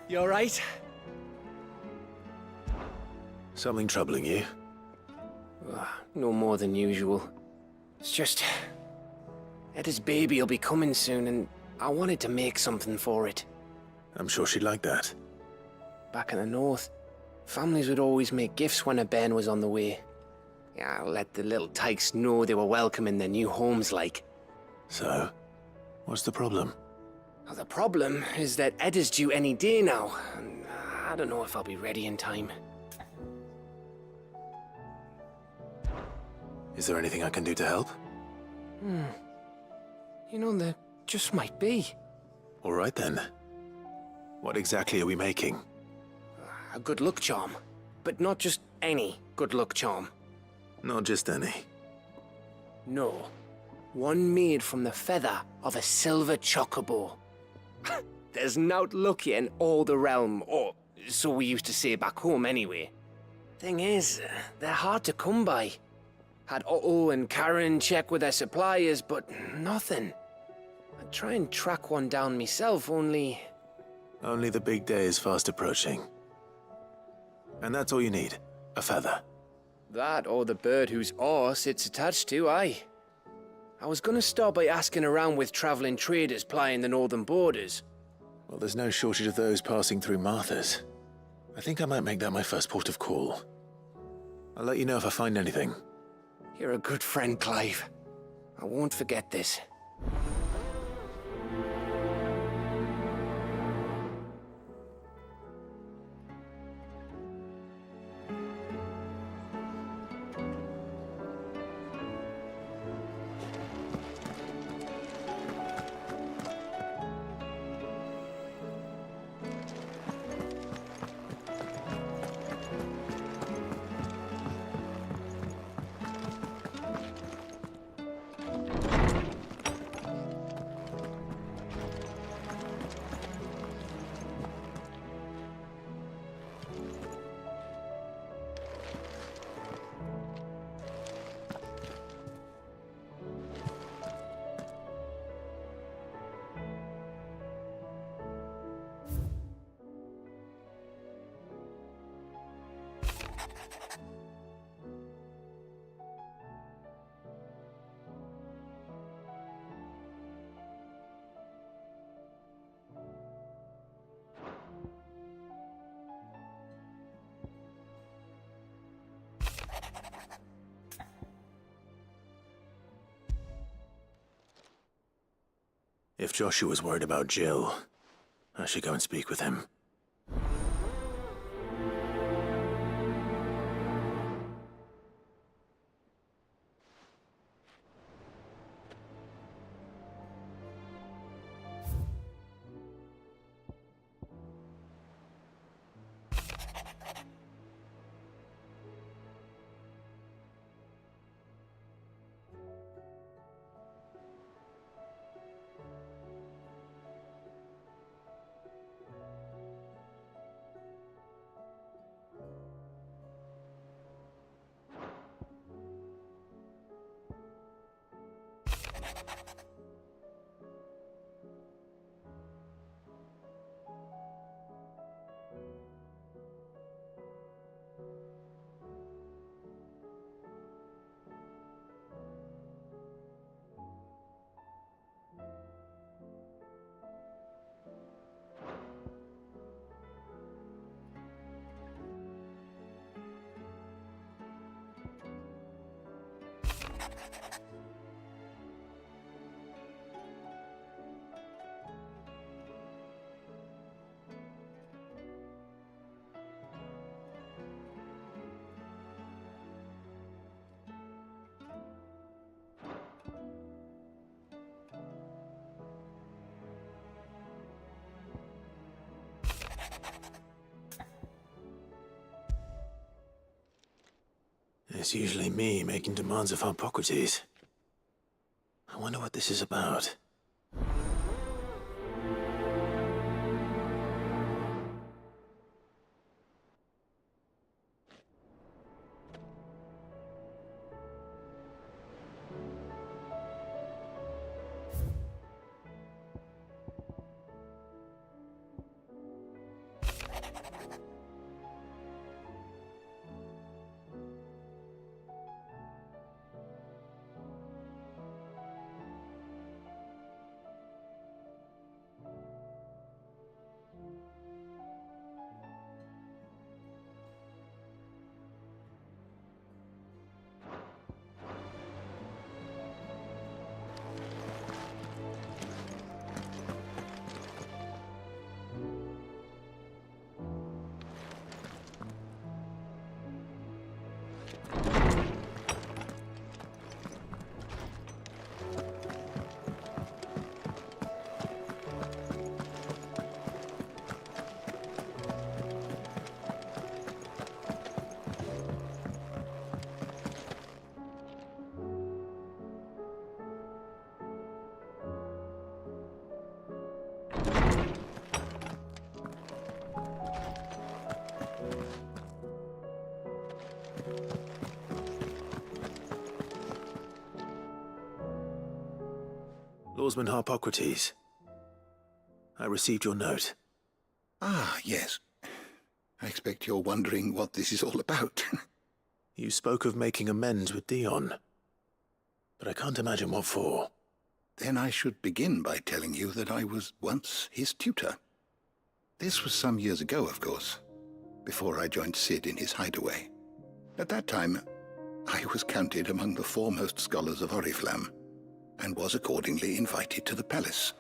You alright? Something troubling you? No more than usual. It's just... Eda's baby will be coming soon, and I wanted to make something for it. I'm sure she'd like that. Back in the north, families would always make gifts when a bairn was on the way. Yeah, let the little tykes know they were welcome in their new homes, like. So, what's the problem? Well, the problem is that Eda's due any day now, and I don't know if I'll be ready in time. Is there anything I can do to help? You know, there just might be. All right then. What exactly are we making? A good luck charm. But not just any good luck charm. Not just any. No. One made from the feather of a silver chocobo. There's nowt luckier in all the realm, or so we used to say back home anyway. Thing is, they're hard to come by. Had Otto and Karen check with their suppliers, but nothing. I'd try and track one down myself, only... Only the big day is fast approaching. And that's all you need, a feather. That or the bird whose horse it's attached to, aye. I was gonna start by asking around with traveling traders plying the northern borders. Well, there's no shortage of those passing through Martha's. I think I might make that my first port of call. I'll let you know if I find anything. You're a good friend, Clive. I won't forget this. If Joshua's worried about Jill, I should go and speak with him. It's usually me making demands of Hippocrates. I wonder what this is about. Lawsman Harpocrates, I received your note. Ah, yes. I expect you're wondering what this is all about. You spoke of making amends with Dion, but I can't imagine what for. Then I should begin by telling you that I was once his tutor. This was some years ago, of course, before I joined Sid in his hideaway. At that time, I was counted among the foremost scholars of Oriflamme, and was accordingly invited to the palace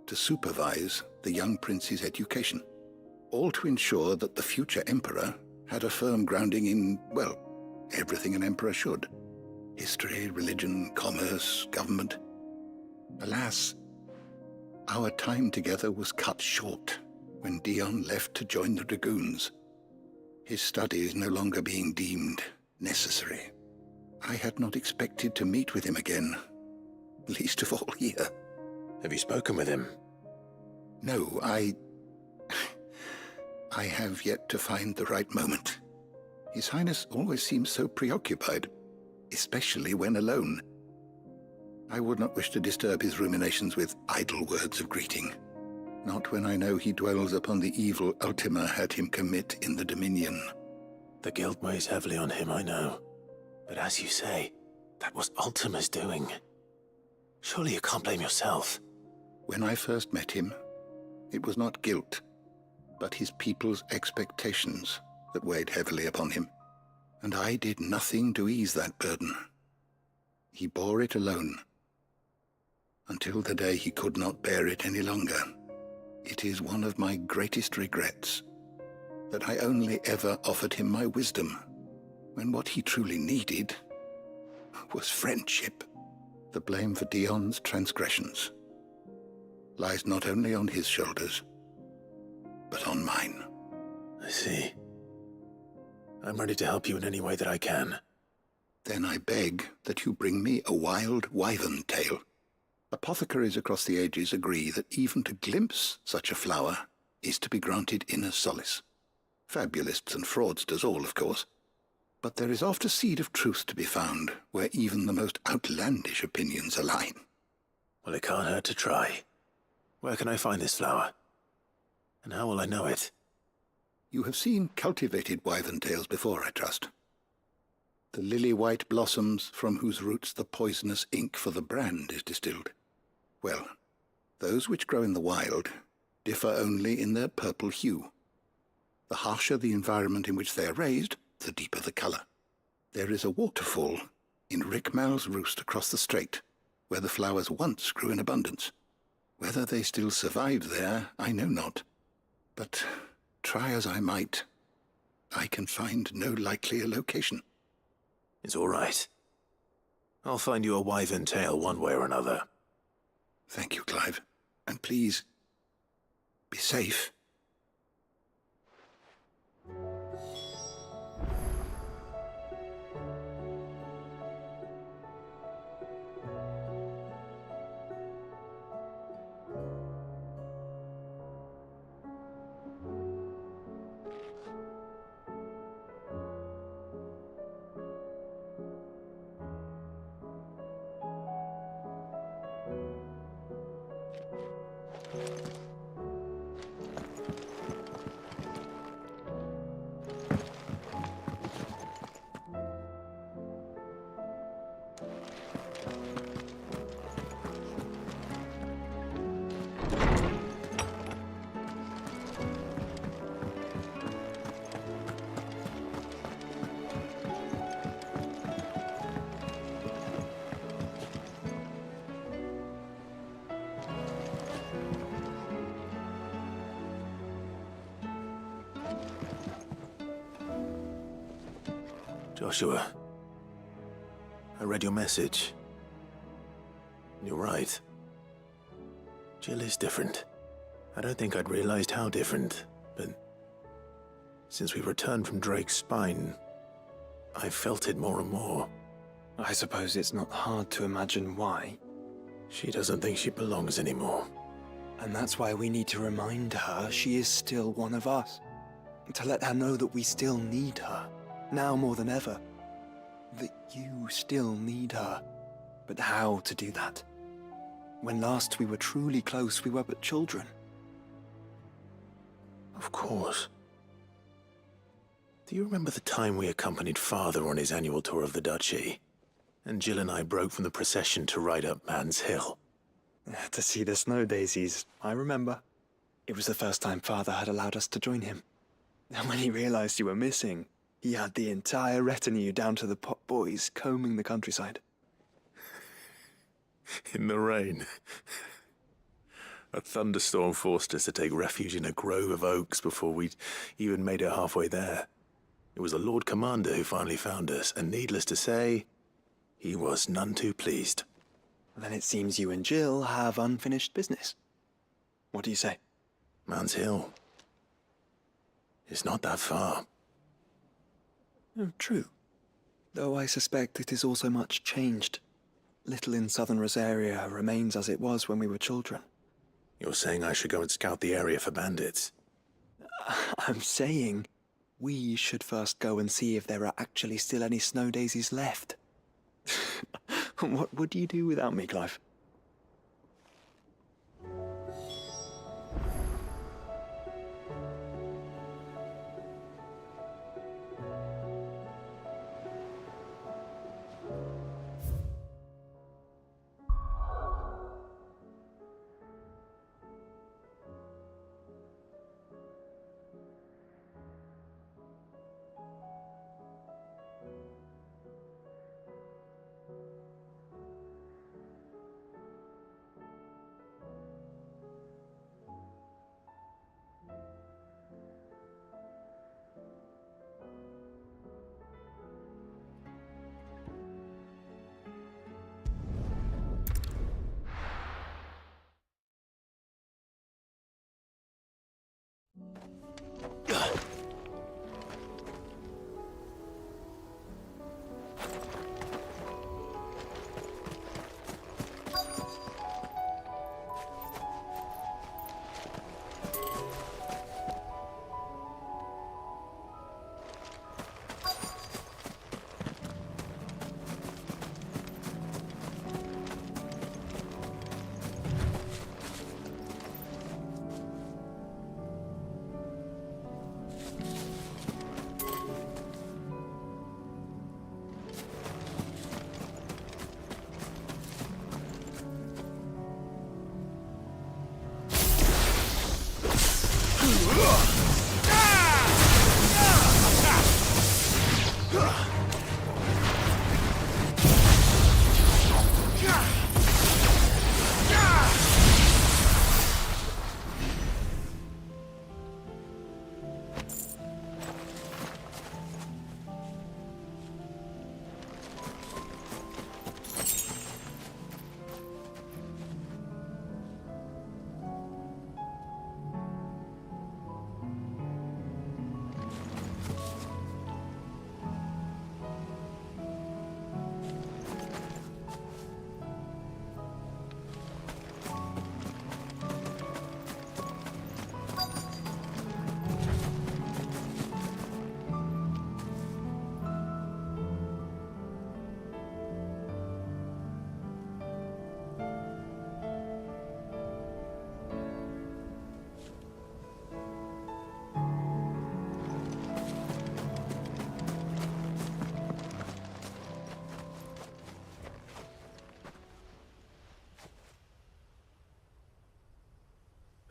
to supervise the young prince's education, all to ensure that the future emperor had a firm grounding in, well, everything an emperor should. History, religion, commerce, government. Alas, our time together was cut short when Dion left to join the dragoons, his studies no longer being deemed necessary. I had not expected to meet with him again, least of all here. Have you spoken with him? No, I have yet to find the right moment. His Highness always seems so preoccupied, especially when alone. I would not wish to disturb his ruminations with idle words of greeting, not when I know he dwells upon the evil Ultima had him commit in the Dominion. The guilt weighs heavily on him, I know. But as you say, that was Ultima's doing. Surely you can't blame yourself. When I first met him, it was not guilt, but his people's expectations that weighed heavily upon him, and I did nothing to ease that burden. He bore it alone, until the day he could not bear it any longer. It is one of my greatest regrets that I only ever offered him my wisdom, when what he truly needed was friendship. The blame for Dion's transgressions lies not only on his shoulders, but on mine. I see. I'm ready to help you in any way that I can. Then I beg that you bring me a wild wyvern tail. Apothecaries across the ages agree that even to glimpse such a flower is to be granted inner solace. Fabulists and fraudsters all, of course. But there is oft a seed of truth to be found where even the most outlandish opinions align. Well, it can't hurt to try. Where can I find this flower? And how will I know it? You have seen cultivated wyvern tails before, I trust. The lily-white blossoms from whose roots the poisonous ink for the brand is distilled. Well, those which grow in the wild differ only in their purple hue. The harsher the environment in which they are raised, the deeper the colour. There is a waterfall in Rickmal's roost across the strait, where the flowers once grew in abundance. Whether they still survive there, I know not. But try as I might, I can find no likelier location. It's all right. I'll find you a wyvern tail one way or another. Thank you, Clive. And please, be safe. Joshua, I read your message. You're right. Jill is different. I don't think I'd realized how different, but since we returned from Drake's spine, I felt it more and more. I suppose it's not hard to imagine why. She doesn't think she belongs anymore. And that's why we need to remind her she is still one of us. To let her know that we still need her, now more than ever. That you still need her. But how to do that? When last we were truly close, we were but children. Of course. Do you remember the time we accompanied Father on his annual tour of the Duchy? And Jill and I broke from the procession to ride up Man's Hill. To see the snow daisies, I remember. It was the first time Father had allowed us to join him. And when he realized you were missing, he had the entire retinue down to the pot boys combing the countryside. In the rain. A thunderstorm forced us to take refuge in a grove of oaks before we'd even made it halfway there. It was the Lord Commander who finally found us, and needless to say, he was none too pleased. Then it seems you and Jill have unfinished business. What do you say? Man's Hill. It's not that far. Oh, true. Though I suspect it is also much changed. Little in southern Rosaria remains as it was when we were children. You're saying I should go and scout the area for bandits? I'm saying we should first go and see if there are actually still any snow daisies left. What would you do without me, Clive?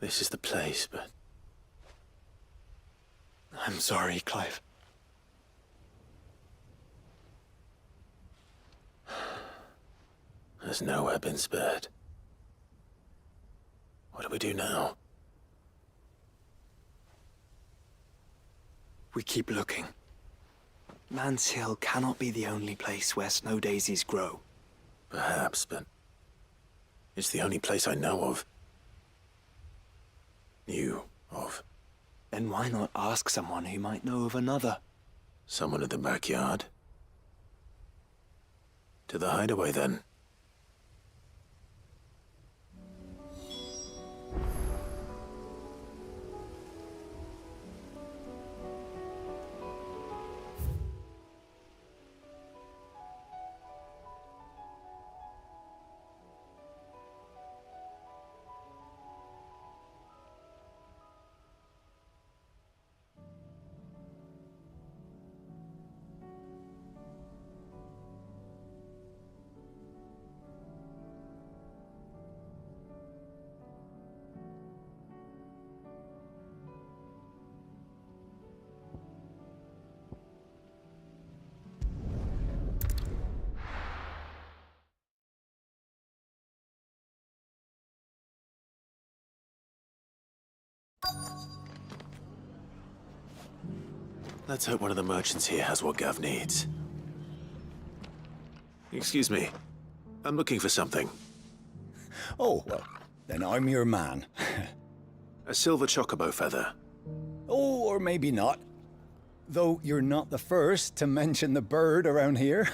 This is the place, but I'm sorry, Clive. there's nowhere been spared. What do we do now? We keep looking. Man's Hill cannot be the only place where snow daisies grow. Perhaps, but it's the only place I know of. Knew of. Then why not ask someone who might know of another? Someone in the backyard. To the hideaway, then. Let's hope one of the merchants here has what Gav needs. Excuse me. I'm looking for something. Oh, well, then I'm your man. A silver chocobo feather. Oh, or maybe not. Though you're not the first to mention the bird around here.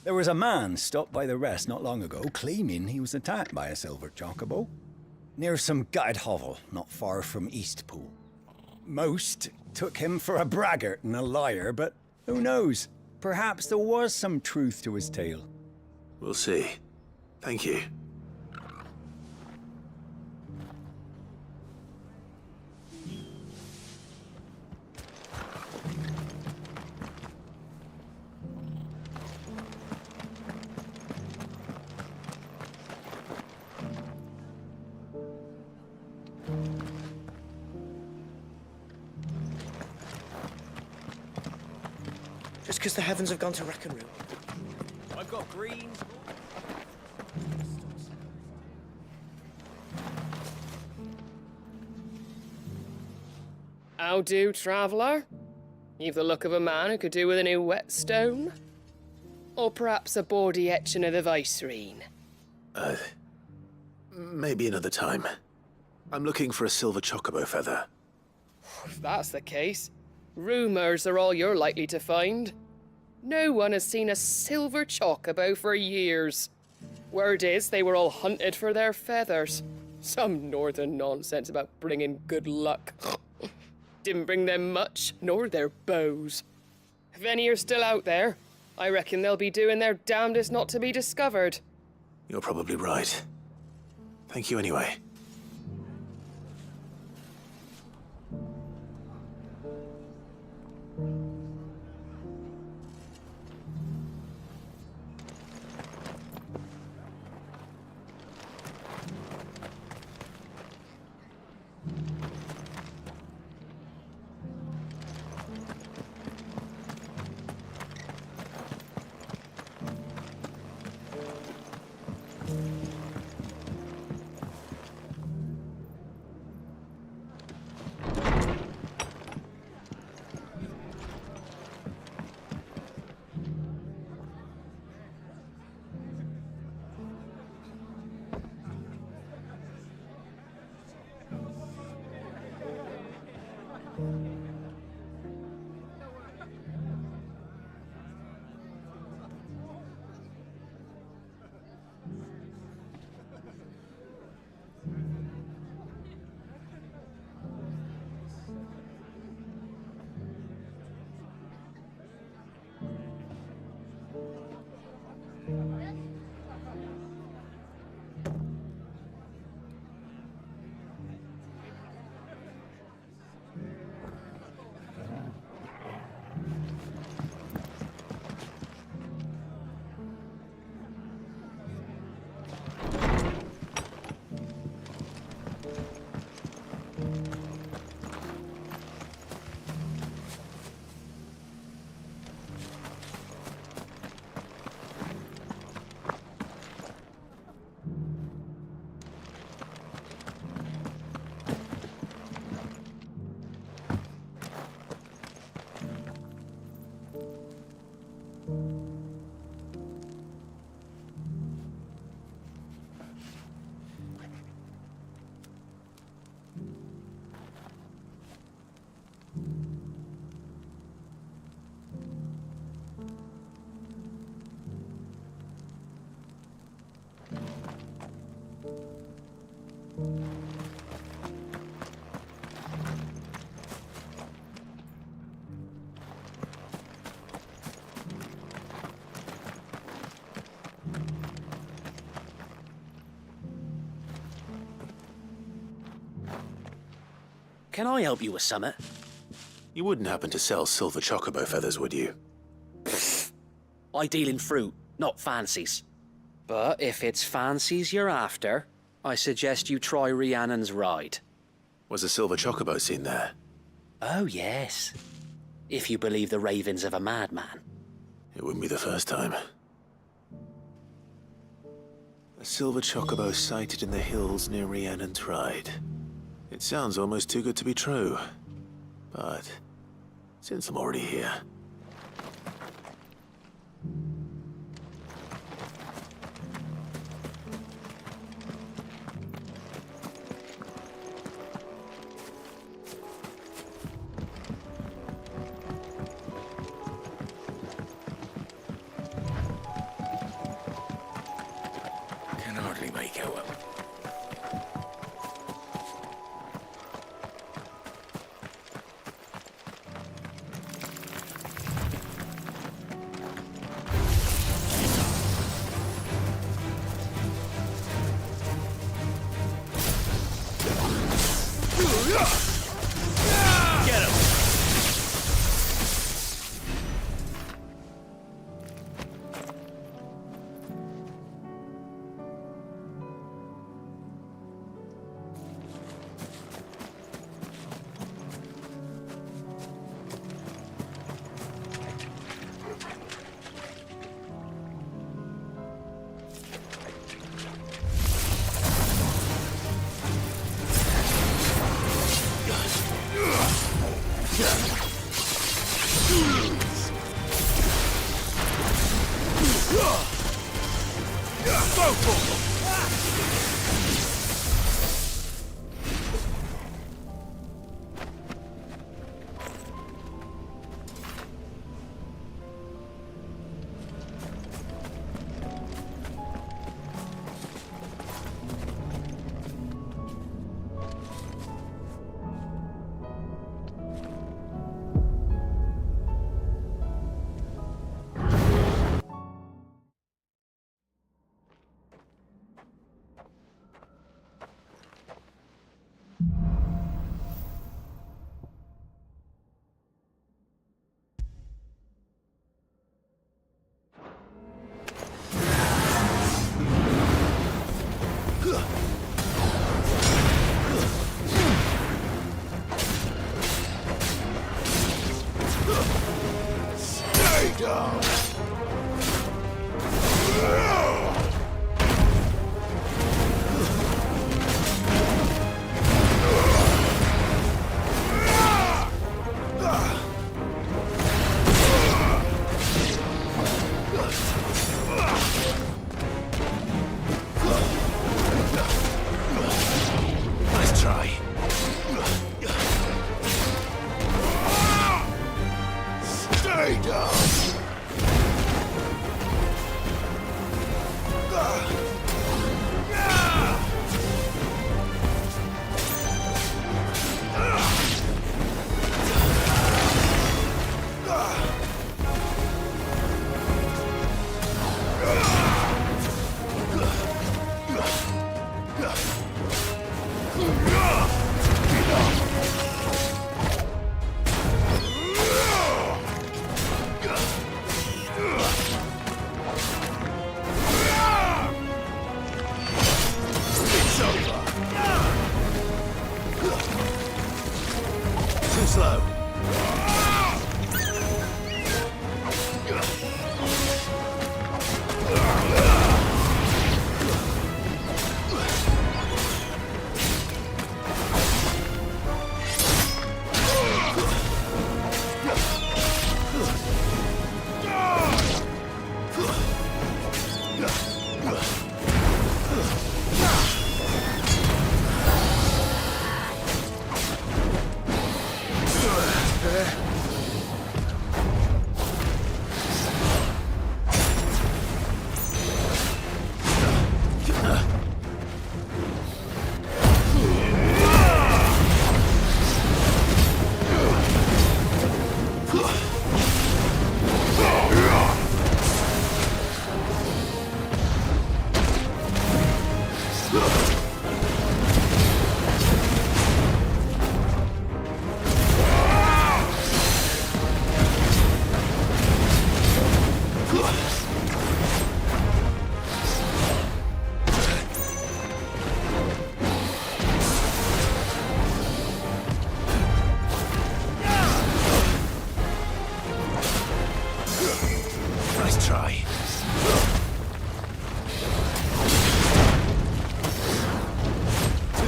There was a man stopped by the rest not long ago claiming he was attacked by a silver chocobo near some gutted hovel not far from Eastpool. Most took him for a braggart and a liar, but who knows? Perhaps there was some truth to his tale. We'll see. Thank you. Just because the heavens have gone to wreck and ruin. I've got green. How do, traveller? You've the look of a man who could do with a new whetstone? Or perhaps a bawdy etching of the Vicerine? Maybe another time. I'm looking for a silver chocobo feather. If that's the case, rumours are all you're likely to find. No one has seen a silver chocobo for years. Word is they were all hunted for their feathers. Some northern nonsense about bringing good luck. Didn't bring them much, nor their bows. If any are still out there, I reckon they'll be doing their damnedest not to be discovered. You're probably right. Thank you anyway. Can I help you with something? You wouldn't happen to sell silver chocobo feathers, would you? I deal in fruit, not fancies. But if it's fancies you're after, I suggest you try Rhiannon's ride. Was a silver chocobo seen there? Oh, yes. If you believe the ravings of a madman. It wouldn't be the first time. A silver chocobo sighted in the hills near Rhiannon's Ride. It sounds almost too good to be true. But since I'm already here... Can hardly make out. Get him!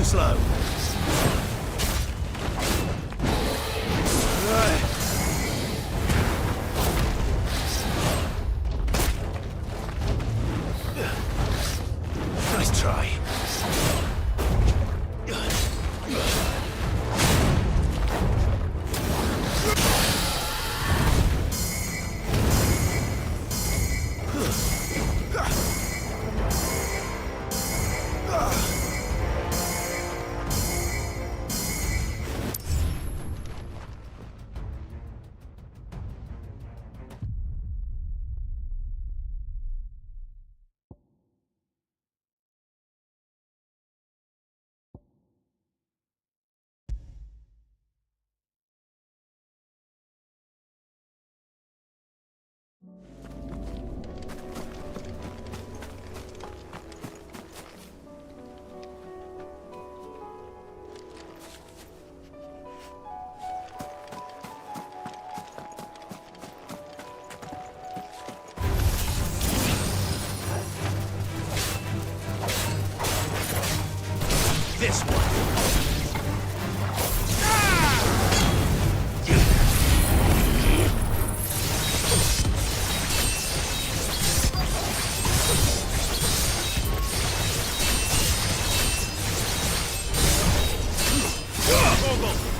slow. Nice try. This one.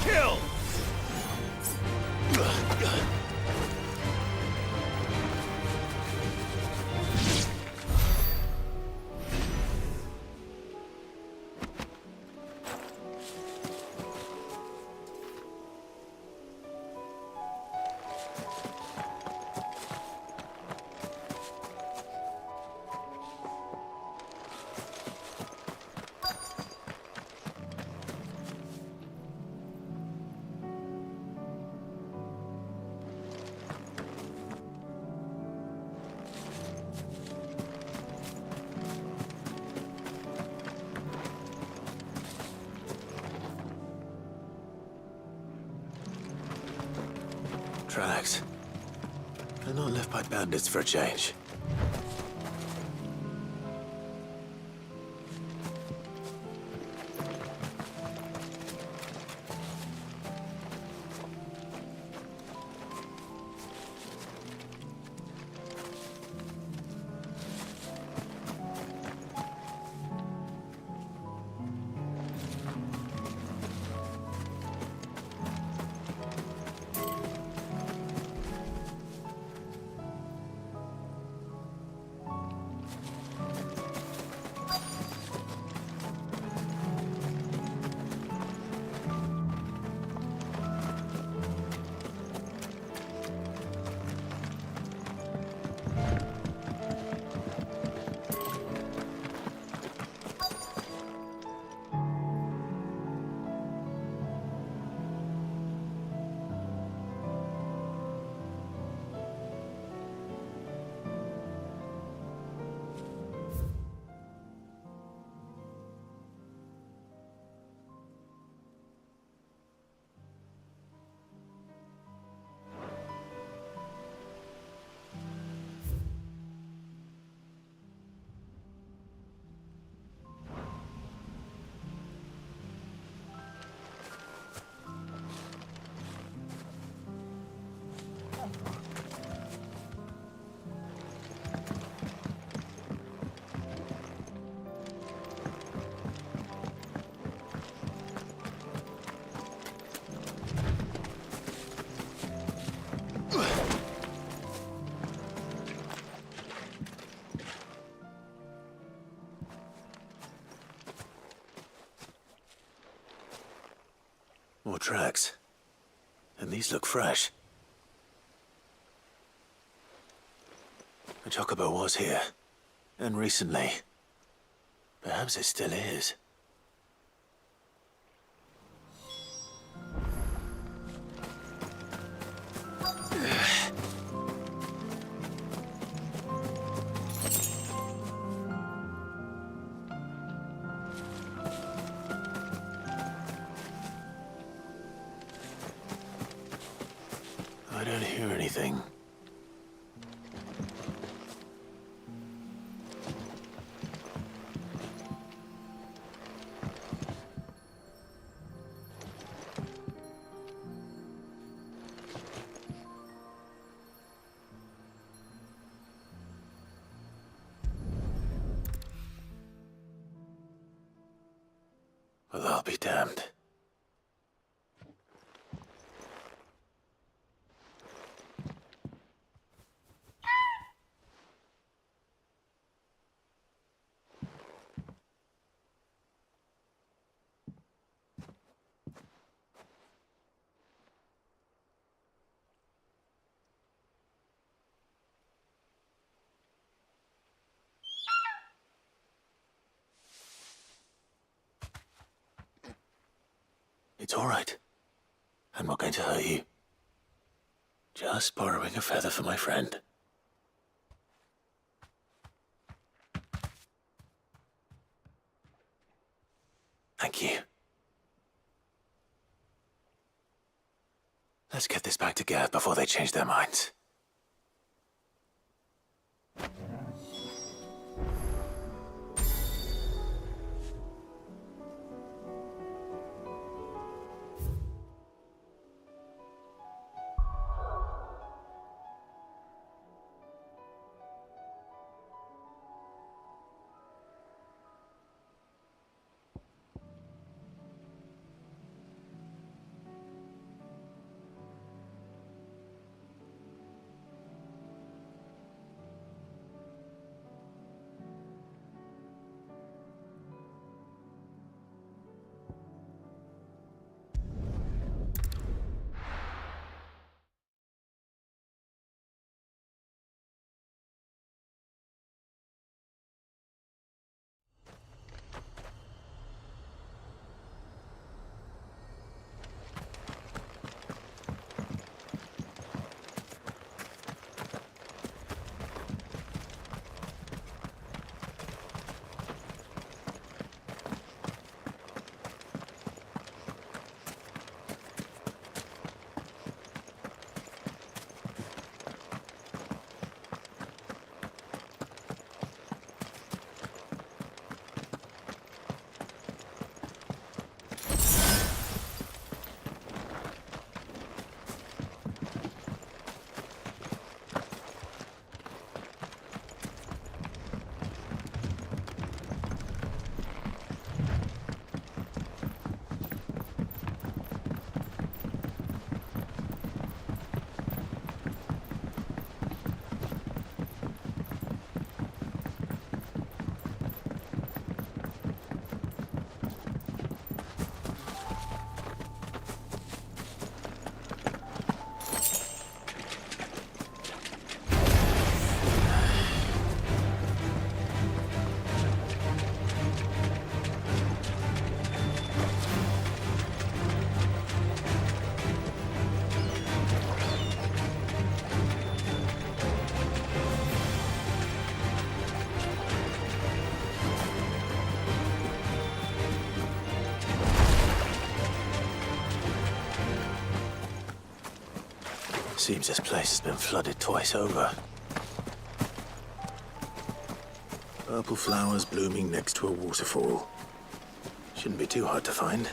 Kill! Tracks. They're not left by bandits for a change. More tracks. And these look fresh. The chocobo was here. And recently. Perhaps it still is. I don't hear anything. Well, I'll be damned. It's all right. I'm not going to hurt you. Just borrowing a feather for my friend. Thank you. Let's get this back to Gad before they change their minds. Seems this place has been flooded twice over. Purple flowers blooming next to a waterfall. Shouldn't be too hard to find.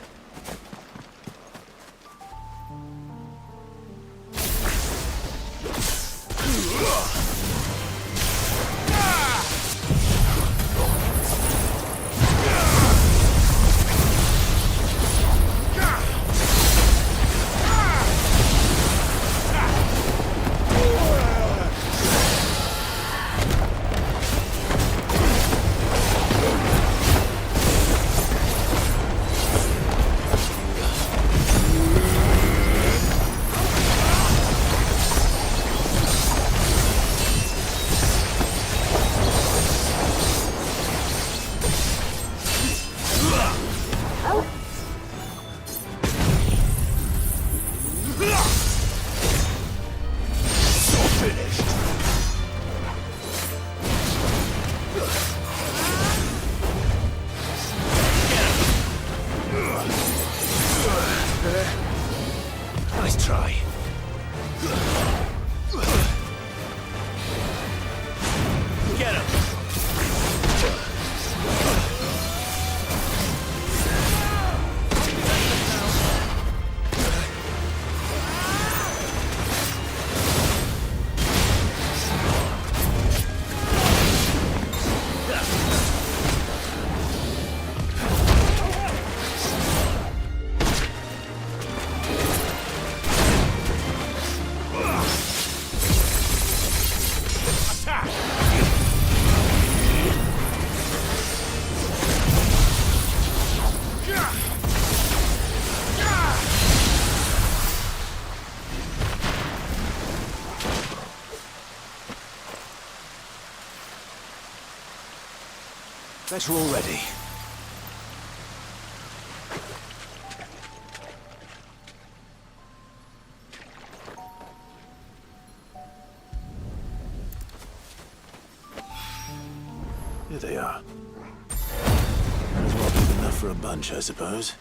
Better already. Here they are. Might as well be enough for a bunch, I suppose.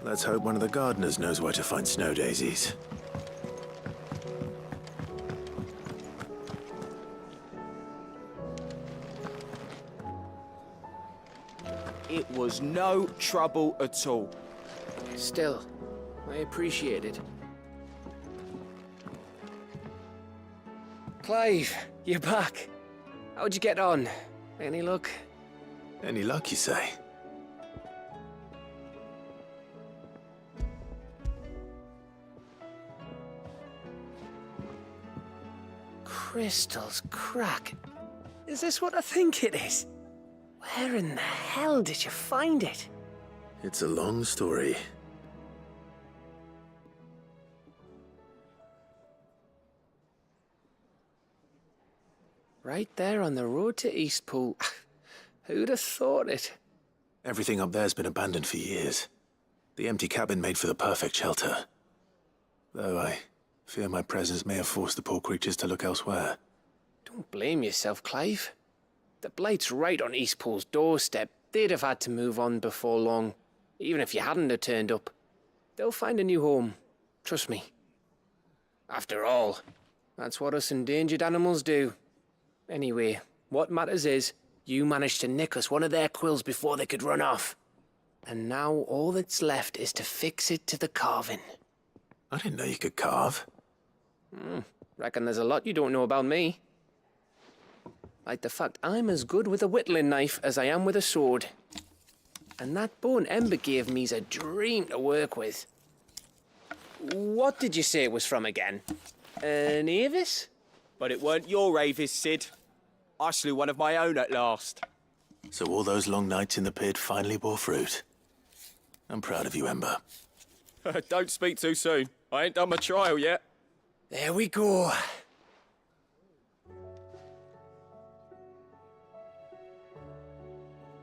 Let's hope one of the gardeners knows where to find snow daisies. It was no trouble at all. Still, I appreciate it. Clive, you're back. How'd you get on? Any luck? Any luck, you say? Crystal's crack. Is this what I think it is? Where in the hell did you find it? It's a long story. Right there on the road to Eastpool. Who'd have thought it? Everything up there's been abandoned for years. The empty cabin made for the perfect shelter. Though I fear my presence may have forced the poor creatures to look elsewhere. Don't blame yourself, Clive. The blight's right on Eastpool's doorstep. They'd have had to move on before long, even if you hadn't have turned up. They'll find a new home. Trust me. After all, that's what us endangered animals do. Anyway, what matters is, you managed to nick us one of their quills before they could run off. And now all that's left is to fix it to the carving. I didn't know you could carve. Reckon there's a lot you don't know about me. Like the fact I'm as good with a whittling knife as I am with a sword. And that bone Ember gave me's a dream to work with. What did you say it was from again? An Avis? But it weren't your Avis, Sid. I slew one of my own at last. So all those long nights in the pit finally bore fruit. I'm proud of you, Ember. Don't speak too soon. I ain't done my trial yet. There we go.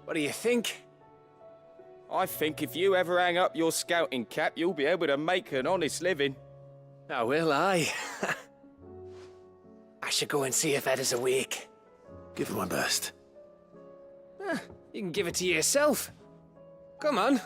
What do you think? I think if you ever hang up your scouting cap, you'll be able to make an honest living. Oh, will I? I should go and see if Ed is awake. Give it my best. You can give it to yourself. Come on.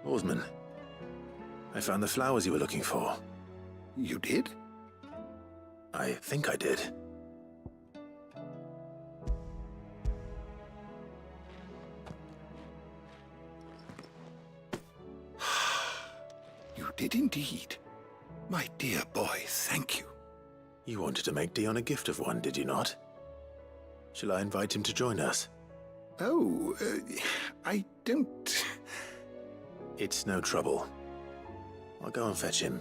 Oarsman, I found the flowers you were looking for. You did? I think I did. You did indeed. My dear boy, thank you. You wanted to make Dion a gift of one, did you not? Shall I invite him to join us? Oh, I don't It's no trouble. I'll go and fetch him.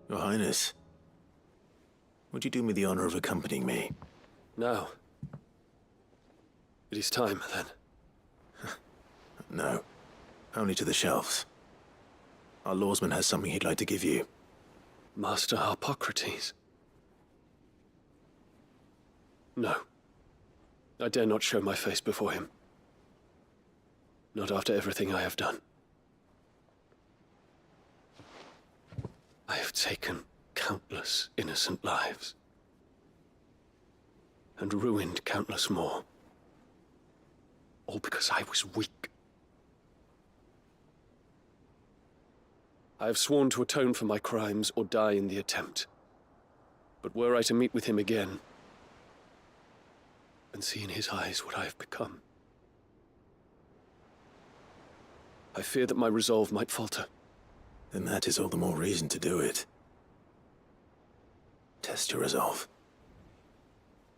Your Highness, would you do me the honor of accompanying me? Now. It is time, then. No, only to the shelves. Our lawsman has something he'd like to give you. Master Harpocrates. No. I dare not show my face before him. Not after everything I have done. I have taken countless innocent lives. And ruined countless more. All because I was weak. I have sworn to atone for my crimes or die in the attempt. But were I to meet with him again, and see in his eyes what I have become, I fear that my resolve might falter. Then that is all the more reason to do it. Test your resolve.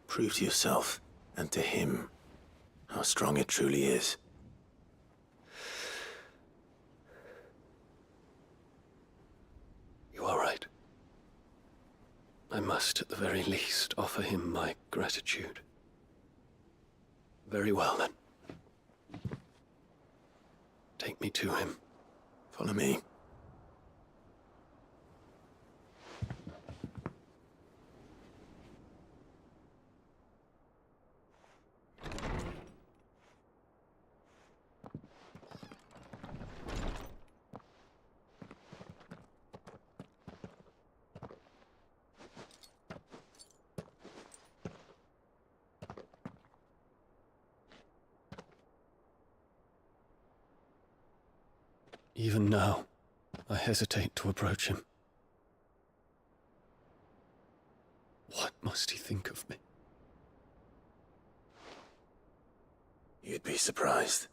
Prove to yourself and to him how strong it truly is. You are right. I must, at the very least, offer him my gratitude. Very well, then. Take me to him. Follow me. Even now, I hesitate to approach him. What must he think of me? You'd be surprised.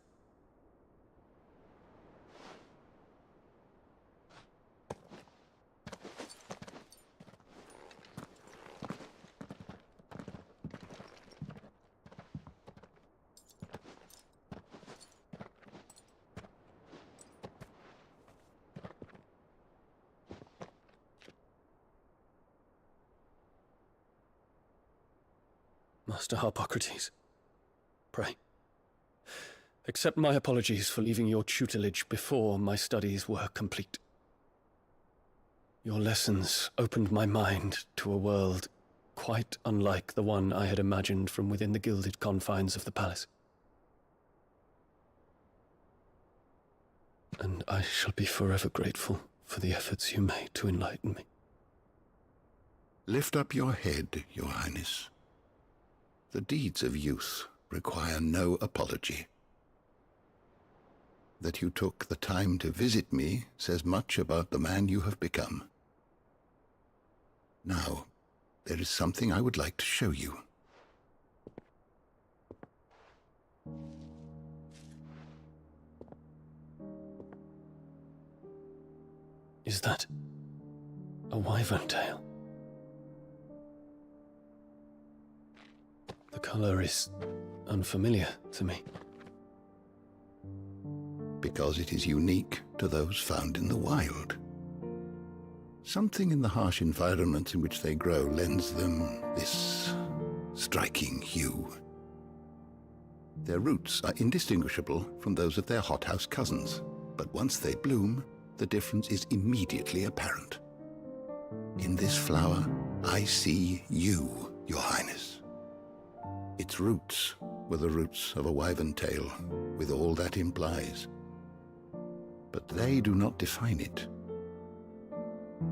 Master Harpocrates, pray, accept my apologies for leaving your tutelage before my studies were complete. Your lessons opened my mind to a world quite unlike the one I had imagined from within the gilded confines of the palace. And I shall be forever grateful for the efforts you made to enlighten me. Lift up your head, Your Highness. The deeds of youth require no apology. That you took the time to visit me says much about the man you have become. Now, there is something I would like to show you. Is that a wyvern tail? The color is unfamiliar to me. Because it is unique to those found in the wild. Something in the harsh environment in which they grow lends them this striking hue. Their roots are indistinguishable from those of their hothouse cousins, but once they bloom, the difference is immediately apparent. In this flower, I see you, Your Highness. Its roots were the roots of a wyvern tale, with all that implies. But they do not define it,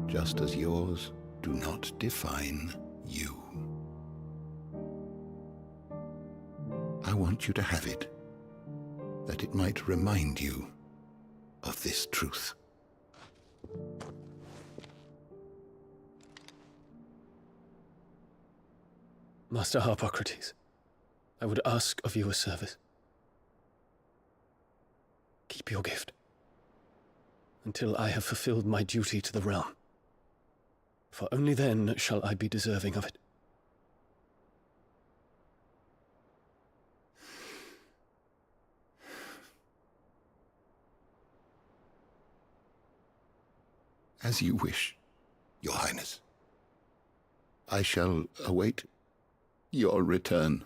just as yours do not define you. I want you to have it, that it might remind you of this truth. Master Harpocrates, I would ask of you a service. Keep your gift until I have fulfilled my duty to the realm, for only then shall I be deserving of it. As you wish, Your Highness. I shall await your return.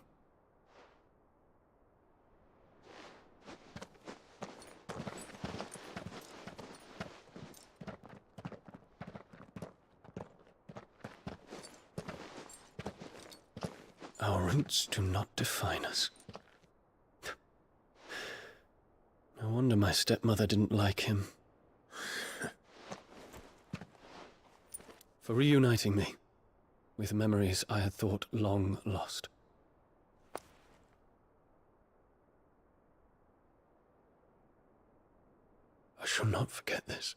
Our roots do not define us. No wonder my stepmother didn't like him. For reuniting me with memories I had thought long lost. I shall not forget this.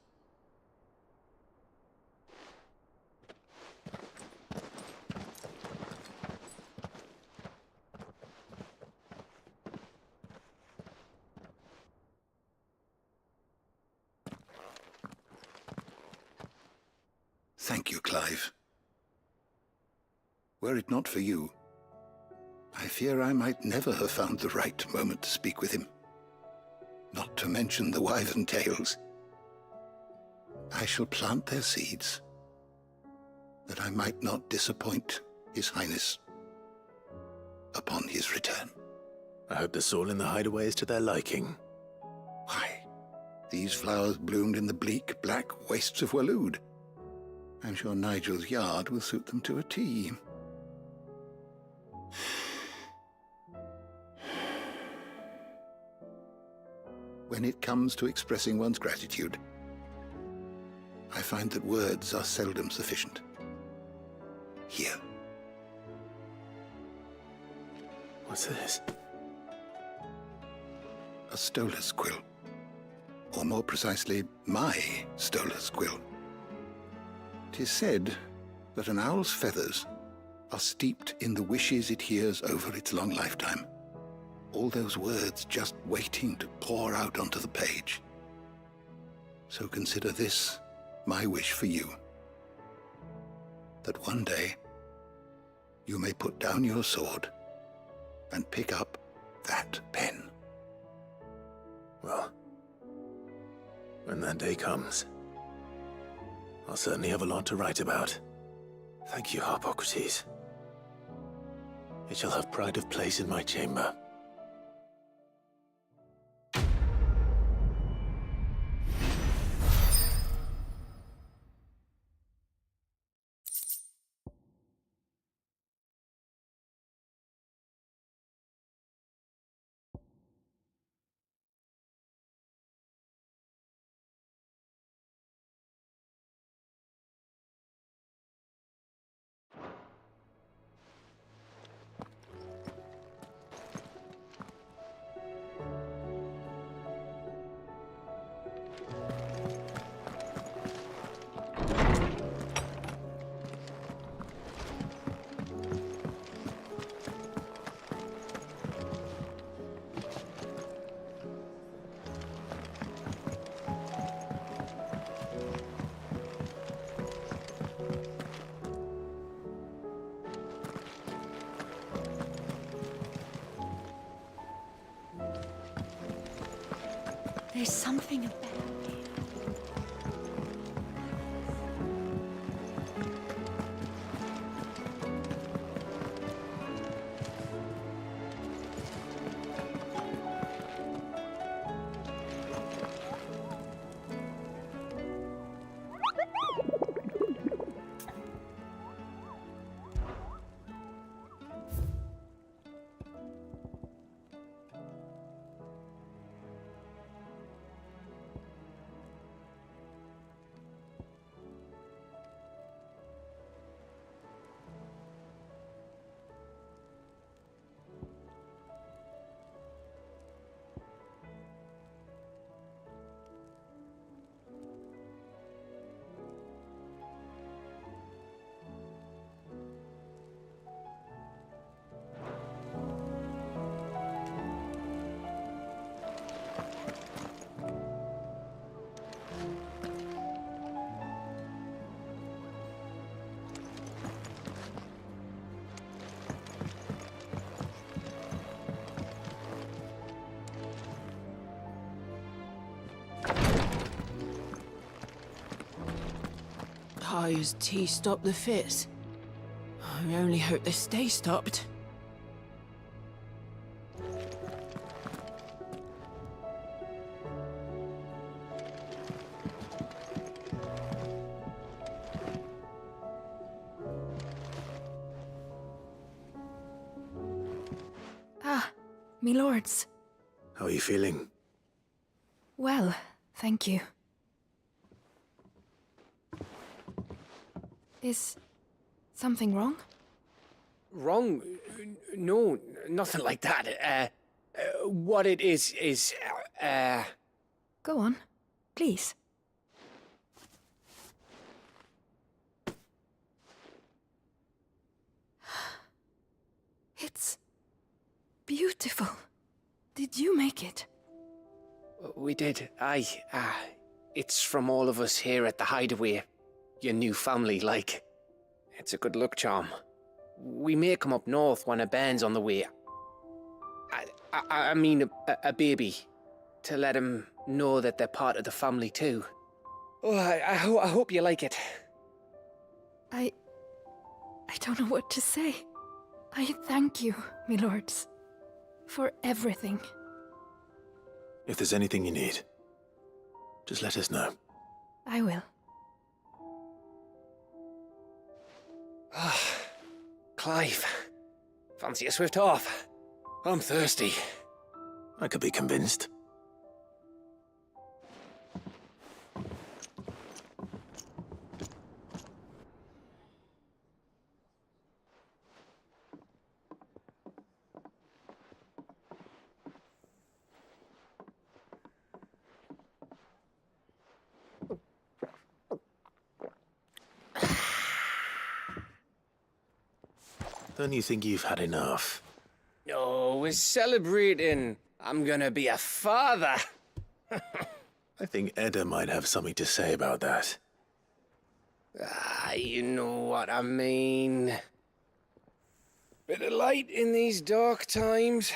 Thank you, Clive. Were it not for you, I fear I might never have found the right moment to speak with him. Not to mention the wyvern tales. I shall plant their seeds, that I might not disappoint His Highness upon his return. I hope the soil in the hideaway is to their liking. Why, these flowers bloomed in the bleak, black wastes of Waloed. I'm sure Nigel's yard will suit them to a T. When it comes to expressing one's gratitude, I find that words are seldom sufficient. Here. What's this? A stolas quill. Or more precisely, my stolas quill. 'Tis said that an owl's feathers are steeped in the wishes it hears over its long lifetime. All those words just waiting to pour out onto the page. So consider this my wish for you. That one day you may put down your sword and pick up that pen. Well, when that day comes, I'll certainly have a lot to write about. Thank you, Harpocrates. It shall have pride of place in my chamber. There's something about it. high as tea stop the fits. I only hope they stay stopped. Ah, me lords. How are you feeling? Well, thank you. Is something wrong? Wrong? No, nothing like that. What it is, Go on, please. It's beautiful. Did you make it? We did. Aye. It's from all of us here at the Hideaway. Your new family, like. It's a good luck charm. We may come up north when a band's on the way. I mean a baby. To let him know that they're part of the family too. Oh, I hope you like it. I don't know what to say. I thank you, me lords, for everything. If there's anything you need, just let us know. I will. Clive, fancy a swift off? I'm thirsty. I could be convinced. Don't you think you've had enough? Oh, we're celebrating. I'm gonna be a father. I think Edda might have something to say about that. You know what I mean. Bit of light in these dark times.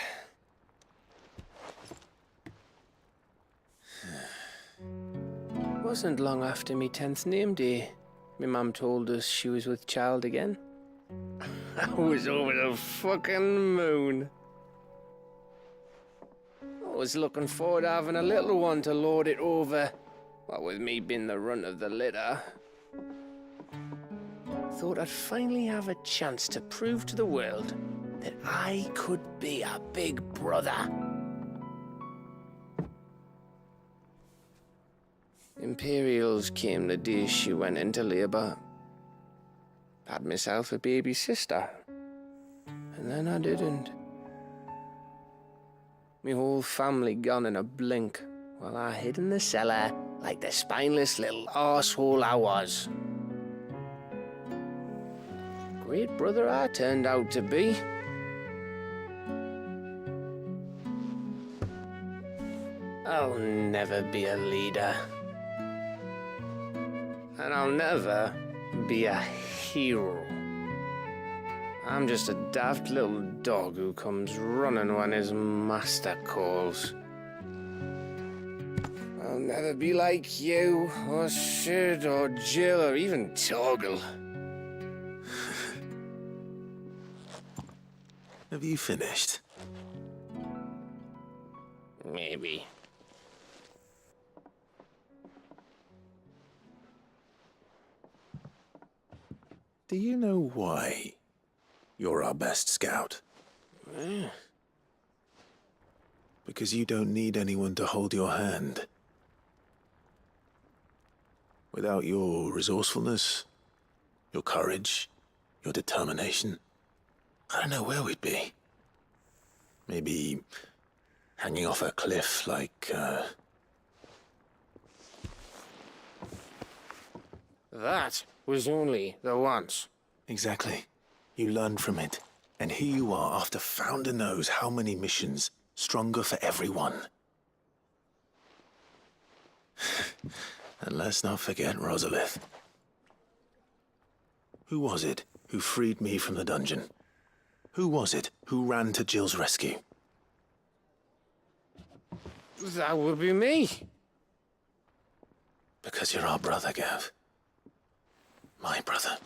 Wasn't long after me 10th name day, my mum told us she was with child again. I was over the fucking moon. I was looking forward to having a little one to lord it over, what with me being the runt of the litter. Thought I'd finally have a chance to prove to the world that I could be a big brother. Imperials came the day she went into labour. Had myself a baby sister, and then I didn't. My whole family gone in a blink, while I hid in the cellar like the spineless little arsehole I was. Great brother I turned out to be. I'll never be a leader. And I'll never be a hero. I'm just a daft little dog who comes running when his master calls. I'll never be like you, or Sid, or Jill, or even Torgal. Have you finished? Maybe. Do you know why you're our best scout? Because you don't need anyone to hold your hand. Without your resourcefulness, your courage, your determination, I don't know where we'd be. Maybe hanging off a cliff like, That was only the once. Exactly. You learned from it. And here you are after Founder knows how many missions, stronger for everyone. And let's not forget Rosalith. Who was it who freed me from the dungeon? Who was it who ran to Jill's rescue? That would be me. Because you're our brother, Gav. My brother.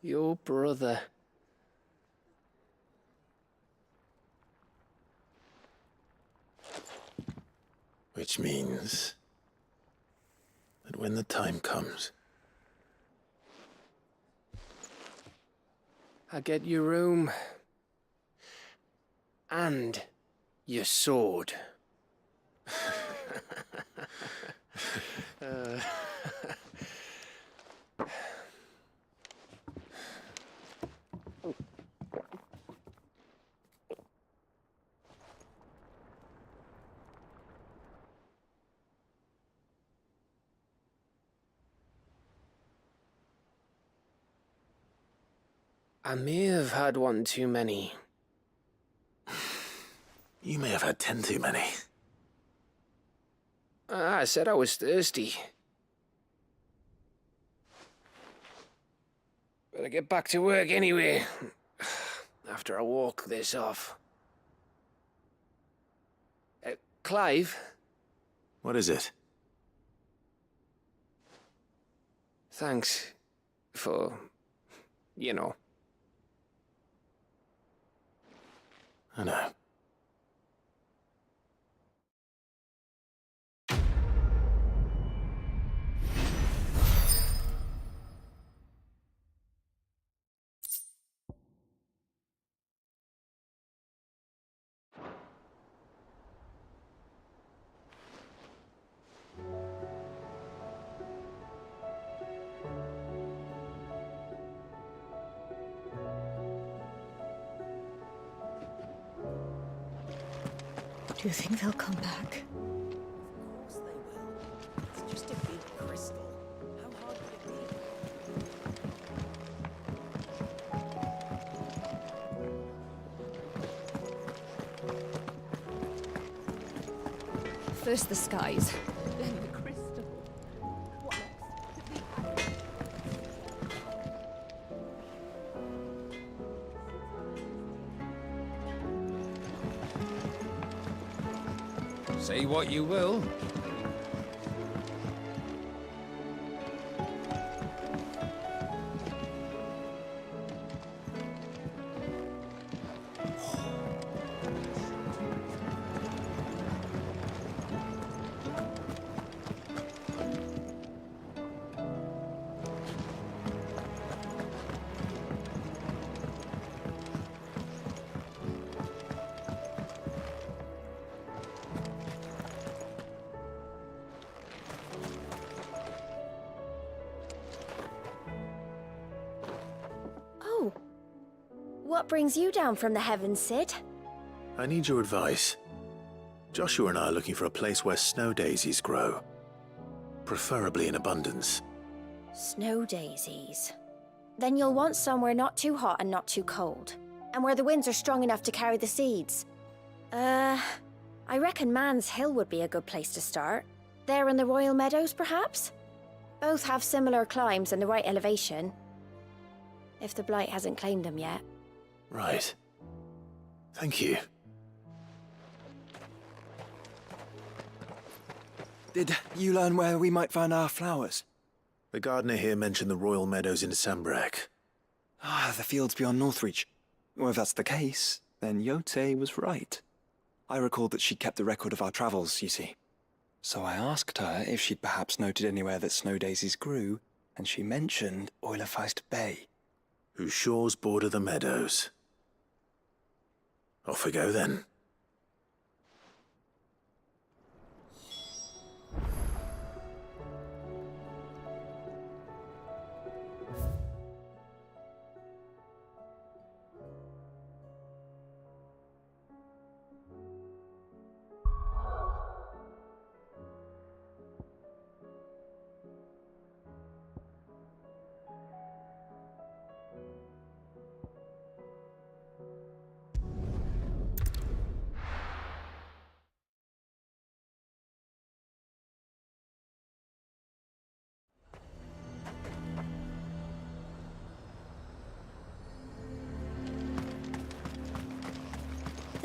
Your brother. Which means that when the time comes, I get your room. And your sword. I may have had one too many. you may have had 10 too many. I said I was thirsty. Better get back to work anyway, after I walk this off. Clive? What is it? Thanks for, you know. I know. Do you think they'll come back? Of course they will. It's just a big crystal. How hard could it be? First the skies, then the crystal. What next? Say what you will. What brings you down from the heavens, Sid? I need your advice. Joshua and I are looking for a place where snow daisies grow. Preferably in abundance. Snow daisies. Then you'll want somewhere not too hot and not too cold. And where the winds are strong enough to carry the seeds. I reckon Man's Hill would be a good place to start. There in the Royal Meadows, perhaps? Both have similar climbs and the right elevation. If the Blight hasn't claimed them yet. Right. Thank you. Did you learn where we might find our flowers? The gardener here mentioned the Royal Meadows in Sambrek. Ah, the fields beyond Northreach. Well, if that's the case, then Yote was right. I recalled that she kept the record of our travels, you see. So I asked her if she'd perhaps noted anywhere that snow daisies grew, and she mentioned Oilafeist Bay. Whose shores border the meadows. Off we go then.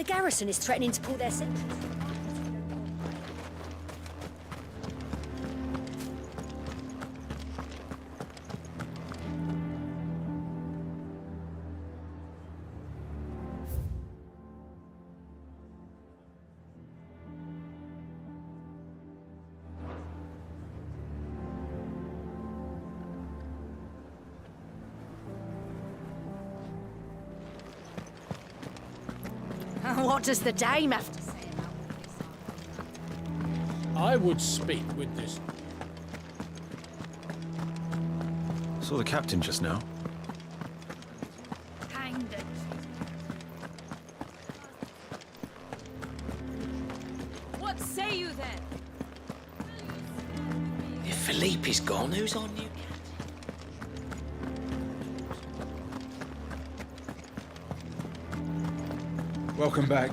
garrison is threatening to pull their sentries. What does the dame have to say about this? I would speak with this. Saw the captain just now. Hanged it. What say you then? If Philippe's gone, who's on you? Welcome back.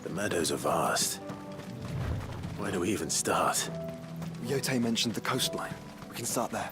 The meadows are vast. Where do we even start? Yote mentioned the coastline. We can start there.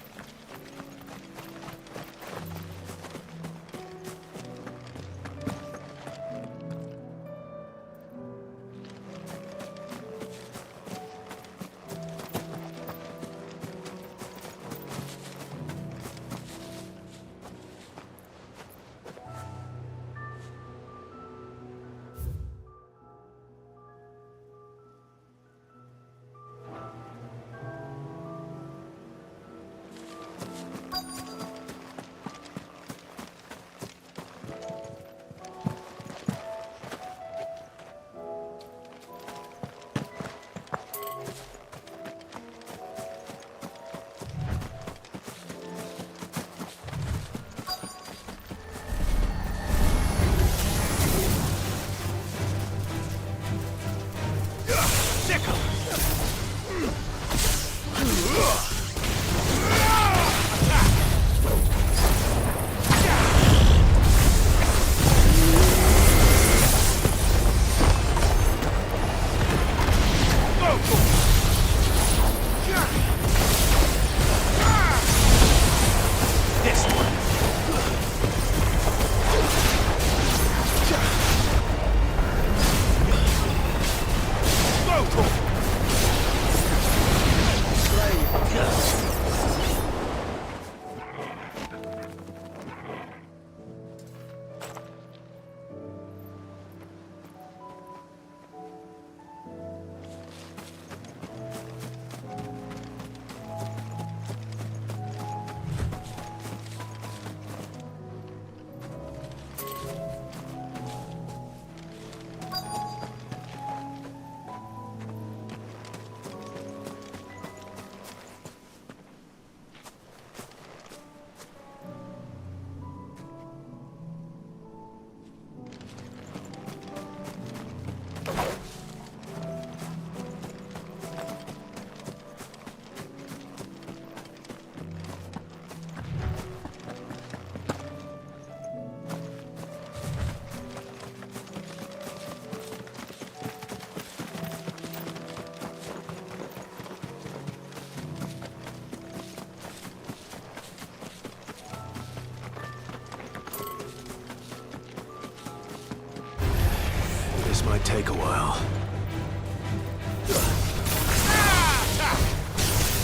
This might take a while.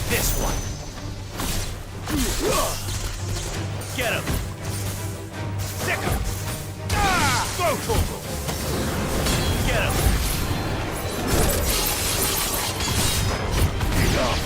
This one. Get him. Sick him. Go for him. Get him. Get off.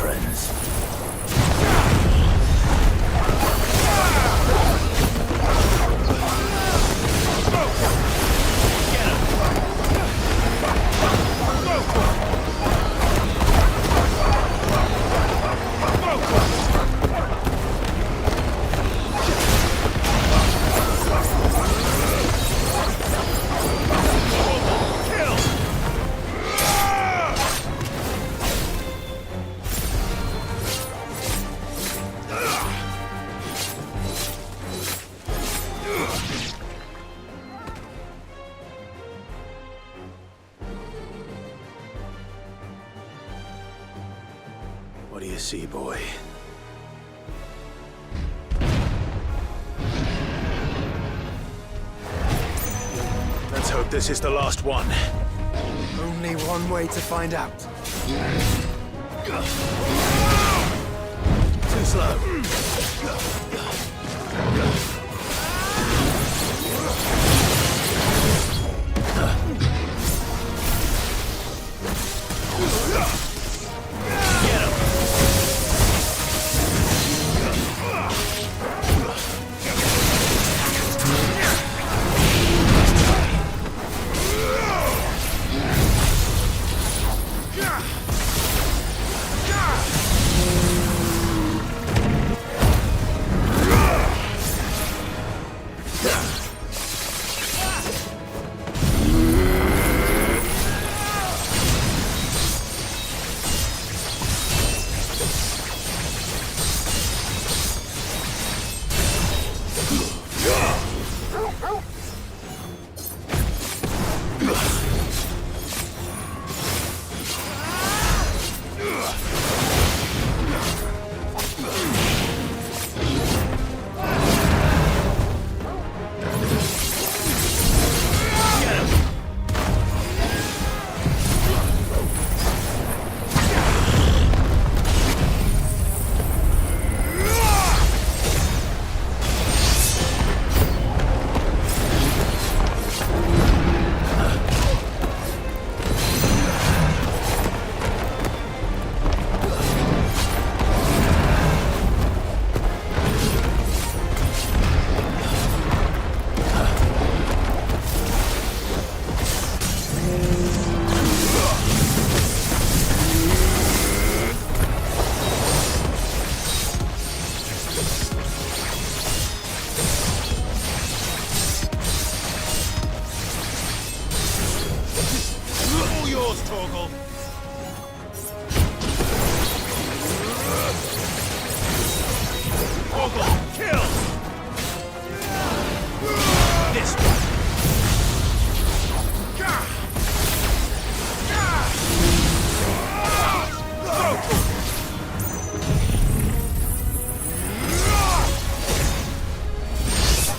friends. What do you see, boy? Let's hope this is the last one. Only one way to find out. Too slow.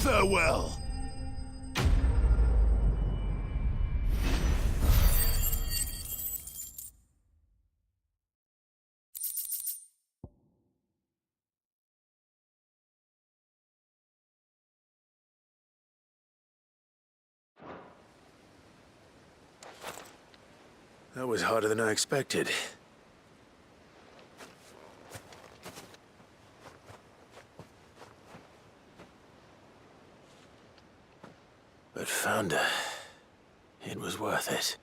Farewell. That was harder than I expected. But Founder, it was worth it.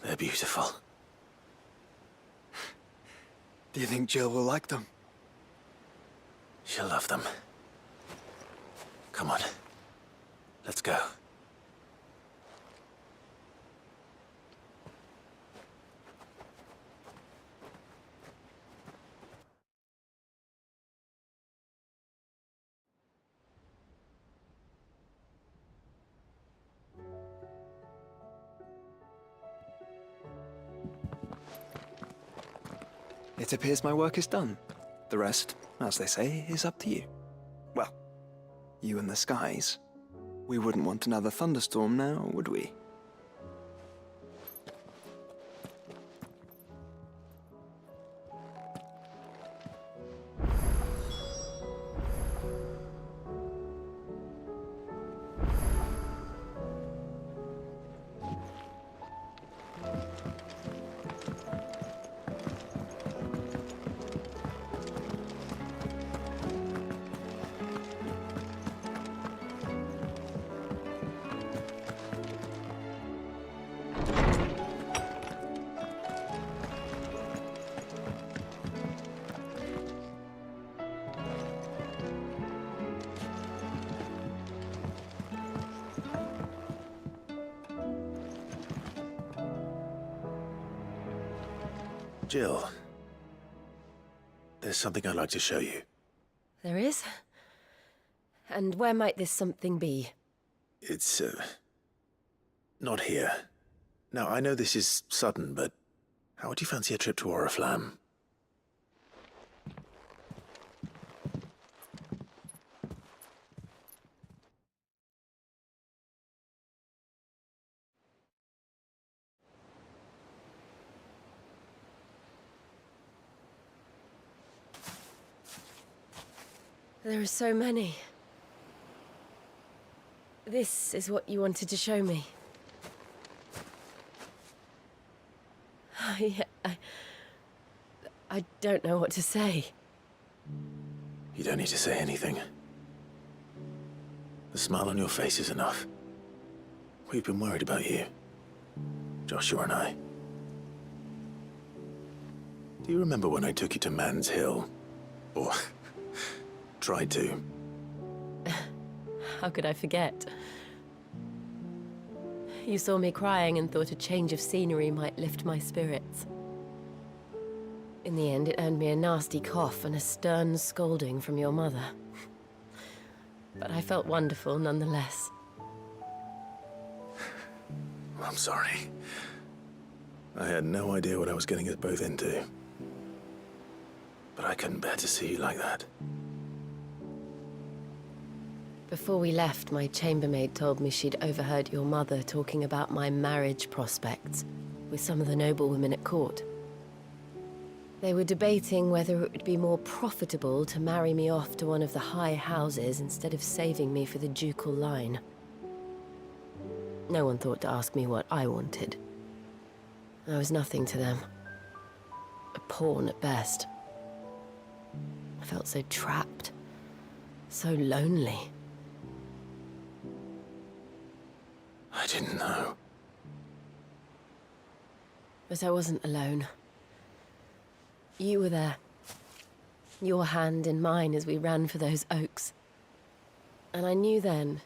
They're beautiful. Do you think Jill will like them? She'll love them. Come on. Let's go. It appears my work is done. The rest, as they say, is up to you. Well, you and the skies. We wouldn't want another thunderstorm now, would we? Jill, there's something I'd like to show you. There is? And where might this something be? It's, not here. Now, I know this is sudden, but how would you fancy a trip to Oriflamme? There are so many. This is what you wanted to show me. I don't know what to say. You don't need to say anything. The smile on your face is enough. We've been worried about you, Joshua and I. Do you remember when I took you to Man's Hill? Or tried to? How could I forget? You saw me crying and thought a change of scenery might lift my spirits. In the end, it earned me a nasty cough and a stern scolding from your mother. But I felt wonderful nonetheless. I'm sorry. I had no idea what I was getting us both into. But I couldn't bear to see you like that. Before we left, my chambermaid told me she'd overheard your mother talking about my marriage prospects with some of the noblewomen at court. They were debating whether it would be more profitable to marry me off to one of the high houses instead of saving me for the ducal line. No one thought to ask me what I wanted. I was nothing to them. A pawn at best. I felt so trapped, so lonely. I didn't know. But I wasn't alone. You were there. Your hand in mine as we ran for those oaks. And I knew then,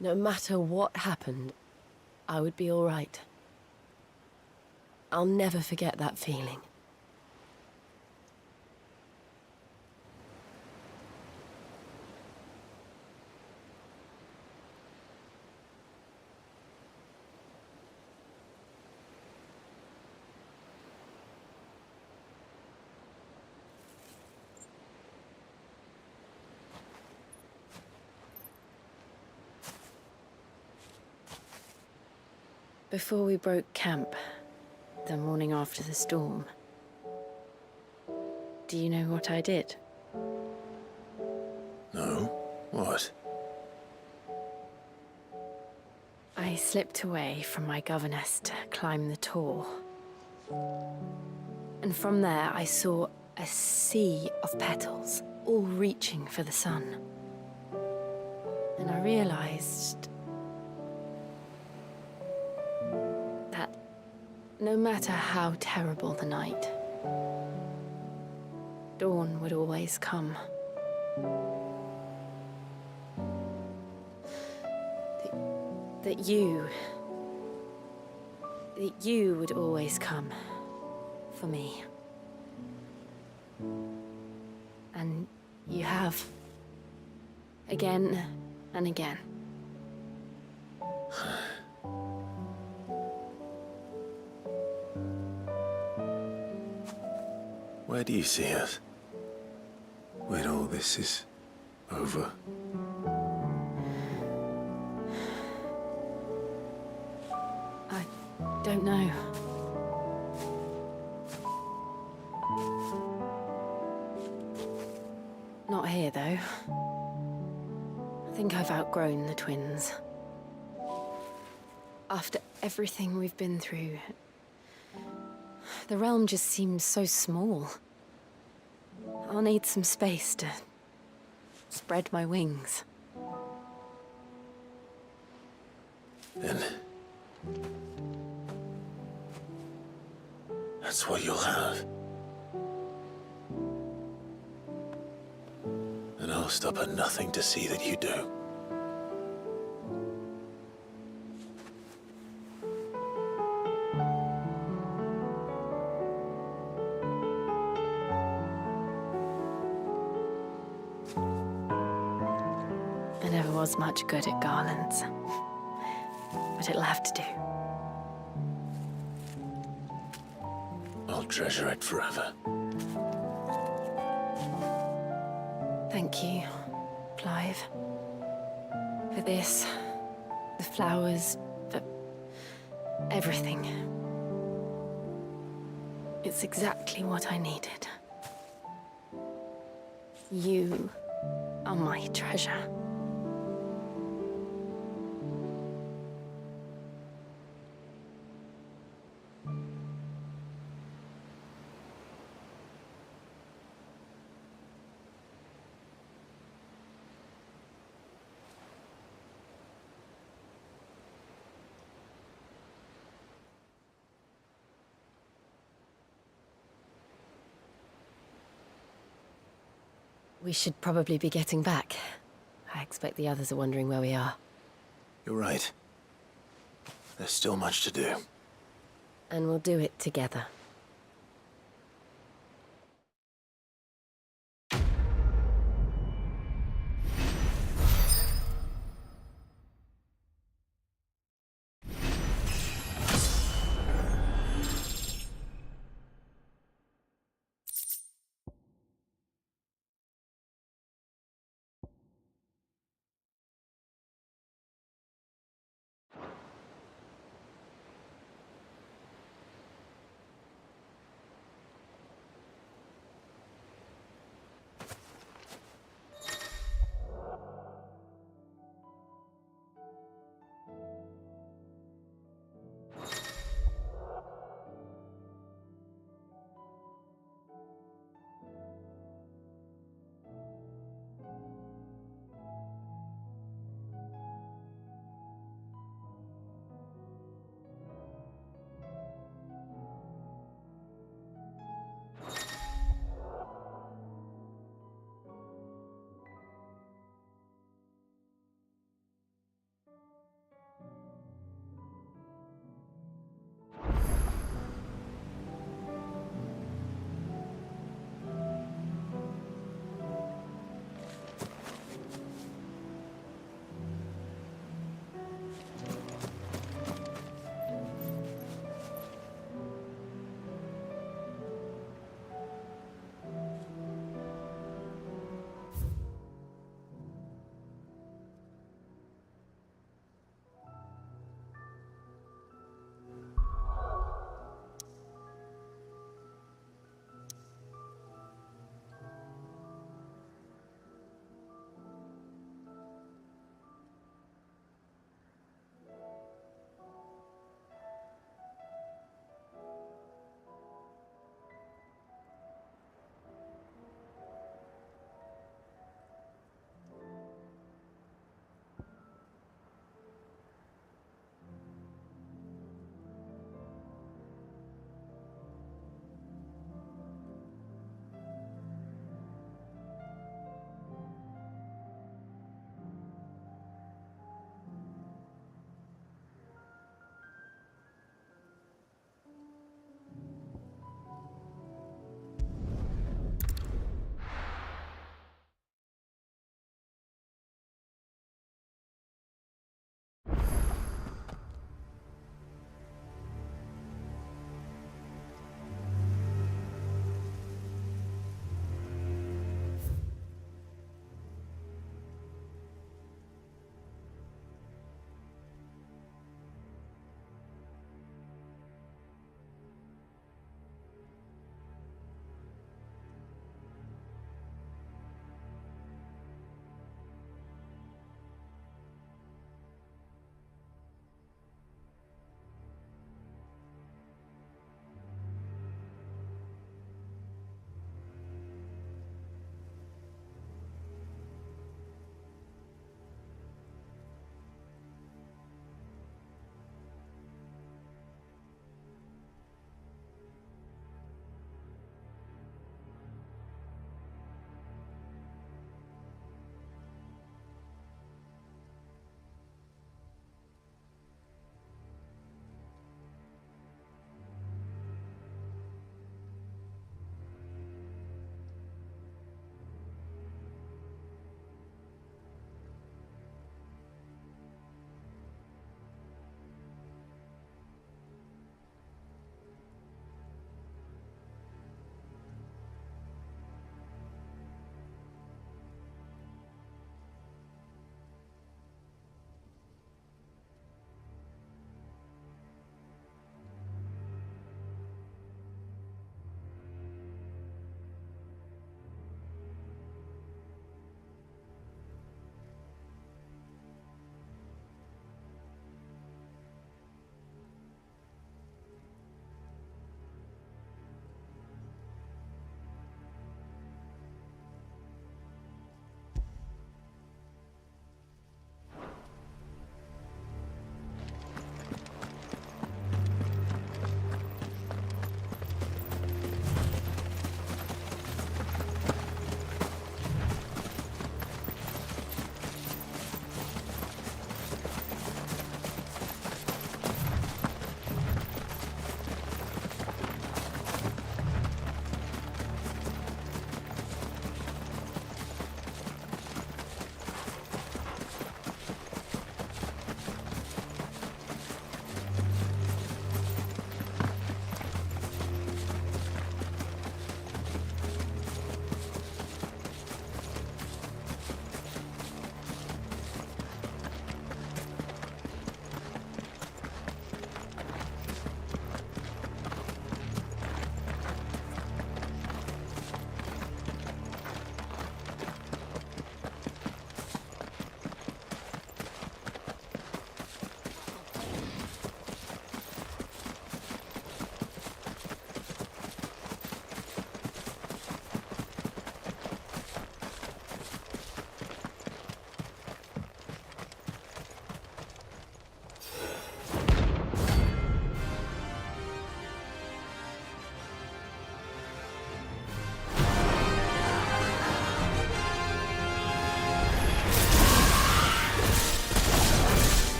no matter what happened, I would be all right. I'll never forget that feeling. Before we broke camp, the morning after the storm, do you know what I did? No? What? I slipped away from my governess to climb the tor. And from there I saw a sea of petals, all reaching for the sun. And I realized that no matter how terrible the night, dawn would always come. That you would always come for me. And you have. Again and again. Where do you see us? When all this is over? I don't know. Not here, though. I think I've outgrown the twins. After everything we've been through, the realm just seems so small. I'll need some space to spread my wings. Then that's what you'll have. And I'll stop at nothing to see that you do. never was much good at garlands. But it'll have to do. I'll treasure it forever. Thank you, Clive. For this, the flowers, for everything. It's exactly what I needed. You are my treasure. We should probably be getting back. I expect the others are wondering where we are. You're right. There's still much to do. And we'll do it together.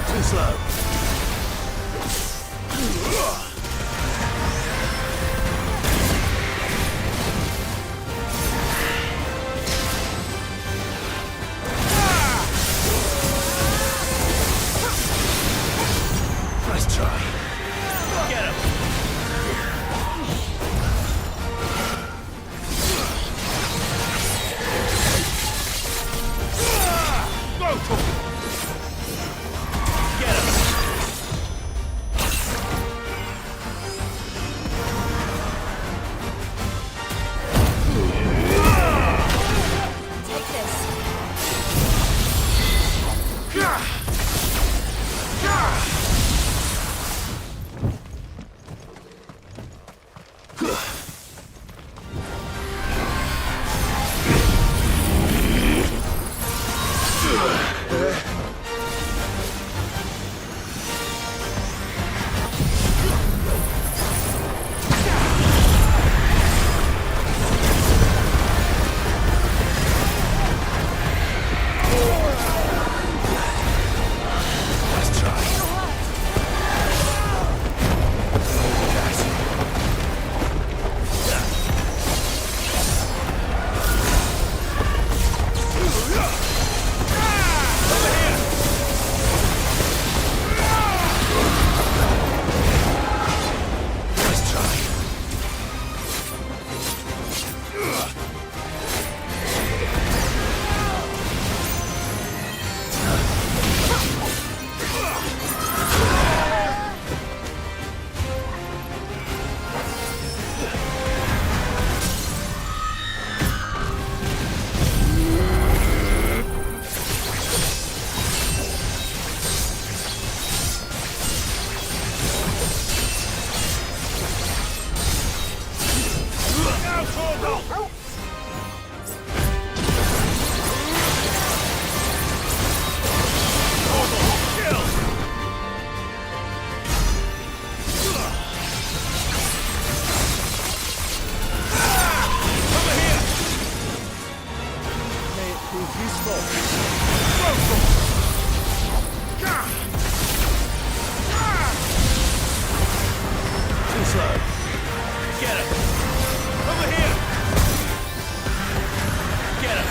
Too slow. Nice try. Get him. Go for it. Get him. Take this. Nice try. Nice try. Too slow. Get him. Over here. Get him.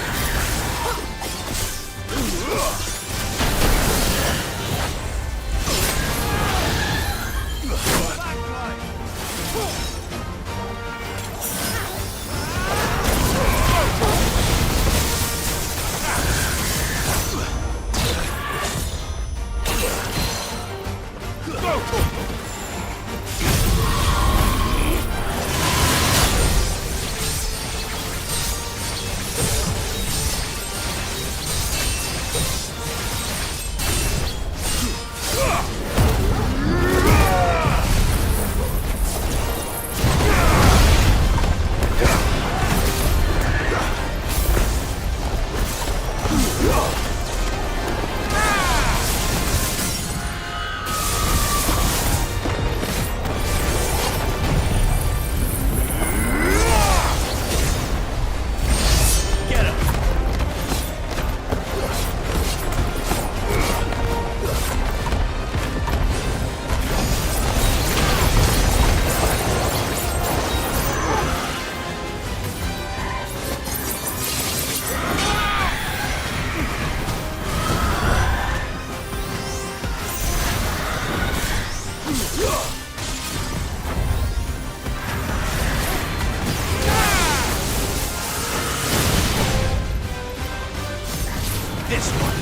This one.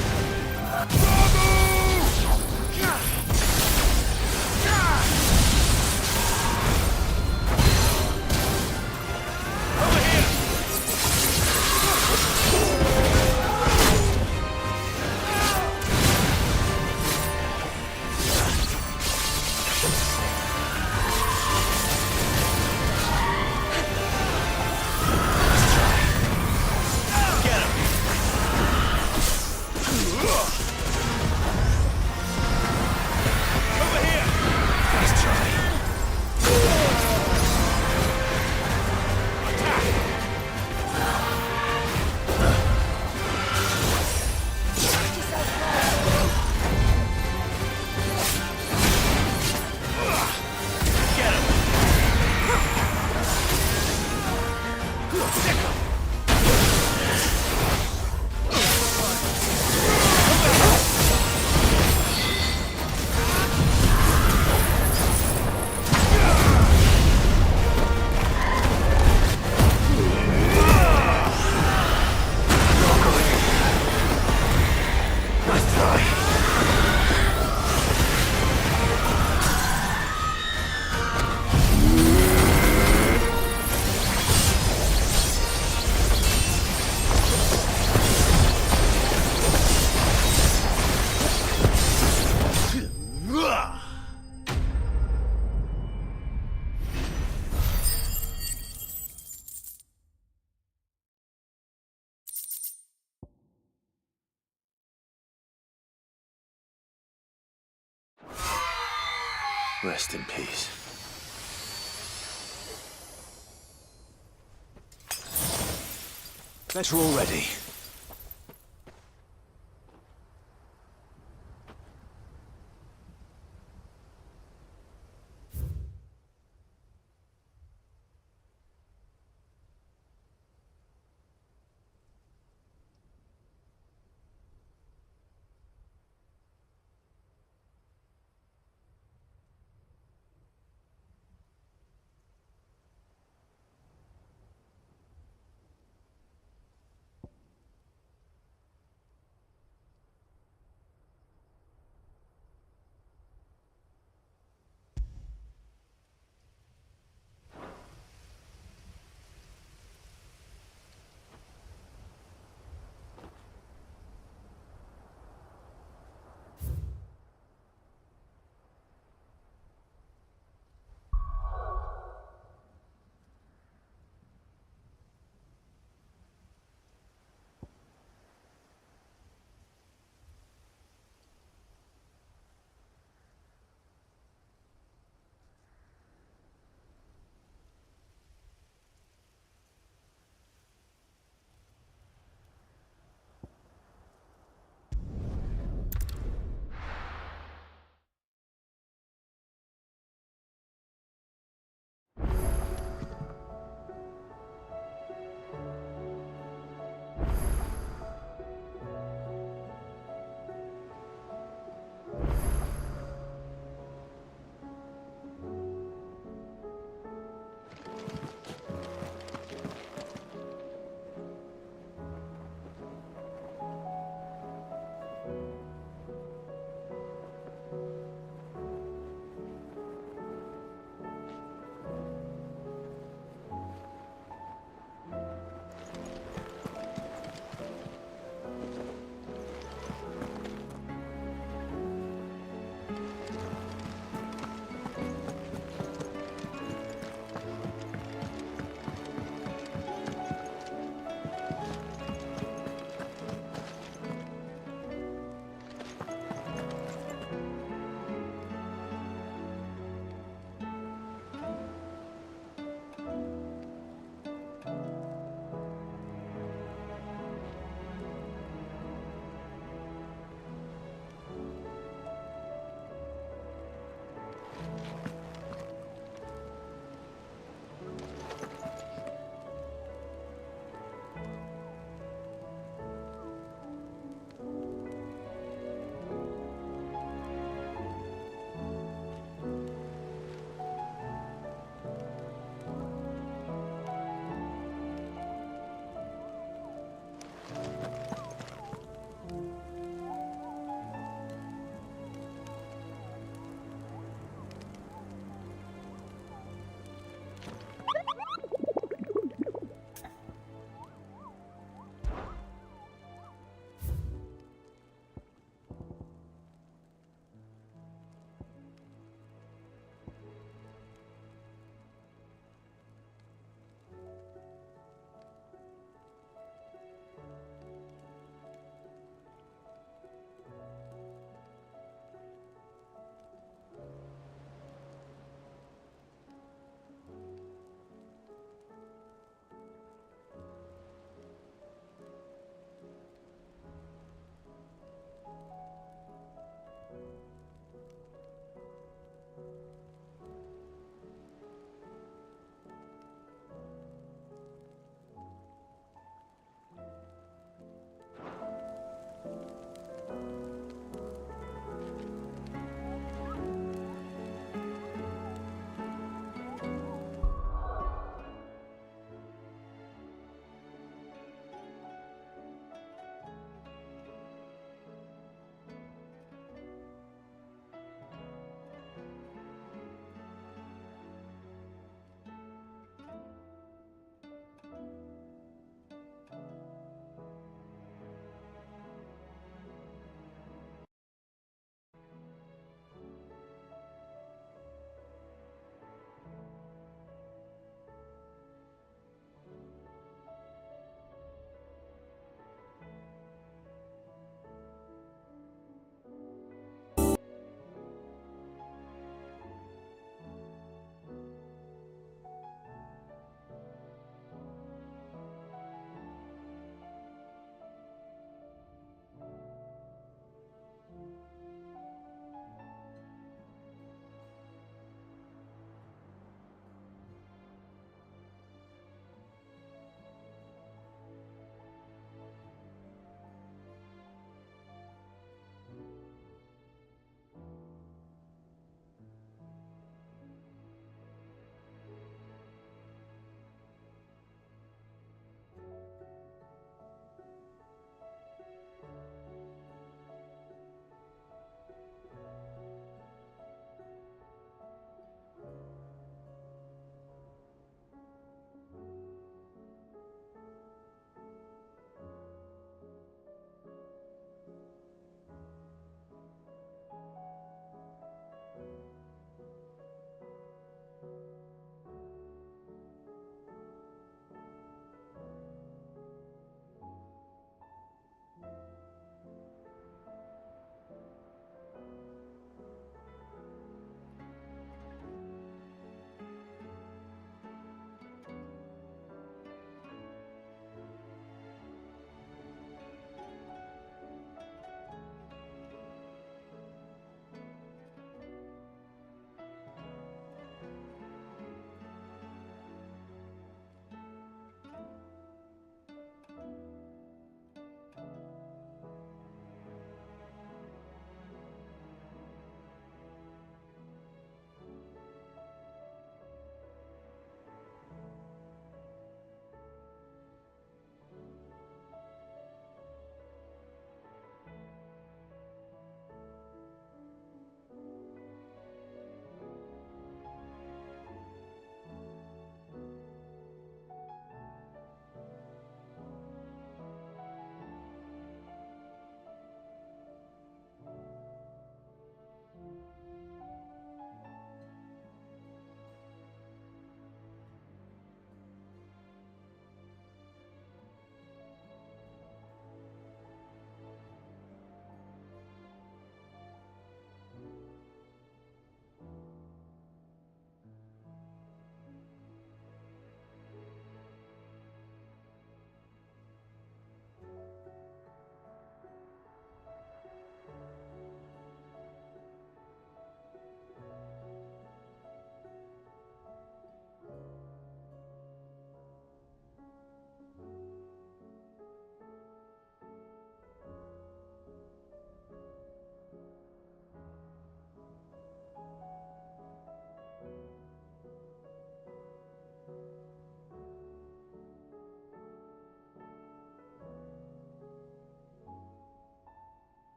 Rest in peace. Bet we're all ready.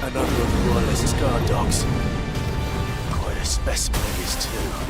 Another of the Royalist guard dogs. Quite a specimen of his too.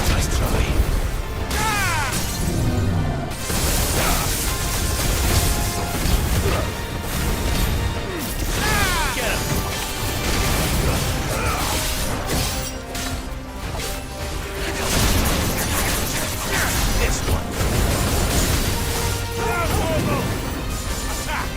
Nice try. Get him. This one. Attack.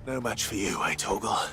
No match for you, eh, Torgal?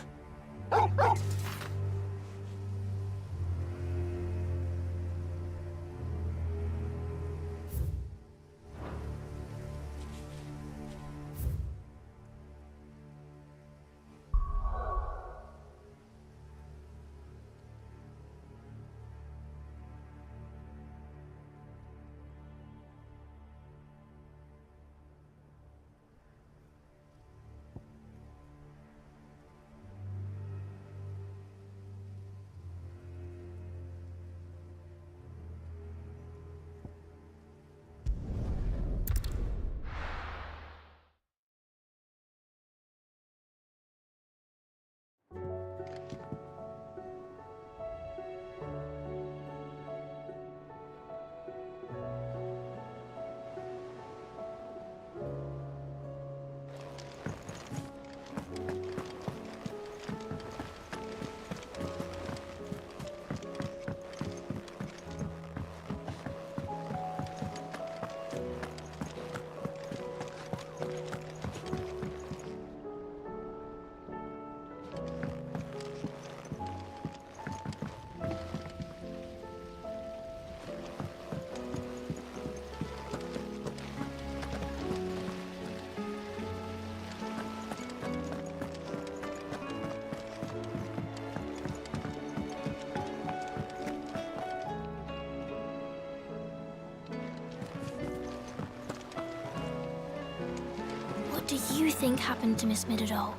What do you think happened to Miss Midadol?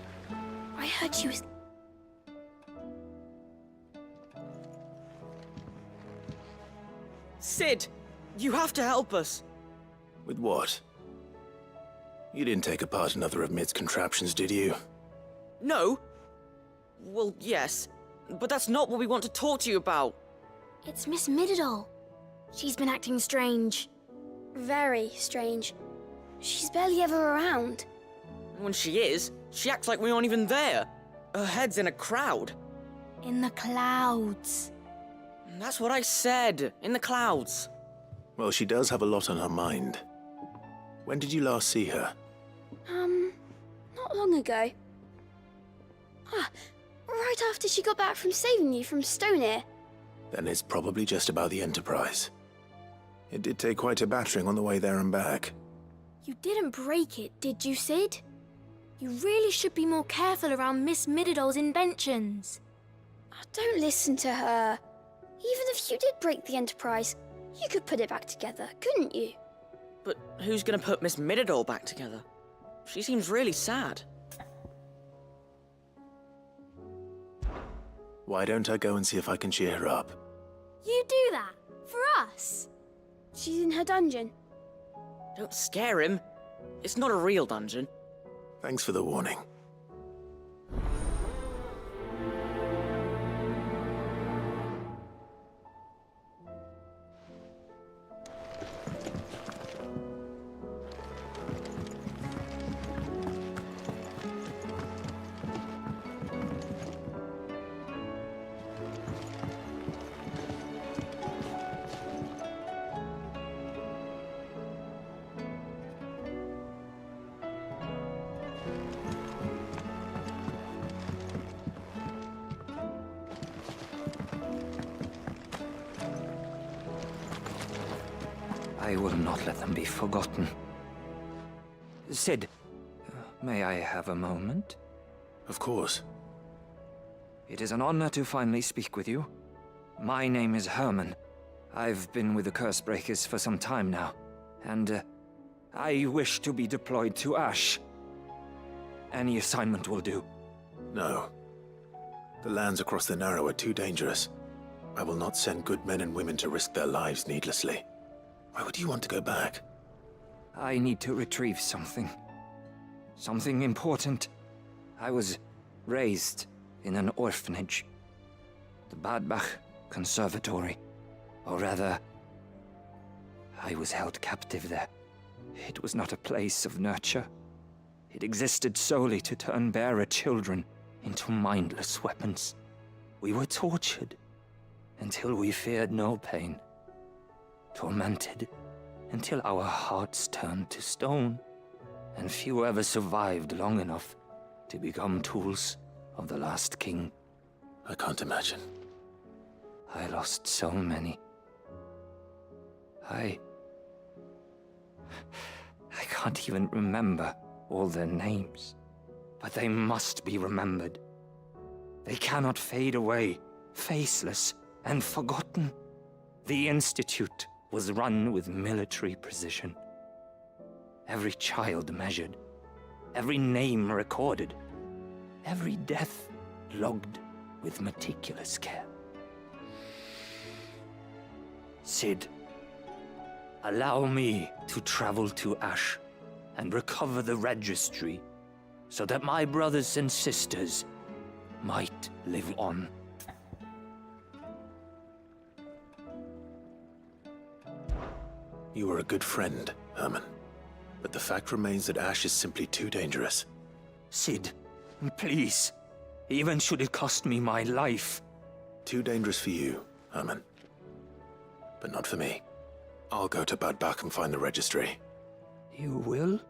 I heard she was... Sid, you have to help us. With what? You didn't take apart another of Mid's contraptions, did you? No. Well, yes. But that's not what we want to talk to you about. It's Miss Midadol. She's been acting strange. Very strange. She's barely ever around. When she is, she acts like we aren't even there. Her head's in a crowd. In the clouds. That's what I said. In the clouds. Well, she does have a lot on her mind. When did you last see her? Not long ago. Right after she got back from saving you from Stonehenge. Then it's probably just about the Enterprise. It did take quite a battering on the way there and back. You didn't break it, did you, Sid? You really should be more careful around Miss Midadol's inventions. Don't listen to her. Even if you did break the Enterprise, you could put it back together, couldn't you? But who's gonna put Miss Midadol back together? She seems really sad. Why don't I go and see if I can cheer her up? You do that? For us? She's in her dungeon. Don't scare him. It's not a real dungeon. Thanks for the warning. I will not let them be forgotten. Sid, may I have a moment? Of course. It is an honor to finally speak with you. My name is Herman. I've been with the Cursebreakers for some time now, and I wish to be deployed to Ash. Any assignment will do. No. The lands across the Narrow are too dangerous. I will not send good men and women to risk their lives needlessly. Why would you want to go back? I need to retrieve something. Something important. I was raised in an orphanage. The Badbach Conservatory. Or rather, I was held captive there. It was not a place of nurture. It existed solely to turn bearer children into mindless weapons. We were tortured until we feared no pain. Tormented until our hearts turned to stone, and few ever survived long enough to become tools of the last king. I can't imagine. I lost so many. I can't even remember all their names, but they must be remembered. They cannot fade away, faceless and forgotten. The Institute was run with military precision. Every child measured, every name recorded, every death logged with meticulous care. Sid, allow me to travel to Ash and recover the registry so that my brothers and sisters might live on. You were a good friend, Herman. But the fact remains that Ash is simply too dangerous. Sid, please. Even should it cost me my life. Too dangerous for you, Herman. But not for me. I'll go to Bad Bach and find the registry. You will?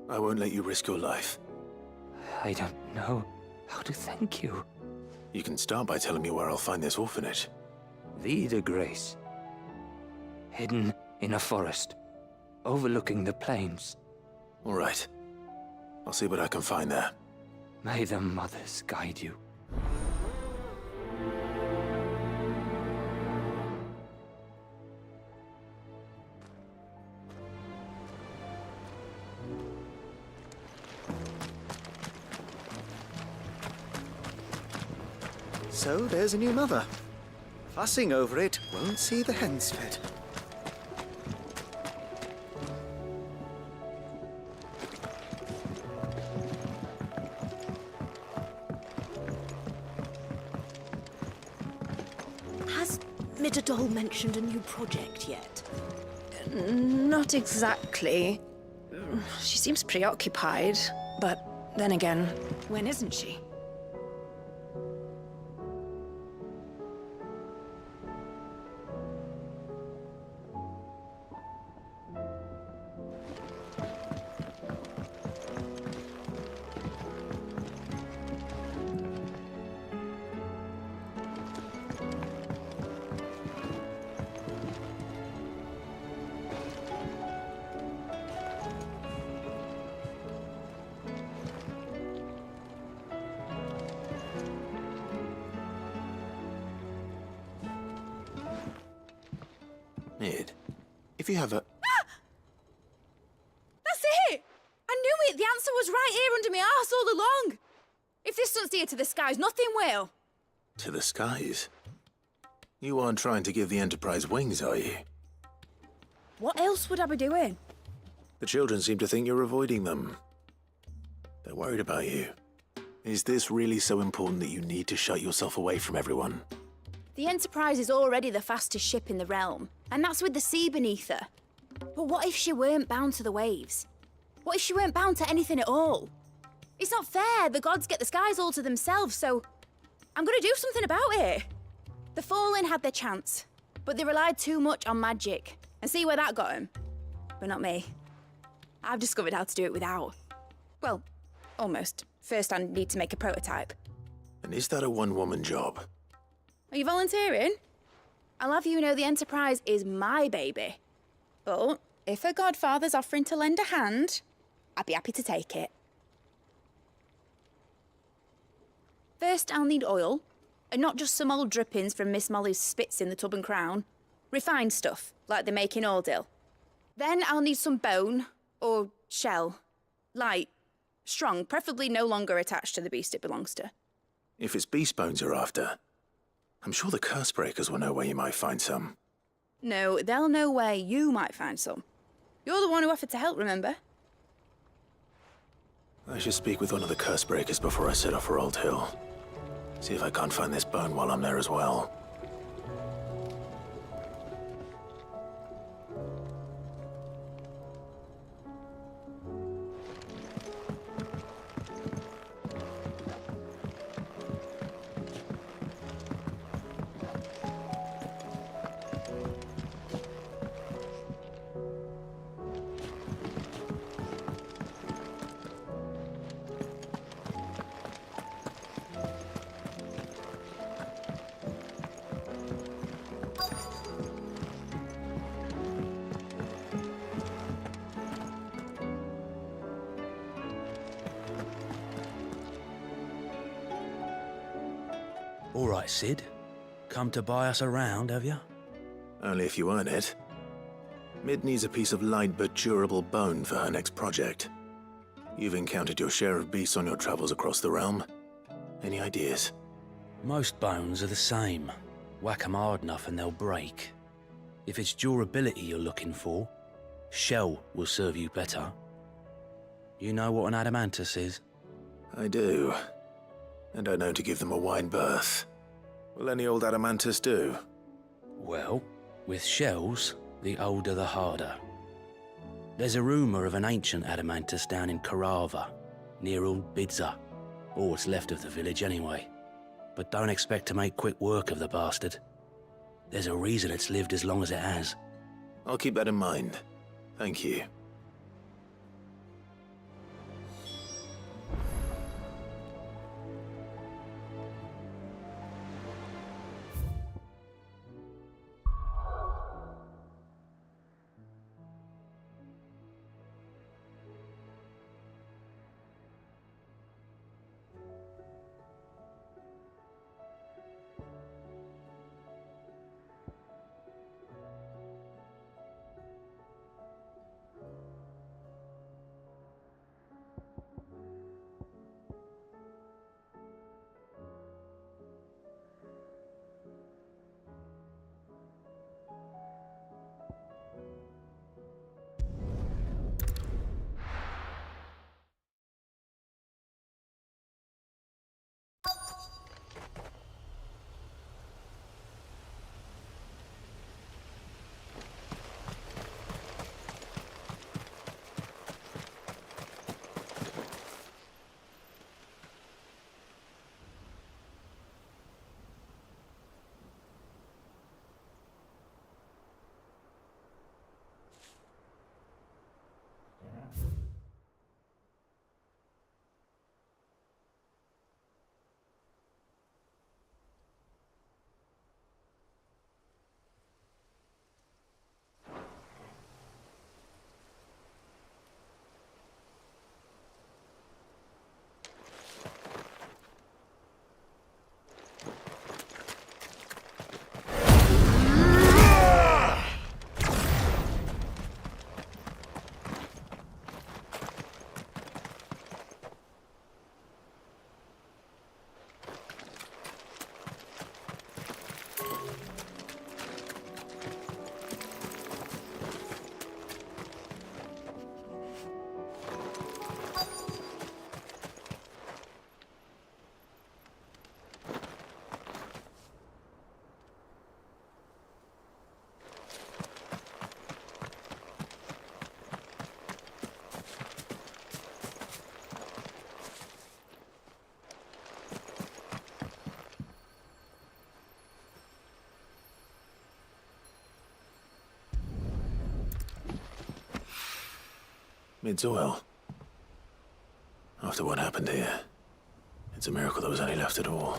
I won't let you risk your life. I don't know how to thank you. You can start by telling me where I'll find this orphanage. Vie de Grace. Hidden in a forest, overlooking the plains. All right. I'll see what I can find there. May the mothers guide you. So there's a new mother. Fussing over it won't see the hens fed. Has Midadol mentioned a new project yet? Not exactly. She seems preoccupied, but then again, when isn't she? Mid, if you have a... That's it! I knew it! The answer was right here under my arse all along! If this doesn't steer to the skies, nothing will! To the skies? You aren't trying to give the Enterprise wings, are you? What else would I be doing? The children seem to think you're avoiding them. They're worried about you. Is this really so important that you need to shut yourself away from everyone? The Enterprise is already the fastest ship in the realm, and that's with the sea beneath her. But what if she weren't bound to the waves? What if she weren't bound to anything at all? It's not fair. The gods get the skies all to themselves, so I'm gonna do something about it. The Fallen had their chance, but they relied too much on magic. And see where that got them? But not me. I've discovered how to do it without. Well, almost. First, I need to make a prototype. And is that a one-woman job? Are you volunteering? I'll have you know the Enterprise is my baby. But if her godfather's offering to lend a hand, I'd be happy to take it. First, I'll need oil, and not just some old drippings from Miss Molly's spits in the Tub and Crown. Refined stuff, like they make in Ordil. Then I'll need some bone, or shell. Light, strong, preferably no longer attached to the beast it belongs to. If it's beast bones you're after, I'm sure the curse breakers will know where you might find some. No, they'll know where you might find some. You're the one who offered to help, remember? I should speak with one of the curse breakers before I set off for Old Hill. See if I can't find this bone while I'm there as well. All right, Sid. Come to buy us around, have you? Only if you earn it. Mid needs a piece of light but durable bone for her next project. You've encountered your share of beasts on your travels across the realm. Any ideas? Most bones are the same. Whack 'em hard enough and they'll break. If it's durability you're looking for, shell will serve you better. You know what an adamantus is? I do. And I know to give them a wide berth. Will any old adamantus do? Well, with shells, the older the harder. There's a rumour of an ancient adamantus down in Karava, near Old Bidza, or what's left of the village anyway. But don't expect to make quick work of the bastard. There's a reason it's lived as long as it has. I'll keep that in mind. Thank you. Mid's oil. After what happened here, it's a miracle there was any left at all.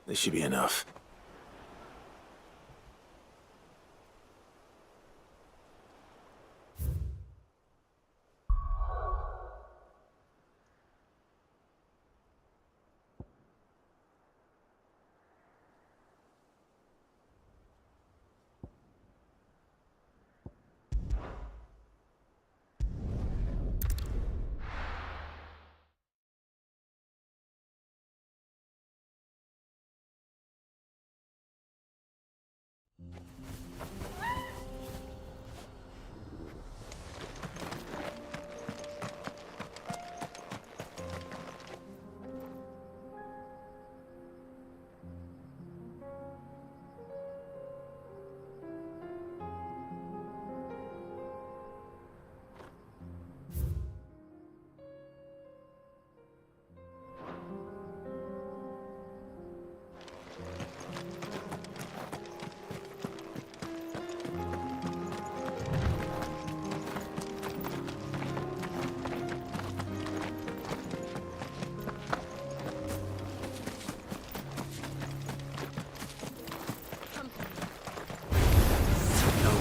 This should be enough.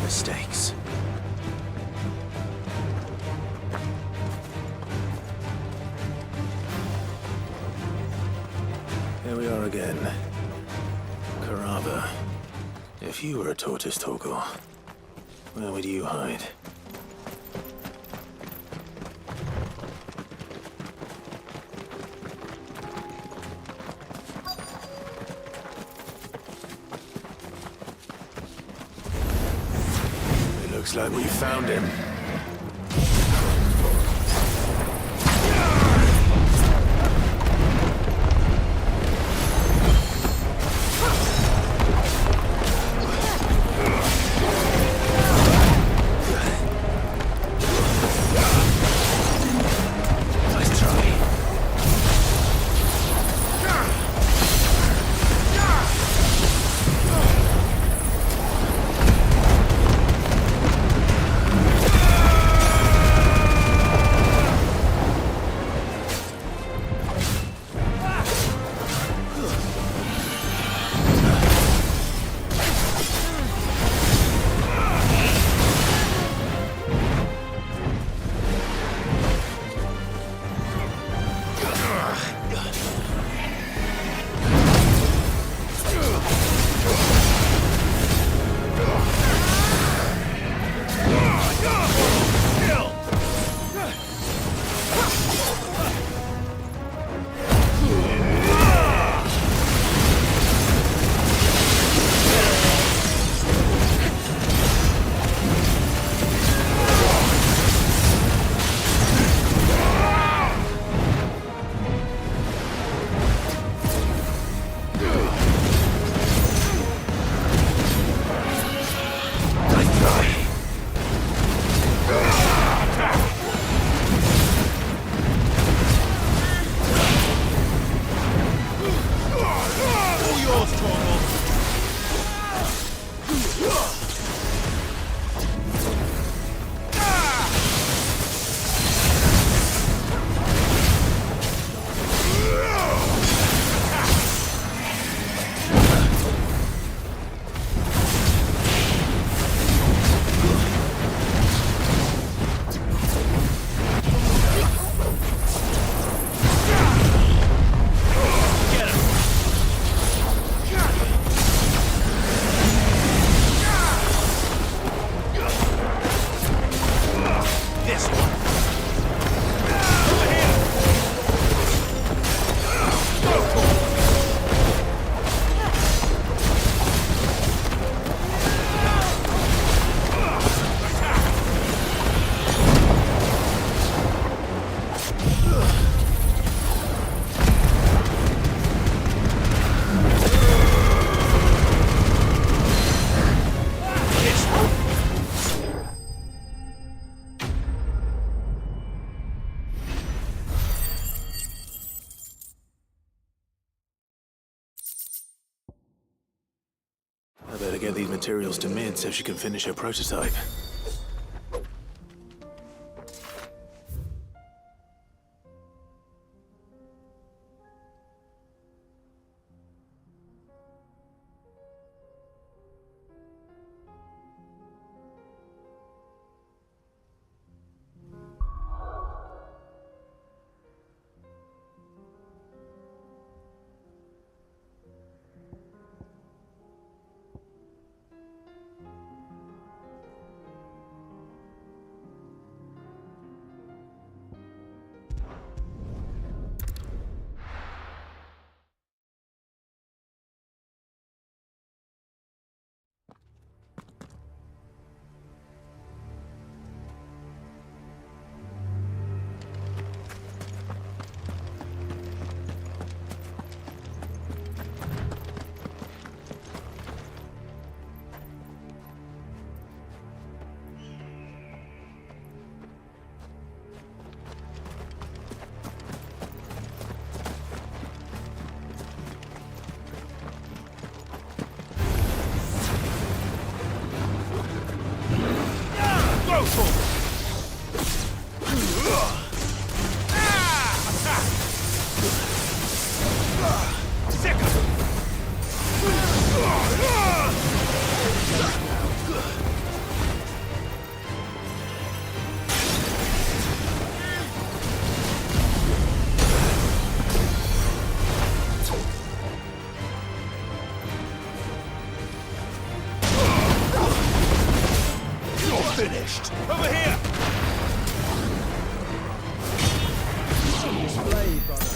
mistakes. Here we are again. Carava. If you were a tortoise talker, where would you hide? It looks like we found him. I better get these materials to Mid so she can finish her prototype. finished! Over here! Display, brother.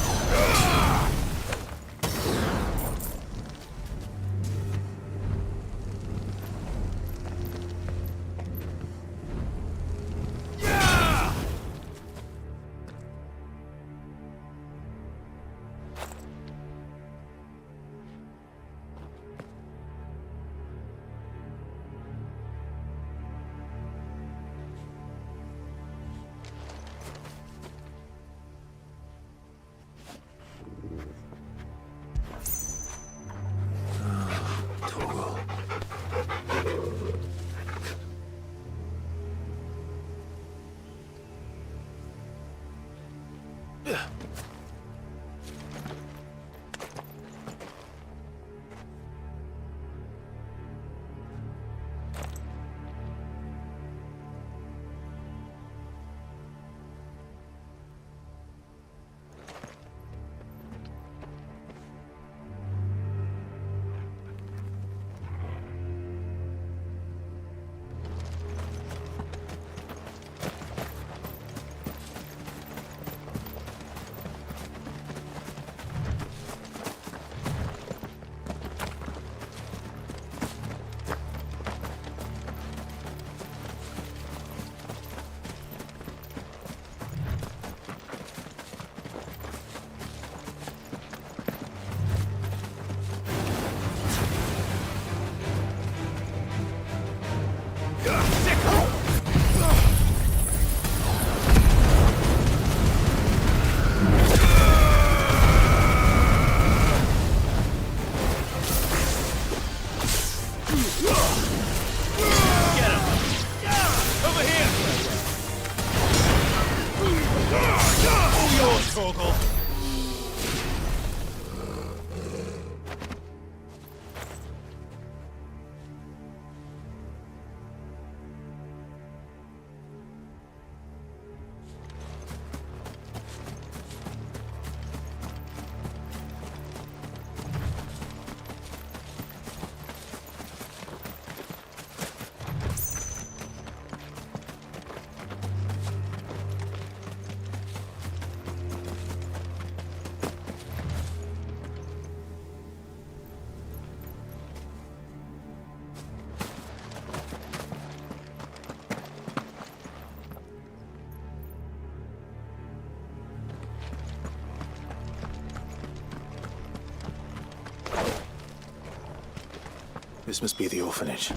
This must be the orphanage.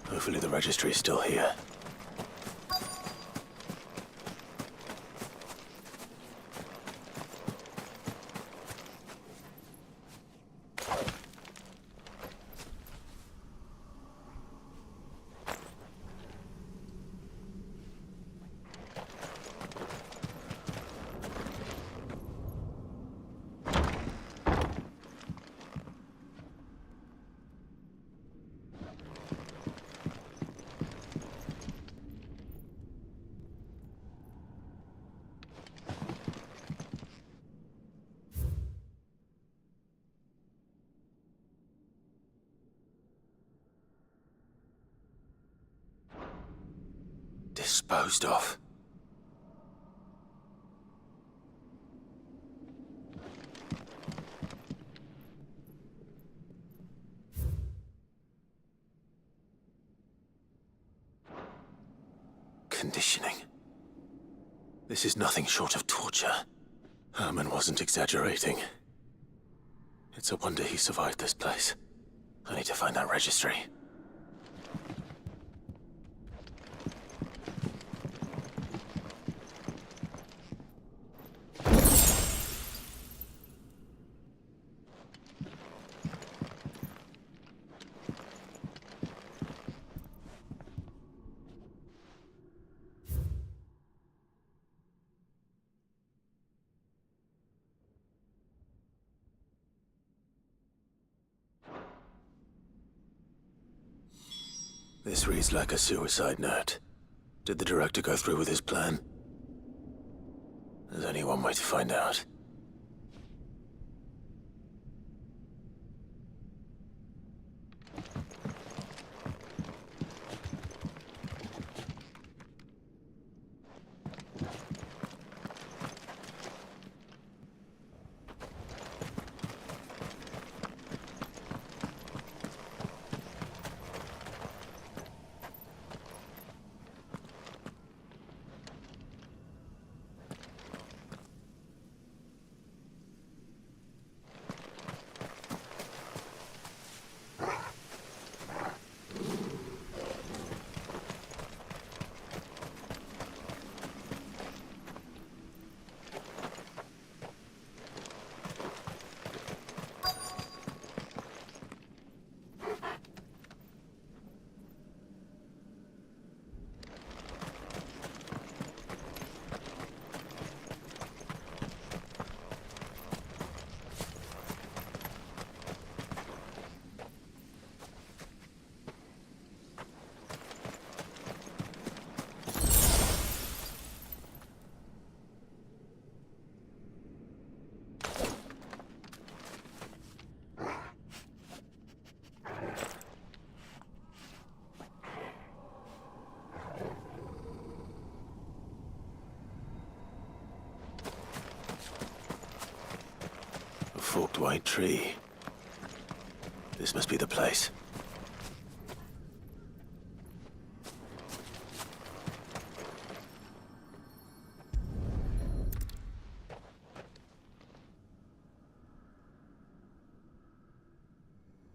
Hopefully the registry is still here. Disposed of. Conditioning. This is nothing short of torture. Herman wasn't exaggerating. It's a wonder he survived this place. I need to find that registry. This reads like a suicide note. Did the director go through with his plan? There's only one way to find out. forked white tree. This must be the place.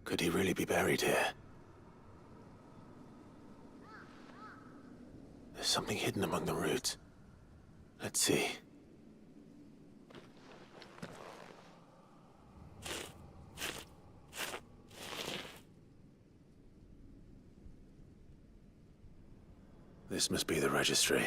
Could he really be buried here? There's something hidden among the roots. Let's see. This must be the registry.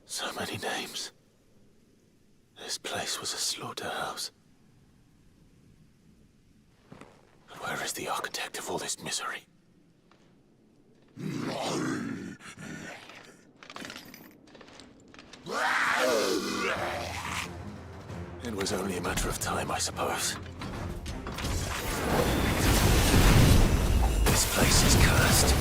So many names. This place was a slaughterhouse. And where is the architect of all this misery? It was only a matter of time, I suppose. This place is cursed.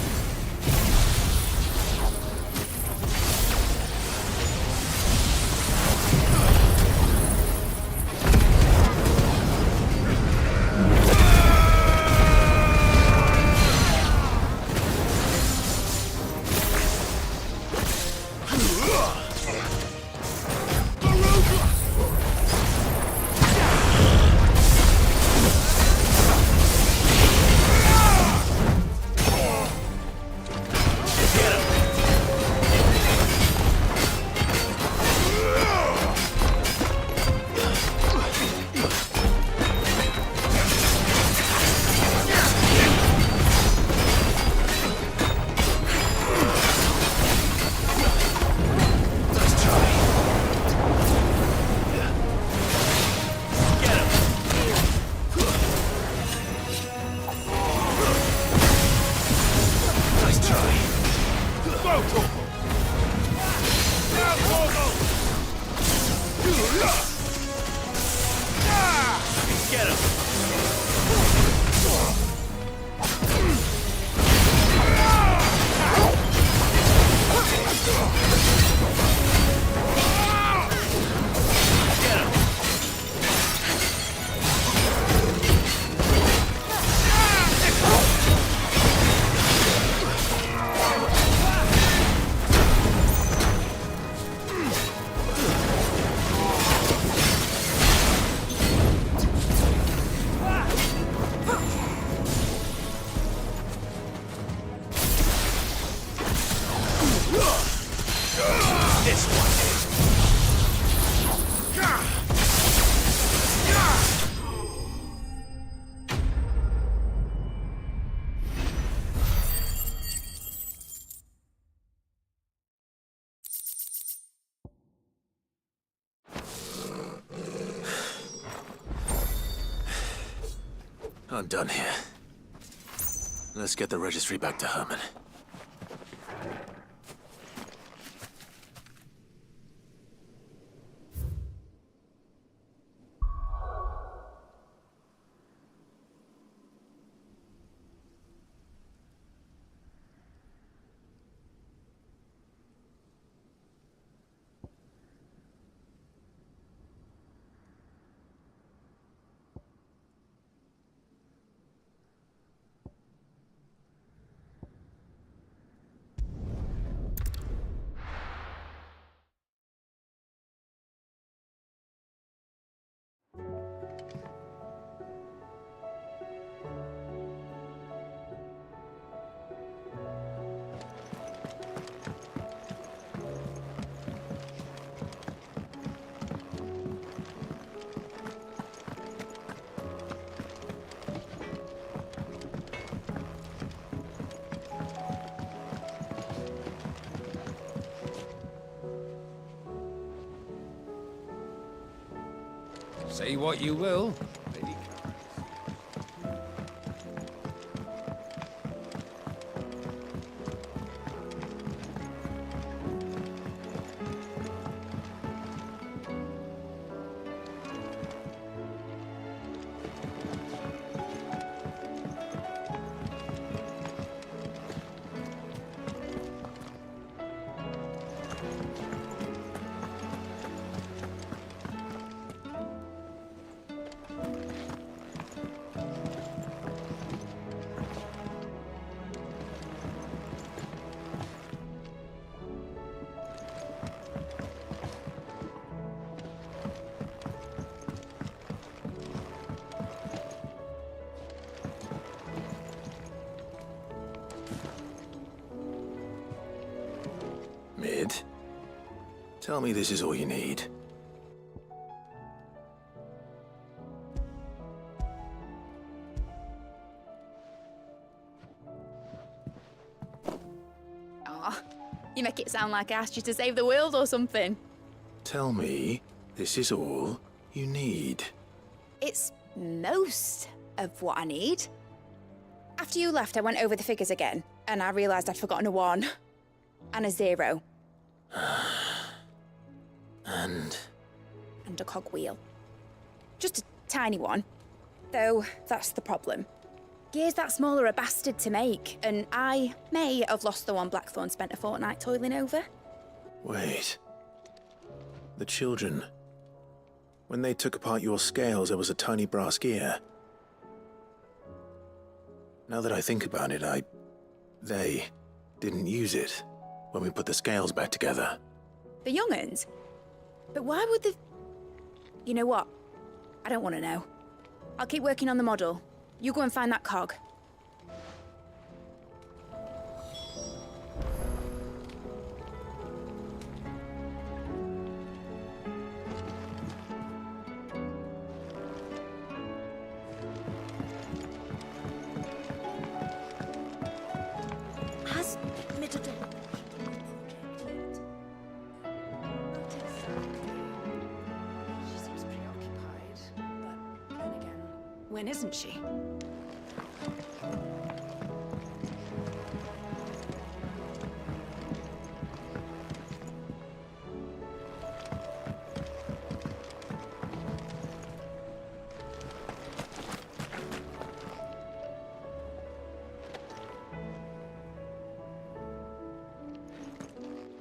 I'm done here. Let's get the registry back to Herman. Say what you will. Tell me this is all you need. Aw, you make it sound like I asked you to save the world or something. Tell me this is all you need. It's most of what I need. After you left, I went over the figures again, and I realised I'd forgotten a 1 and a 0. And a cogwheel. Just a tiny one. Though, that's the problem. Gears that small are a bastard to make, and I may have lost the one Blackthorn spent a fortnight toiling over. wait. The children. When they took apart your scales, there was a tiny brass gear. Now that I think about it, they didn't use it when we put the scales back together. The young'uns? But why would the... You know what? I don't want to know. I'll keep working on the model. You go and find that cog. Has Mitadol She seems preoccupied, but then again, when isn't she?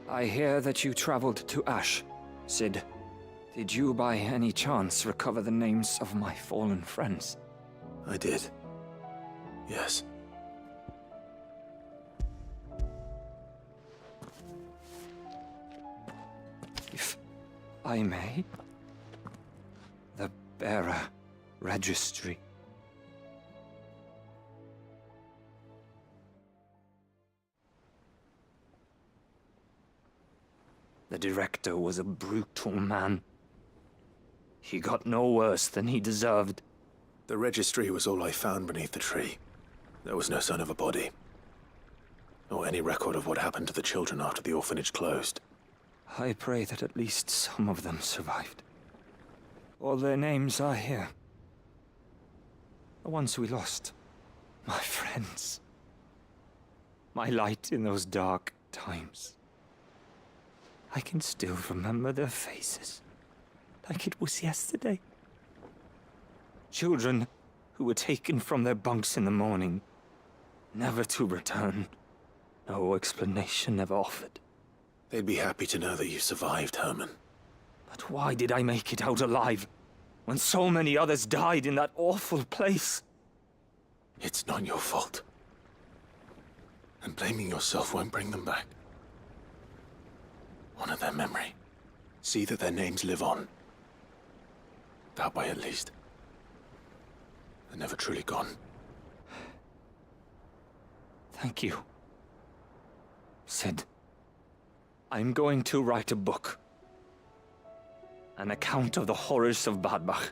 I hear that you traveled to Ash, Sid. Did you by any chance recover the names of my fallen friends? I did. Yes. If I may, the bearer registry. The director was a brutal man. He got no worse than he deserved. The registry was all I found beneath the tree. There was no sign of a body, or any record of what happened to the children after the orphanage closed. I pray that at least some of them survived. All their names are here. The ones we lost. My friends. My light in those dark times. I can still remember their faces, like it was yesterday. Children who were taken from their bunks in the morning, never to return. No explanation ever offered. They'd be happy to know that you survived, Herman. But why did I make it out alive, when so many others died in that awful place? It's not your fault. And blaming yourself won't bring them back. Honor their memory. See that their names live on. That way, at least. They're never truly gone. Thank you. Sid, I'm going to write a book. An account of the horrors of Badbach,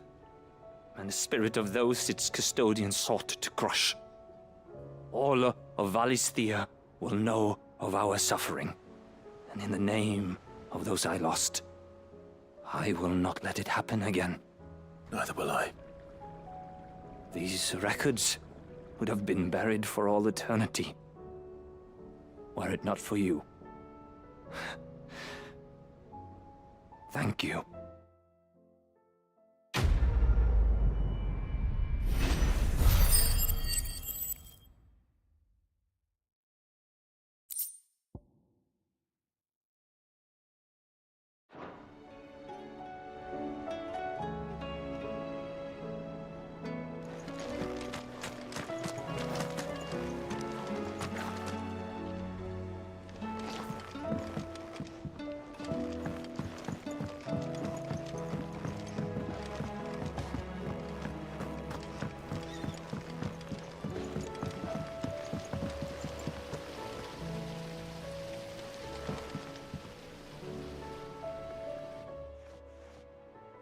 and the spirit of those its custodians sought to crush. All of Valisthea will know of our suffering. And in the name of those I lost, I will not let it happen again. Neither will I. These records would have been buried for all eternity, were it not for you. Thank you.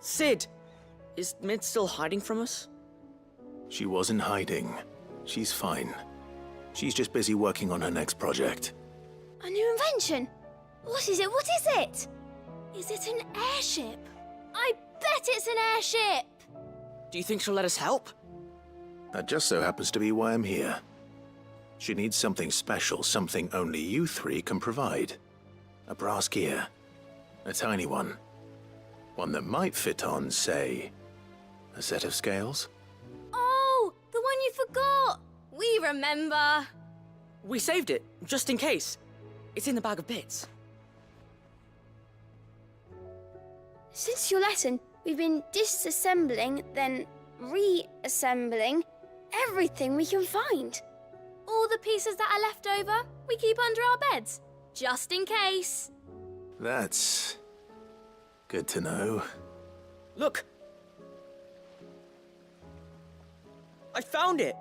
Sid! Is Mid still hiding from us? She wasn't hiding. She's fine. She's just busy working on her next project. A new invention? What is it? What is it? Is it an airship? I bet it's an airship! Do you think she'll let us help? That just so happens to be why I'm here. She needs something special, something only you three can provide. A brass gear. A tiny one. One that might fit on, say, a set of scales? Oh, the one you forgot! We remember! We saved it, just in case. It's in the bag of bits. Since your lesson, we've been disassembling, then reassembling everything we can find. All the pieces that are left over, we keep under our beds, just in case. That's good to know. Look! I found it!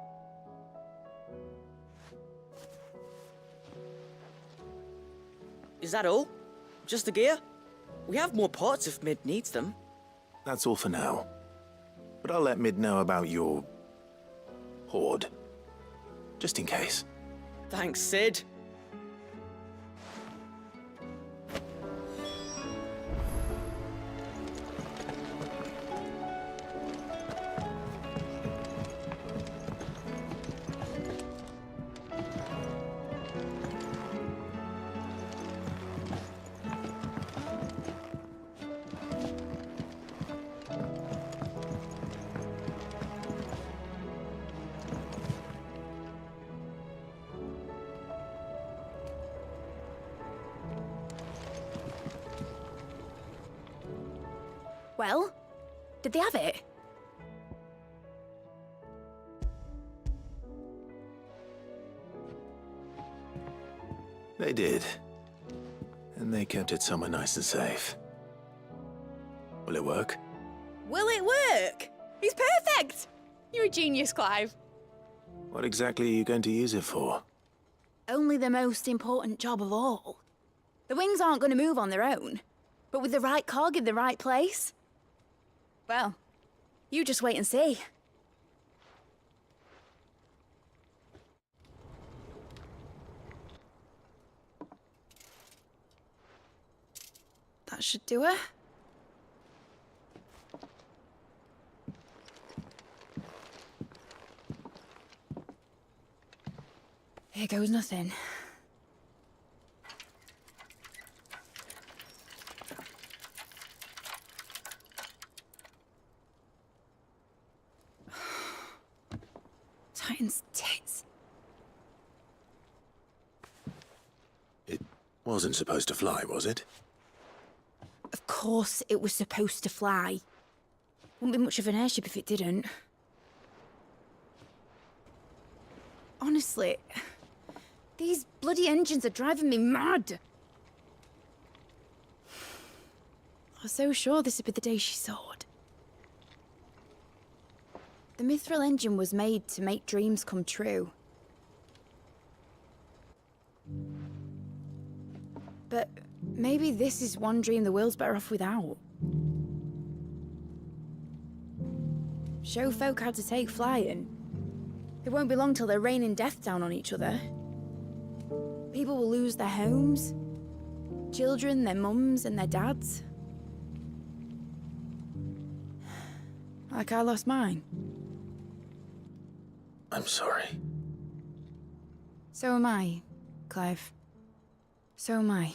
Is that all? Just the gear? We have more parts if Mid needs them. That's all for now. But I'll let Mid know about your hoard. Just in case. Thanks, Sid. Well, did they have it? They did. And they kept it somewhere nice and safe. Will it work? Will it work? It's perfect! You're a genius, Clive. What exactly are you going to use it for? Only the most important job of all. The wings aren't going to move on their own, but with the right cog in the right place. Well, you just wait and see. That should do it. Here goes nothing. Titan's tits. It wasn't supposed to fly, was it? Of course it was supposed to fly. Wouldn't be much of an airship if it didn't. Honestly, these bloody engines are driving me mad. I was so sure this would be the day she soared. The Mithril engine was made to make dreams come true. But maybe this is one dream the world's better off without. Show folk how to take flying. It won't be long till they're raining death down on each other. People will lose their homes, children, their mums and their dads. Like I lost mine. I'm sorry. So am I, Clive. So am I.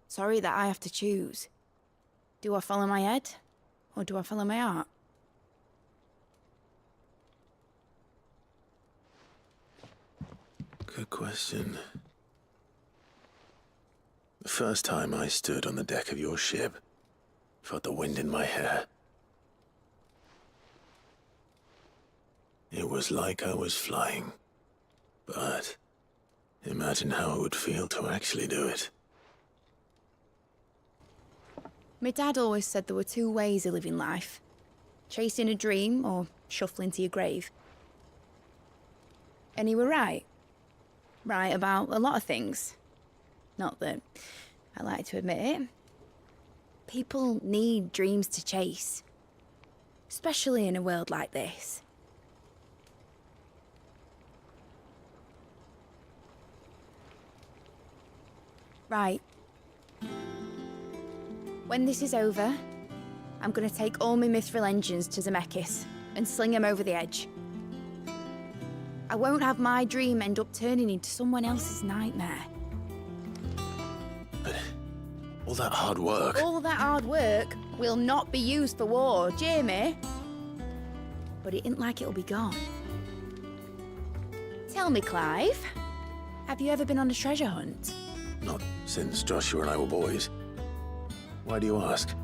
Sorry that I have to choose. Do I follow my head, or do I follow my heart? Good question. The first time I stood on the deck of your ship, felt the wind in my hair. It was like I was flying. But imagine how it would feel to actually do it. My dad always said there were two ways of living life. Chasing a dream or shuffling to your grave. And he were right. Right about a lot of things. Not that I like to admit it. People need dreams to chase. Especially in a world like this. Right. When this is over, I'm gonna take all my mithril engines to Zemeckis and sling them over the edge. I won't have my dream end up turning into someone else's nightmare. But all that hard work... All that hard work will not be used for war, Jamie. But it ain't like it'll be gone. Tell me, Clive, have you ever been on a treasure hunt? Not since Joshua and I were boys. Why do you ask?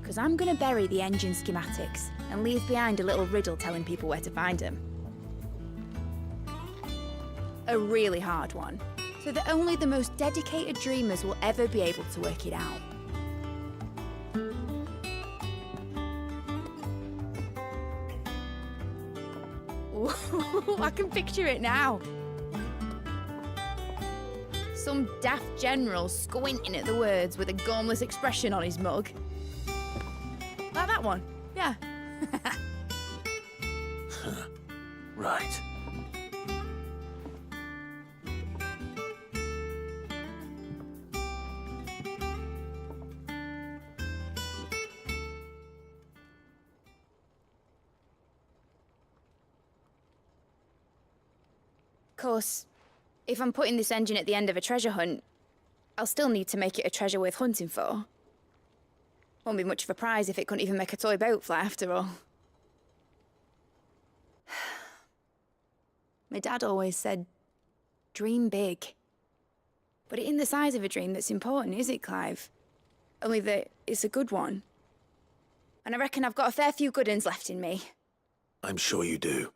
Because I'm gonna bury the engine schematics and leave behind a little riddle telling people where to find them. A really hard one, so that only the most dedicated dreamers will ever be able to work it out. Ooh, I can picture it now. Some daft general squinting at the words with a gormless expression on his mug. Like that one, yeah. Right. Of course, if I'm putting this engine at the end of a treasure hunt, I'll still need to make it a treasure worth hunting for. Won't be much of a prize if it couldn't even make a toy boat fly after all. My dad always said, dream big. But it ain't the size of a dream that's important, is it, Clive? Only that it's a good one. And I reckon I've got a fair few good uns left in me. I'm sure you do.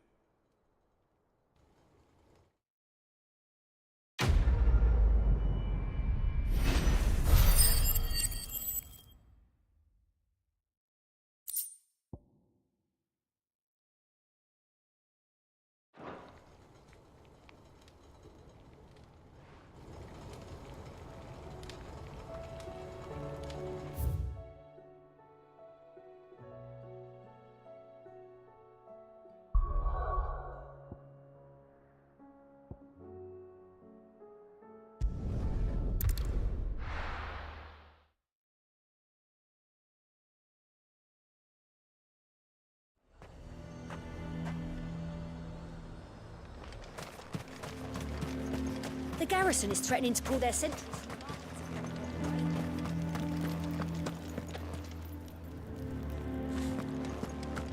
The garrison is threatening to pull their sentries.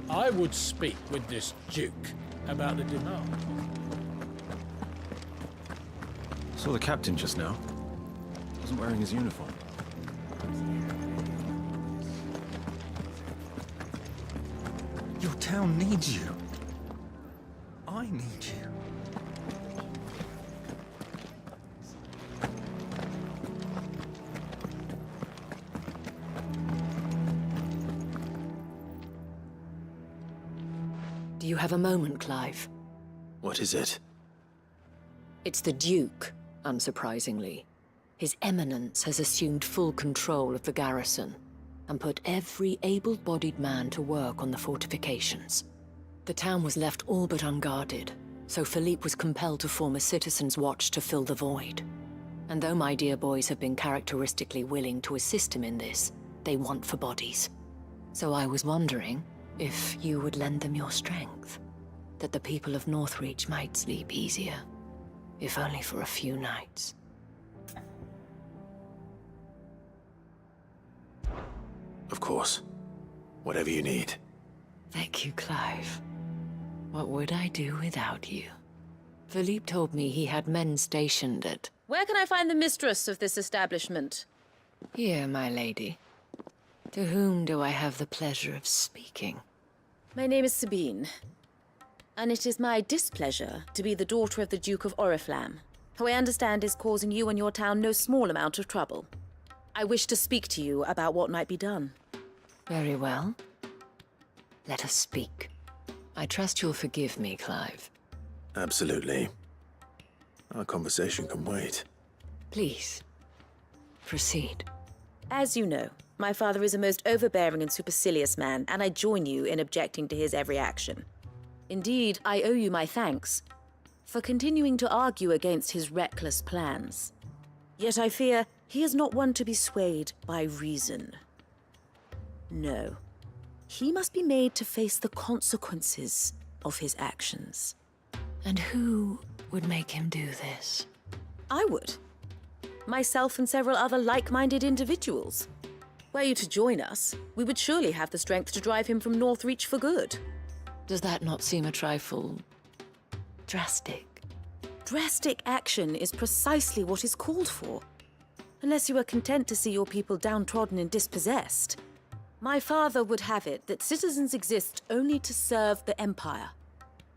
I would speak with this Duke about the demand. Saw the captain just now. Wasn't wearing his uniform. Your town needs you. I need you. Do you have a moment, Clive? What is it? It's the Duke, unsurprisingly. His Eminence has assumed full control of the garrison and put every able-bodied man to work on the fortifications. The town was left all but unguarded, so Philippe was compelled to form a citizen's watch to fill the void. And though my dear boys have been characteristically willing to assist him in this, they want for bodies. So I was wondering if you would lend them your strength, that the people of Northreach might sleep easier, if only for a few nights. Of course. Whatever you need. Thank you, Clive. What would I do without you? Philippe told me he had men stationed at... Where can I find the mistress of this establishment? Here, my lady. To whom do I have the pleasure of speaking? My name is Sabine, and it is my displeasure to be the daughter of the Duke of Oriflamme, who I understand is causing you and your town no small amount of trouble. I wish to speak to you about what might be done. Very well. Let us speak. I trust you'll forgive me, Clive. Absolutely. Our conversation can wait. Please, proceed. As you know, My father is a most overbearing and supercilious man, and I join you in objecting to his every action. Indeed, I owe you my thanks for continuing to argue against his reckless plans. Yet I fear he is not one to be swayed by reason. No. He must be made to face the consequences of his actions. And who would make him do this? I would. Myself and several other like-minded individuals. Were you to join us, we would surely have the strength to drive him from Northreach for good. Does that not seem a trifle drastic? Drastic action is precisely what is called for. Unless you are content to see your people downtrodden and dispossessed. My father would have it that citizens exist only to serve the Empire.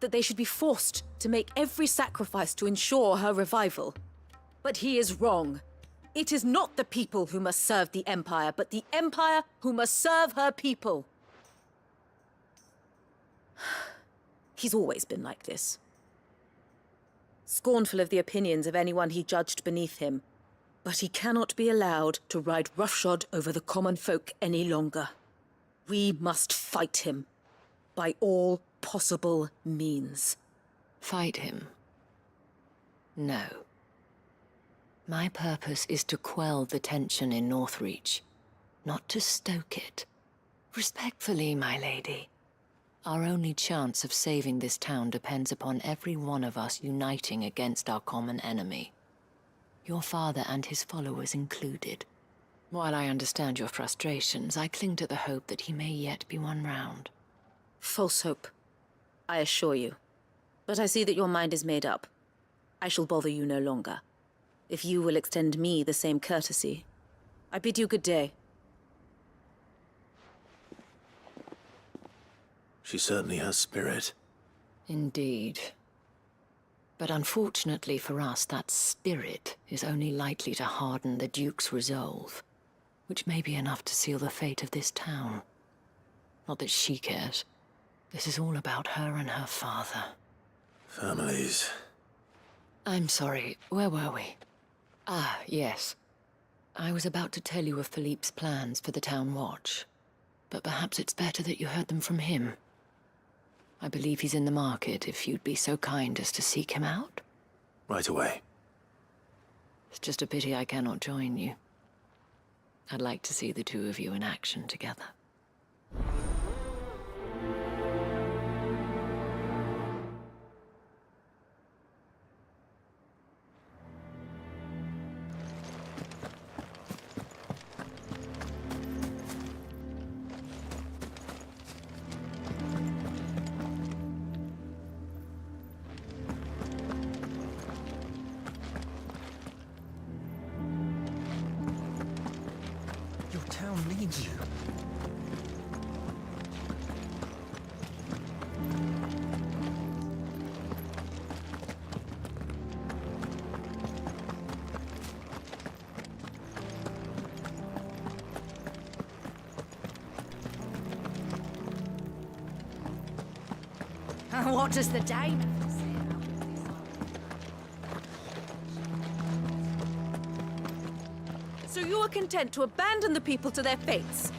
That they should be forced to make every sacrifice to ensure her revival. But he is wrong. It is not the people who must serve the Empire, but the Empire who must serve her people. He's always been like this. Scornful of the opinions of anyone he judged beneath him. But he cannot be allowed to ride roughshod over the common folk any longer. We must fight him by all possible means. Fight him? No. My purpose is to quell the tension in Northreach, not to stoke it. Respectfully, my lady. Our only chance of saving this town depends upon every one of us uniting against our common enemy. Your father and his followers included. While I understand your frustrations, I cling to the hope that he may yet be won round. False hope, I assure you. But I see that your mind is made up. I shall bother you no longer. If you will extend me the same courtesy, I bid you good day. She certainly has spirit. Indeed. But unfortunately for us, that spirit is only likely to harden the Duke's resolve, which may be enough to seal the fate of this town. Not that she cares. This is all about her and her father. Families. I'm sorry, where were we? Ah, yes. I was about to tell you of Philippe's plans for the town watch, but perhaps it's better that you heard them from him. I believe he's in the market, if you'd be so kind as to seek him out. Right away. It's just a pity I cannot join you. I'd like to see the two of you in action together. Your town needs you. What does the dame have to say? So you are content to abandon the people to their fates?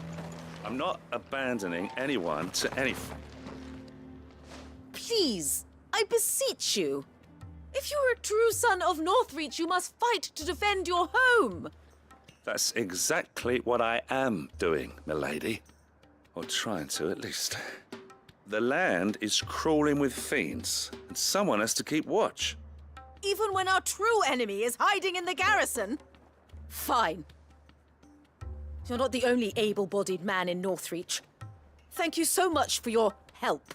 I'm not abandoning anyone to anything. Please, I beseech you. If you are a true son of Northreach, you must fight to defend your home. That's exactly what I am doing, milady. Or trying to, at least. The land is crawling with fiends, and someone has to keep watch. Even when our true enemy is hiding in the garrison? Fine. You're not the only able-bodied man in Northreach. Thank you so much for your help.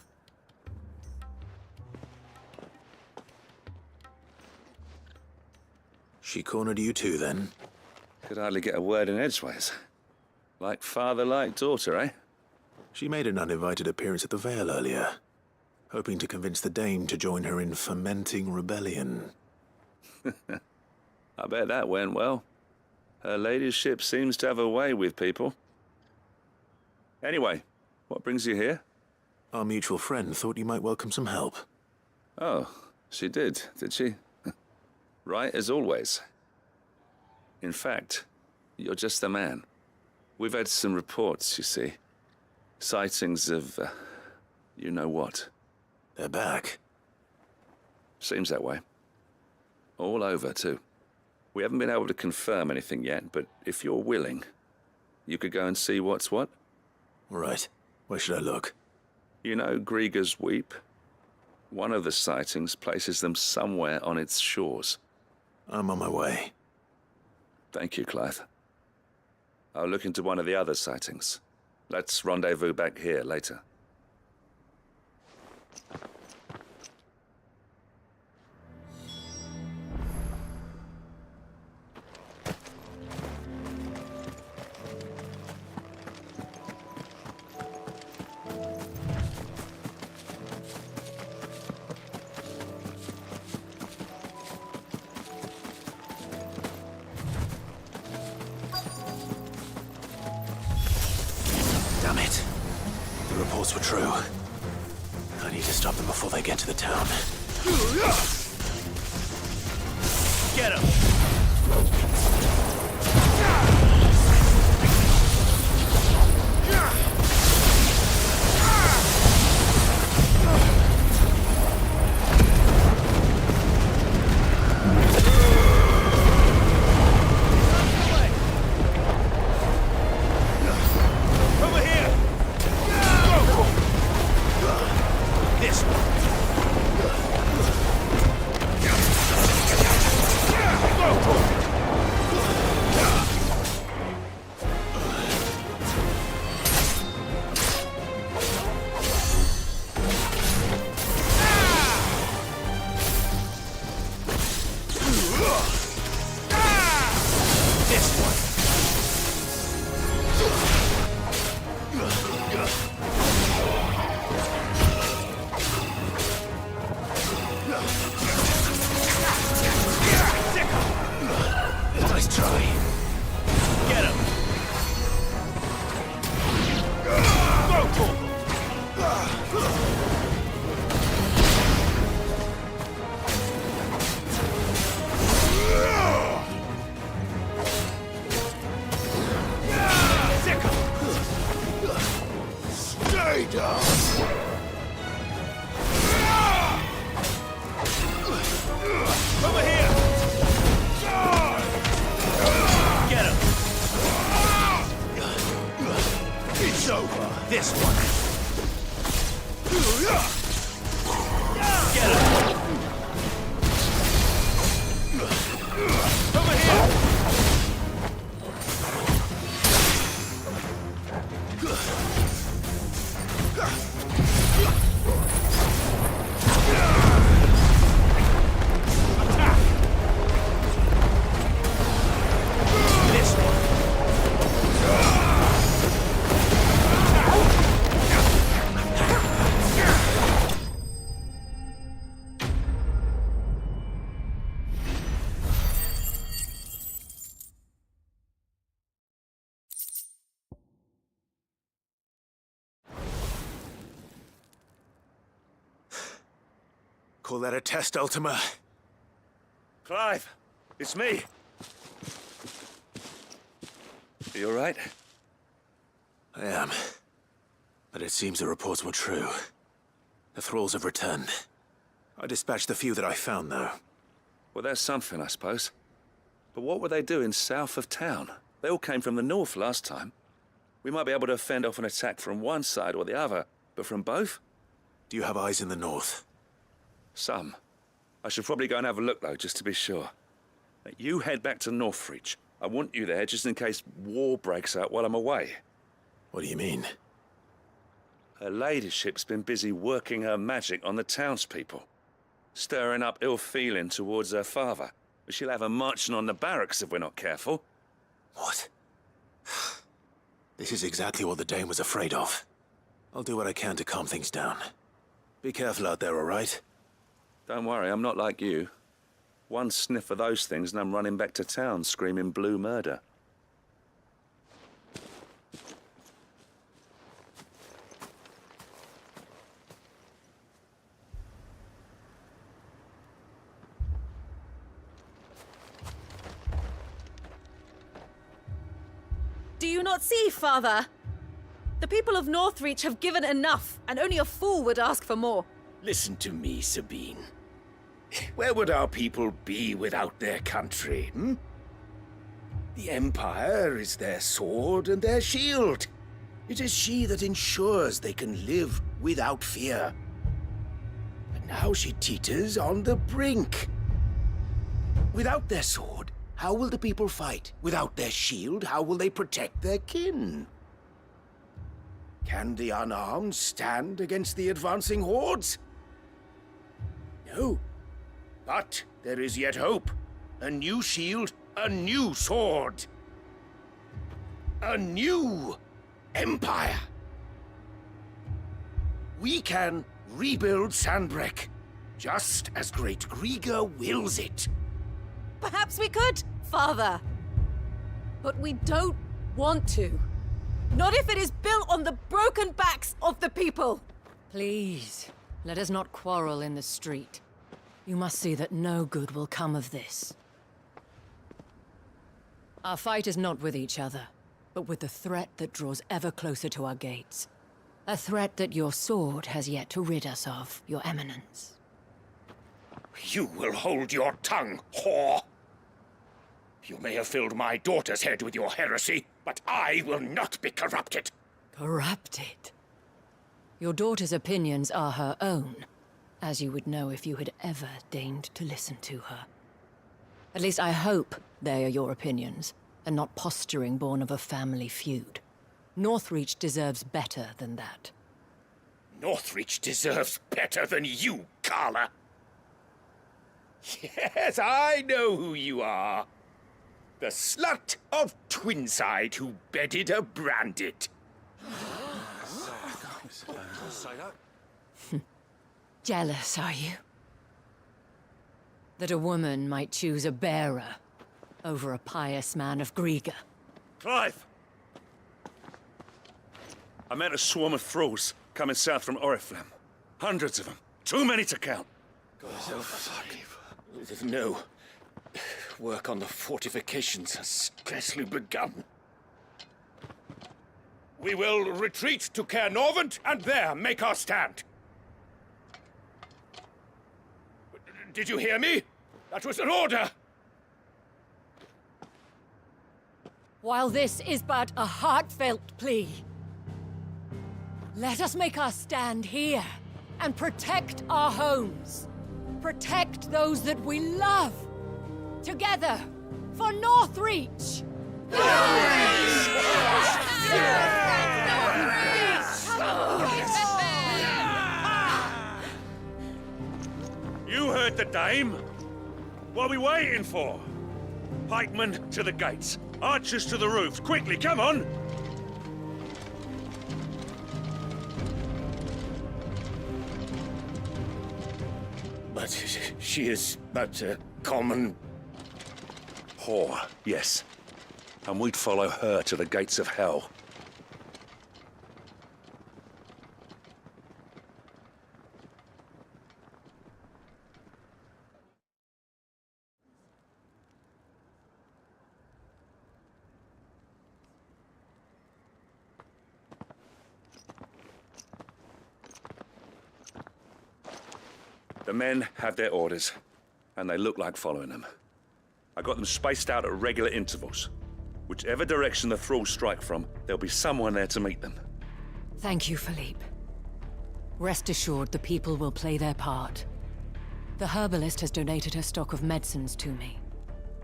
She cornered you too, then? Could hardly get a word in edgeways. Like father, like daughter, eh? She made an uninvited appearance at the Vale earlier, hoping to convince the Dame to join her in fomenting rebellion. I bet that went well. Her ladyship seems to have a way with people. Anyway, what brings you here? Our mutual friend thought you might welcome some help. Oh, she did she? Right as always. In fact, you're just the man. We've had some reports, you see. Sightings of, you know what. They're back. Seems that way. All over, too. We haven't been able to confirm anything yet, but if you're willing, you could go and see what's what. Right. Where should I look? You know Grieger's Weep? One of the sightings places them somewhere on its shores. I'm on my way. Thank you, Clive. I'll look into one of the other sightings. Let's rendezvous back here later. Damn it. The reports were true. I need to stop them before they get to the town. Get him! Nice try. Get him! Stay down! Over here! Get him! It's over. This one. Get him! Over here! Call that a test, Ultima? Clive, it's me. You all right? I am. But it seems the reports were true. The thralls have returned. I dispatched the few that I found, though. Well, that's something, I suppose. But what were they doing south of town? They all came from the north last time. We might be able to fend off an attack from one side or the other, but from both? Do you have eyes in the north? Some. I should probably go and have a look, though, just to be sure. You head back to Northreach. I want you there just in case war breaks out while I'm away. What do you mean? Her ladyship's been busy working her magic on the townspeople, stirring up ill feeling towards her father. But she'll have her marching on the barracks if we're not careful. What? This is exactly what the Dane was afraid of. I'll do what I can to calm things down. Be careful out there, all right? Don't worry, I'm not like you. One sniff of those things and I'm running back to town screaming blue murder. Do you not see, Father? The people of Northreach have given enough, and only a fool would ask for more. Listen to me, Sabine. Where would our people be without their country, hmm? The Empire is their sword and their shield. It is she that ensures they can live without fear. But now she teeters on the brink. Without their sword, how will the people fight? Without their shield, how will they protect their kin? Can the unarmed stand against the advancing hordes? No. But there is yet hope. A new shield, a new sword. A new empire. We can rebuild Sandbreck, just as Great Griga wills it. Perhaps we could, Father. But we don't want to. Not if it is built on the broken backs of the people. Please, let us not quarrel in the street. You must see that no good will come of this. Our fight is not with each other, but with the threat that draws ever closer to our gates. A threat that your sword has yet to rid us of, Your Eminence. You will hold your tongue, whore! You may have filled my daughter's head with your heresy, but I will not be corrupted. Corrupted? Your daughter's opinions are her own, as you would know if you had ever deigned to listen to her. At least I hope they are your opinions, and not posturing born of a family feud. Northreach deserves better than that. Northreach deserves better than you, Carla. Yes, I know who you are. The slut of Twinside who bedded a branded. Jealous, are you? That a woman might choose a bearer over a pious man of Griga. Clive! I met a swarm of thralls coming south from Oriflamme. Hundreds of them. Too many to count. Oh, fuck. No. Work on the fortifications has scarcely begun. We will retreat to Caer Norvent and there make our stand. Did you hear me? That was an order! While this is but a heartfelt plea, let us make our stand here and protect our homes. Protect those that we love. Together, for Northreach! You heard the dame. What are we waiting for? Pikemen to the gates. Archers to the roofs. Quickly, come on! But she is but a common... whore, yes. And we'd follow her to the gates of hell. The men have their orders, and they look like following them. I got them spaced out at regular intervals. Whichever direction the thralls strike from, there'll be someone there to meet them. Thank you, Philippe. Rest assured the people will play their part. The herbalist has donated her stock of medicines to me.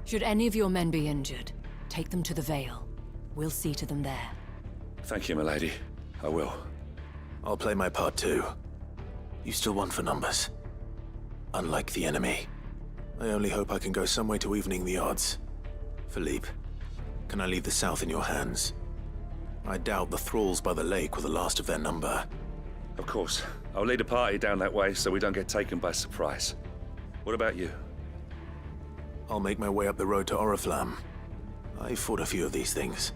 Should any of your men be injured, take them to the Vale. We'll see to them there. Thank you, milady. I will. I'll play my part too. You still won for numbers. Unlike the enemy. I only hope I can go some way to evening the odds. Philippe, can I leave the south in your hands? I doubt the thralls by the lake were the last of their number. Of course. I'll lead a party down that way so we don't get taken by surprise. What about you? I'll make my way up the road to Oriflamme. I fought a few of these things.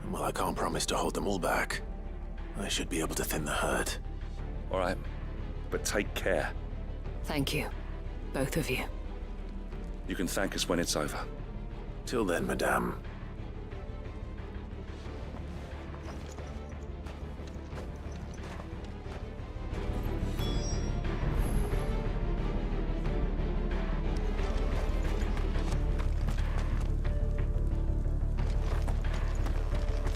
And while I can't promise to hold them all back, I should be able to thin the herd. All right. But take care. Thank you. Both of you. You can thank us when it's over. Till then, madame.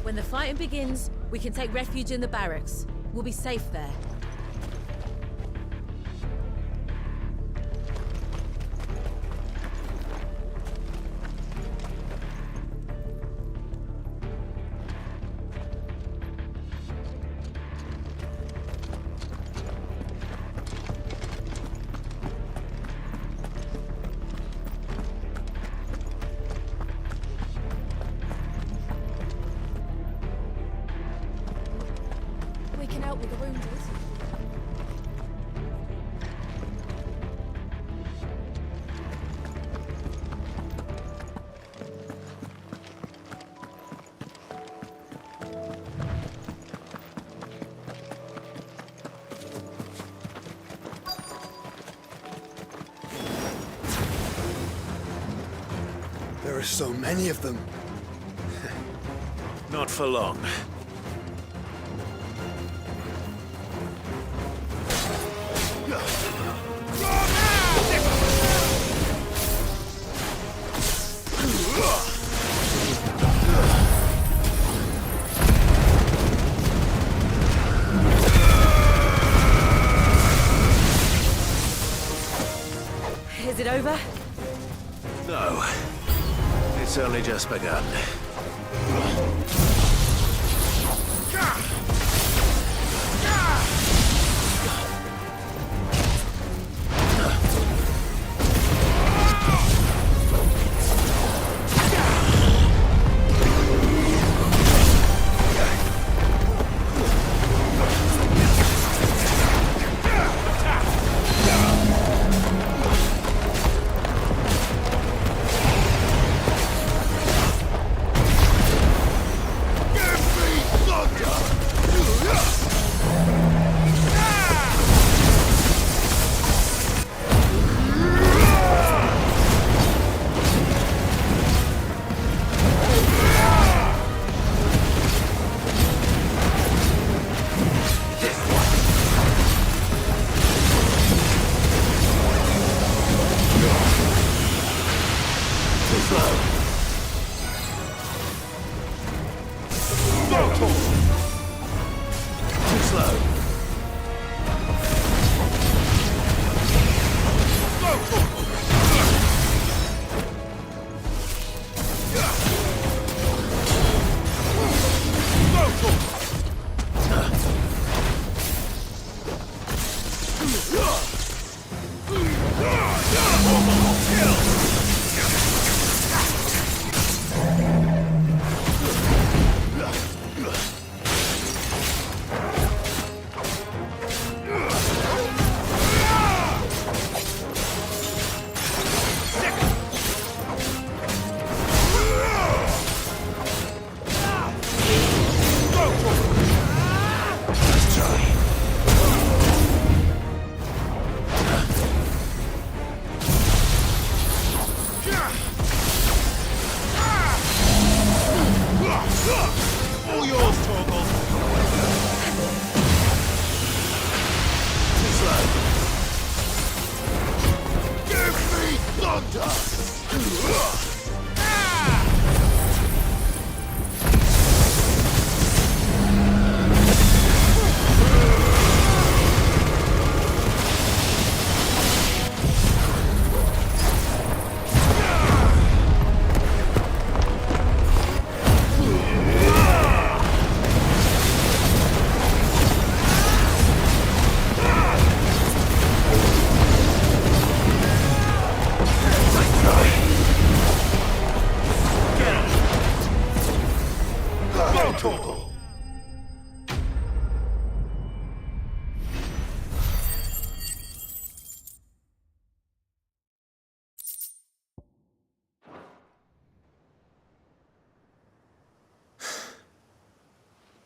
When the fighting begins, we can take refuge in the barracks. We'll be safe there. We can help with the wounded. There are so many of them. Not for long. Is it over? No. It's only just begun.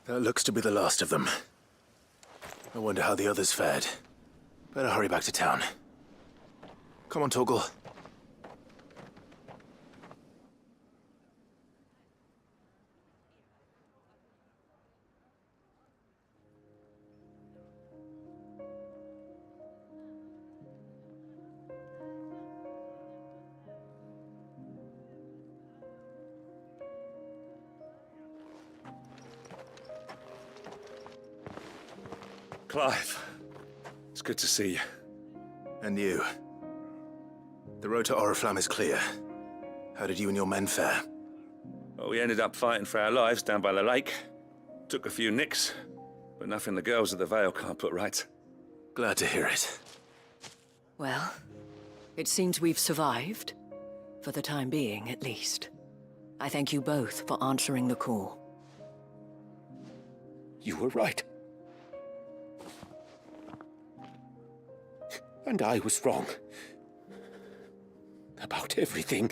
That looks to be the last of them. I wonder how the others fared. Better hurry back to town. Come on, Torgal. Clive, it's good to see you. And you. The road to Oriflamme is clear. How did you and your men fare? Well, we ended up fighting for our lives down by the lake. Took a few nicks, but nothing the girls at the Vale can't put right. Glad to hear it. Well, it seems we've survived. For the time being, at least. I thank you both for answering the call. You were right. And I was wrong. About everything.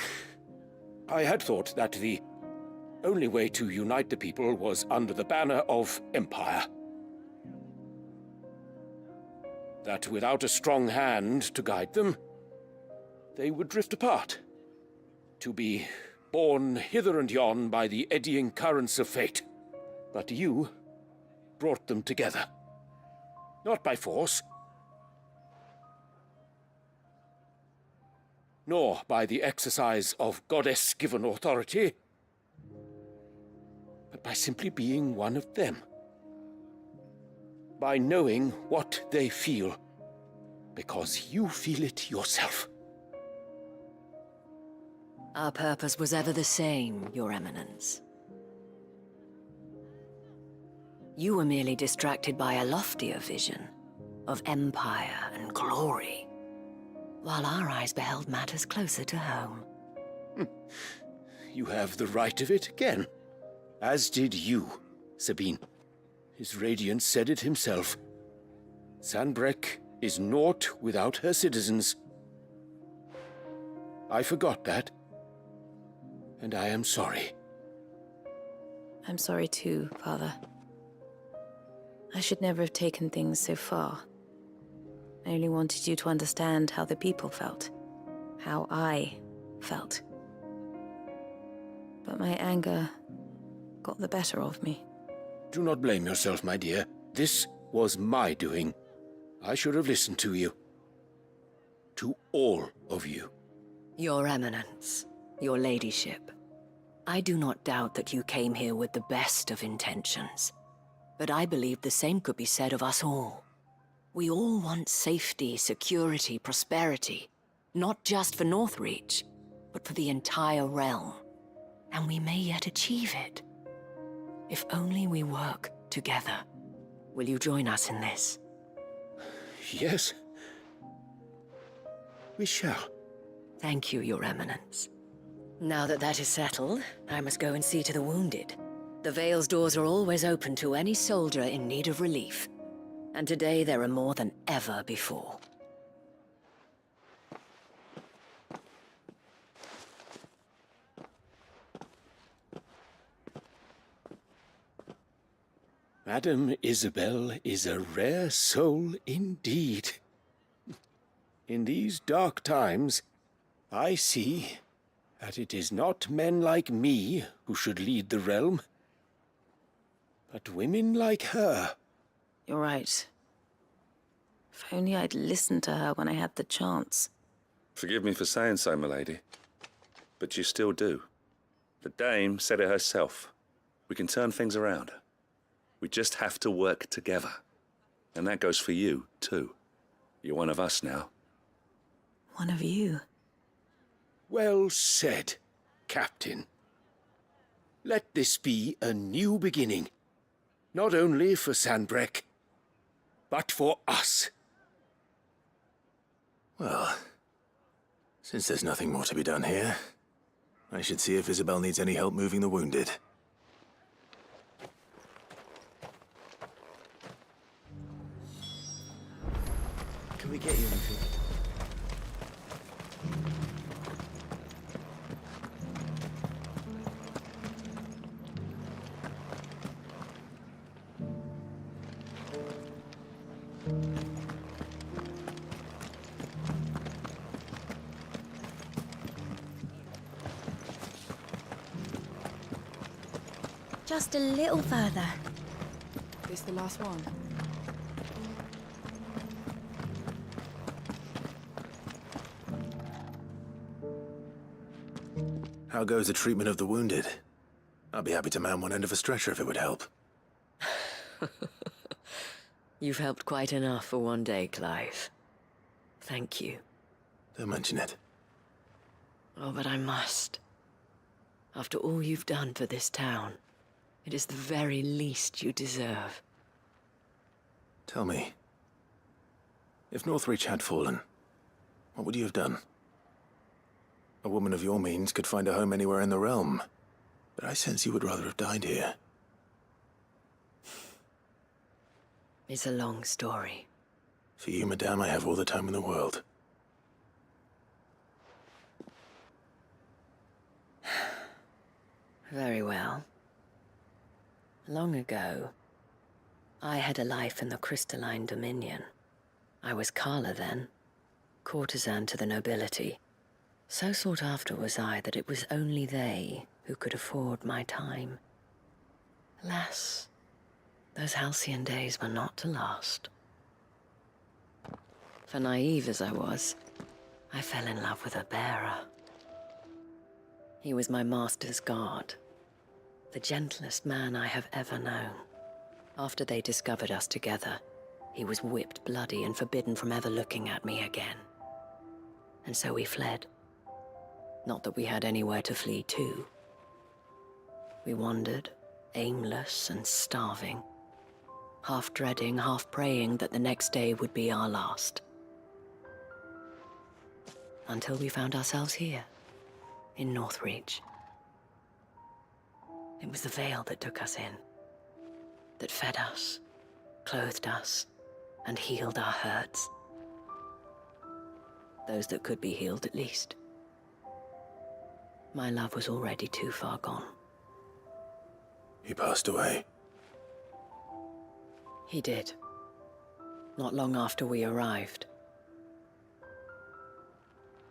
I had thought that the only way to unite the people was under the banner of Empire. That without a strong hand to guide them, they would drift apart. To be borne hither and yon by the eddying currents of fate. But you brought them together. Not by force, nor by the exercise of goddess-given authority, but by simply being one of them. By knowing what they feel, because you feel it yourself. Our purpose was ever the same, Your Eminence. You were merely distracted by a loftier vision of empire and glory, while our eyes beheld matters closer to home. You have the right of it again, as did you, Sabine. His Radiance said it himself. Sanbreque is naught without her citizens. I forgot that, and I am sorry. I'm sorry too, Father. I should never have taken things so far. I only wanted you to understand how the people felt. How I felt. But my anger got the better of me. Do not blame yourself, my dear. This was my doing. I should have listened to you. To all of you. Your Eminence, your Ladyship, I do not doubt that you came here with the best of intentions. But I believe the same could be said of us all. We all want safety, security, prosperity. Not just for Northreach, but for the entire realm. And we may yet achieve it. If only we work together. Will you join us in this? Yes. We shall. Thank you, Your Eminence. Now that that is settled, I must go and see to the wounded. The Vale's doors are always open to any soldier in need of relief. And today there are more than ever before. Madame Isabel is a rare soul indeed. In these dark times, I see that it is not men like me who should lead the realm, but women like her. You're right. If only I'd listened to her when I had the chance. Forgive me for saying so, milady, but you still do. The dame said it herself. We can turn things around. We just have to work together. And that goes for you, too. You're one of us now. One of you? Well said, Captain. Let this be a new beginning. Not only for Sanbreque, but for us. Well, since there's nothing more to be done here, I should see if Isabel needs any help moving the wounded. Can we get you anything? Just a little further. This the last one? How goes the treatment of the wounded? I'd be happy to man one end of a stretcher if it would help. You've helped quite enough for one day, Clive. Thank you. Don't mention it. Oh, but I must. After all you've done for this town, it is the very least you deserve. Tell me, if Northreach had fallen, what would you have done? A woman of your means could find a home anywhere in the realm, but I sense you would rather have died here. It's a long story. For you, madame, I have all the time in the world. Very well. Long ago, I had a life in the Crystalline Dominion. I was Carla then, courtesan to the nobility. So sought after was I that it was only they who could afford my time. Alas, those halcyon days were not to last. For naive as I was, I fell in love with a bearer. He was my master's guard, the gentlest man I have ever known. After they discovered us together, he was whipped bloody and forbidden from ever looking at me again. And so we fled. Not that we had anywhere to flee to. We wandered, aimless and starving, half dreading, half praying that the next day would be our last. Until we found ourselves here, in Northreach. It was the Veil that took us in, that fed us, clothed us, and healed our hurts. Those that could be healed, at least. My love was already too far gone. He passed away. He did. Not long after we arrived.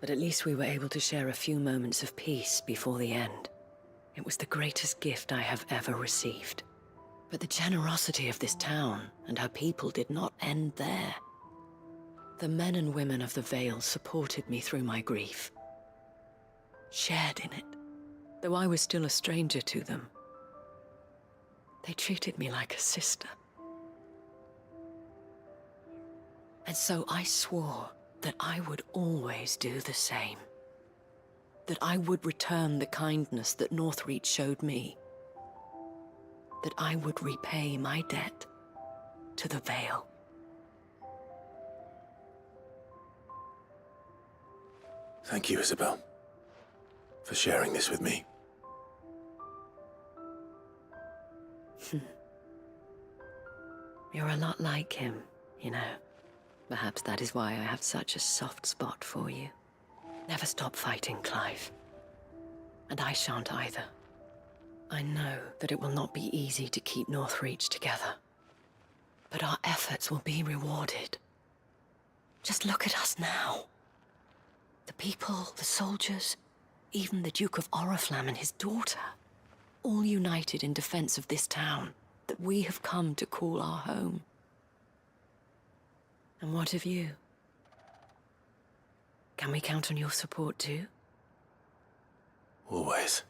But at least we were able to share a few moments of peace before the end. It was the greatest gift I have ever received. But the generosity of this town and her people did not end there. The men and women of the Vale supported me through my grief, shared in it, though I was still a stranger to them. They treated me like a sister. And so I swore that I would always do the same. That I would return the kindness that Northreach showed me. That I would repay my debt to the Vale. Thank you, Isabel, for sharing this with me. You're a lot like him, you know. Perhaps that is why I have such a soft spot for you. Never stop fighting, Clive. And I shan't either. I know that it will not be easy to keep Northreach together. But our efforts will be rewarded. Just look at us now. The people, the soldiers, even the Duke of Oriflamme and his daughter, all united in defense of this town that we have come to call our home. And what of you? Can we count on your support too? Always.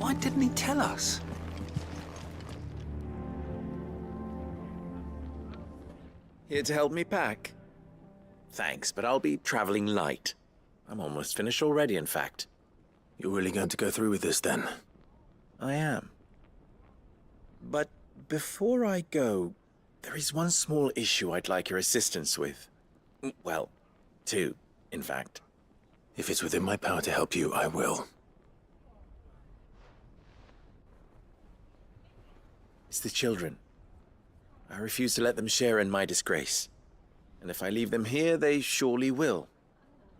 Why didn't he tell us? Here to help me pack? Thanks, but I'll be traveling light. I'm almost finished already, in fact. You're really going to go through with this, then? I am. But before I go, there is one small issue I'd like your assistance with. Well, two, in fact. If it's within my power to help you, I will. It's the children. I refuse to let them share in my disgrace. And if I leave them here, they surely will.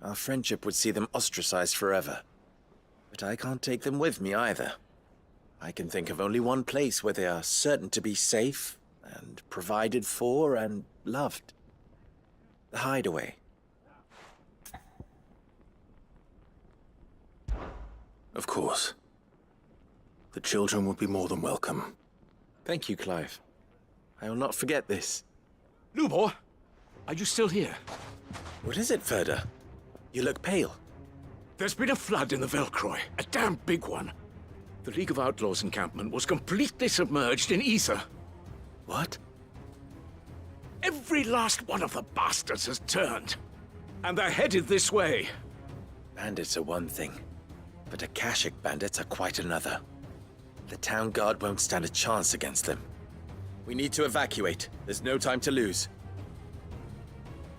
Our friendship would see them ostracized forever. But I can't take them with me either. I can think of only one place where they are certain to be safe and provided for and loved. The hideaway. Of course. The children would be more than welcome. Thank you, Clive. I will not forget this. Lubor, are you still here? What is it, Ferda? You look pale. There's been a flood in the Velcroy, a damn big one. The League of Outlaws encampment was completely submerged in ether. What? Every last one of the bastards has turned. And they're headed this way. Bandits are one thing, but Akashic bandits are quite another. The town guard won't stand a chance against them. We need to evacuate. There's no time to lose.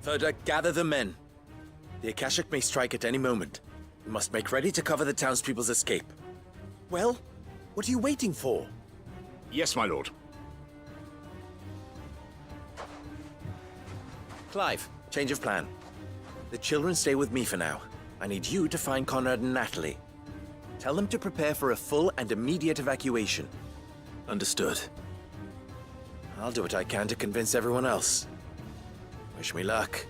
Ferda, gather the men. The Akashic may strike at any moment. We must make ready to cover the townspeople's escape. Well, what are you waiting for? Yes, my lord. Clive, change of plan. The children stay with me for now. I need you to find Conrad and Natalie. Tell them to prepare for a full and immediate evacuation. Understood. I'll do what I can to convince everyone else. Wish me luck.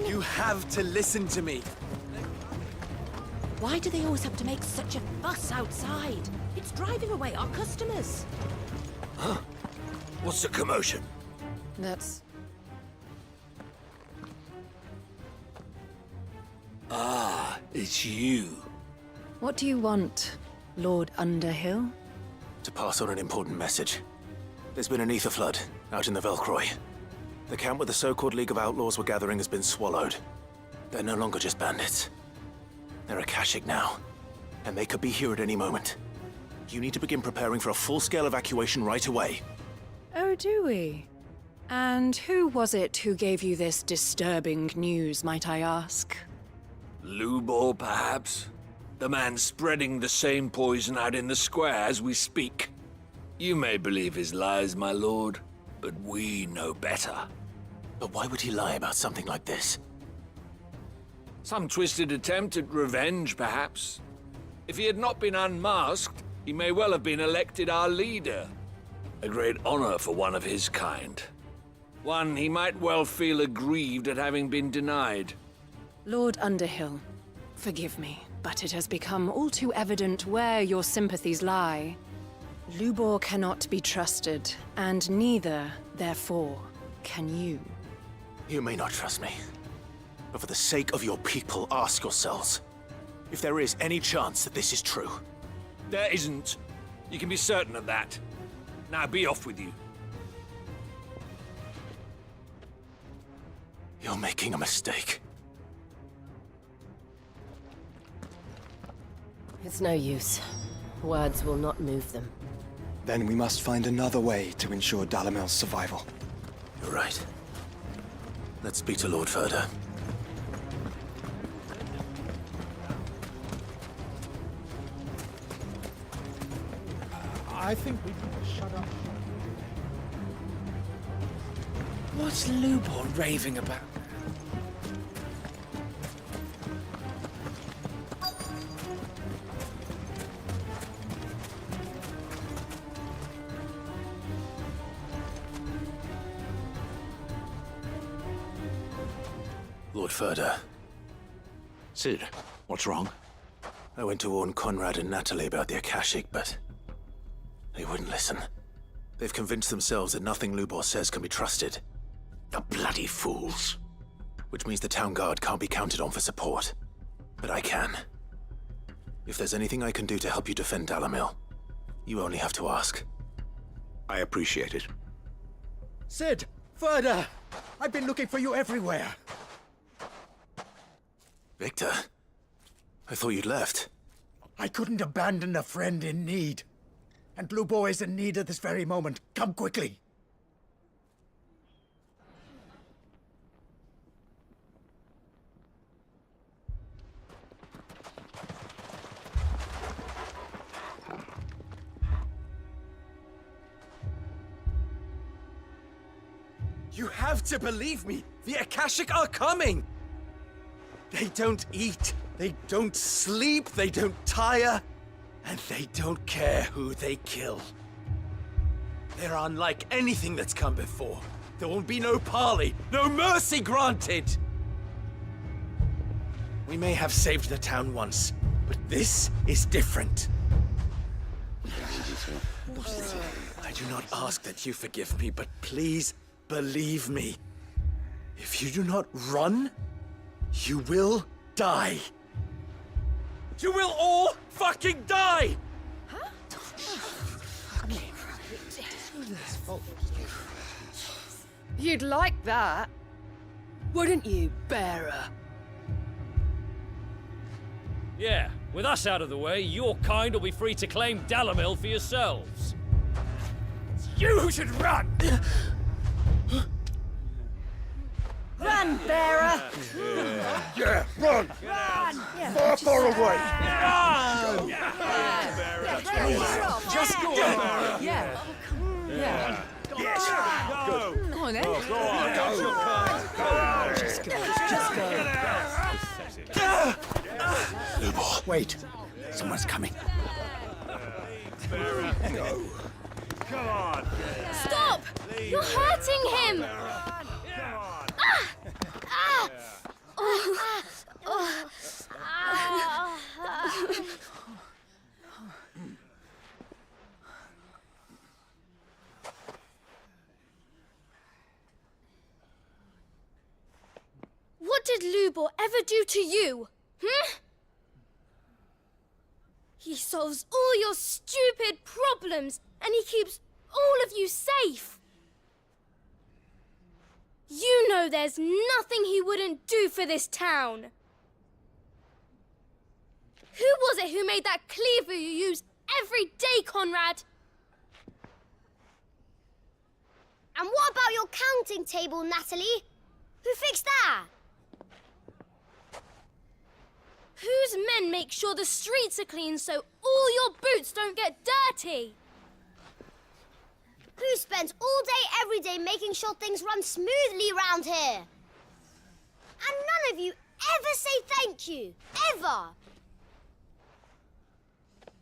You have to listen to me. Why do they always have to make such a fuss outside? It's driving away our customers. Huh? What's the commotion? That's... Ah, it's you. What do you want, Lord Underhill? To pass on an important message. There's been an ether flood out in the Velcroy. The camp where the so-called League of Outlaws were gathering has been swallowed. They're no longer just bandits. They're Akashic now, and they could be here at any moment. You need to begin preparing for a full-scale evacuation right away. Oh, do we? And who was it who gave you this disturbing news, might I ask? Lubor, perhaps? The man spreading the same poison out in the square as we speak. You may believe his lies, my lord, but we know better. But why would he lie about something like this? Some twisted attempt at revenge, perhaps. If he had not been unmasked, he may well have been elected our leader. A great honor for one of his kind. One he might well feel aggrieved at having been denied. Lord Underhill, forgive me, but it has become all too evident where your sympathies lie. Lubor cannot be trusted, and neither, therefore, can you. You may not trust me, but for the sake of your people, ask yourselves if there is any chance that this is true. There isn't. You can be certain of that. Now be off with you. You're making a mistake. It's no use. Words will not move them. Then we must find another way to ensure Dalamel's survival. You're right. Let's speak to Lord Ferda. I think we can shut up. What's Lubor raving about? Lord Ferda. Sid, what's wrong? I went to warn Conrad and Natalie about the Akashic, but they wouldn't listen. They've convinced themselves that nothing Lubor says can be trusted. The bloody fools. Which means the town guard can't be counted on for support. But I can. If there's anything I can do to help you defend Dalamil, you only have to ask. I appreciate it. Sid! Further! I've been looking for you everywhere. Victor? I thought you'd left. I couldn't abandon a friend in need. And Lubor is in need at this very moment. Come quickly. You have to believe me! The Akashic are coming! They don't eat, they don't sleep, they don't tire, and they don't care who they kill. They're unlike anything that's come before. There will be no parley, no mercy granted! We may have saved the town once, but this is different. I do not ask that you forgive me, but please, believe me, if you do not run, you will die. You will all fucking die! You'd like that, wouldn't you, bearer? Yeah, with us out of the way, your kind will be free to claim Dalamil for yourselves. It's you who should run! Run, bearer! Yeah, run! Run! Far away! Run! Just go on! Yeah. Yeah. Yes! Go on, then. Go on! Go! Just go. Just go. Lubor. Wait. Someone's coming. No. Come on! Stop! You're hurting him! What did Lubor ever do to you? He solves all your stupid problems and he keeps all of you safe. You know there's nothing he wouldn't do for this town. Who was it who made that cleaver you use every day, Conrad? And what about your counting table, Natalie? Who fixed that? Whose men make sure the streets are clean so all your boots don't get dirty? Who spends all day, every day making sure things run smoothly round here? And none of you ever say thank you. Ever.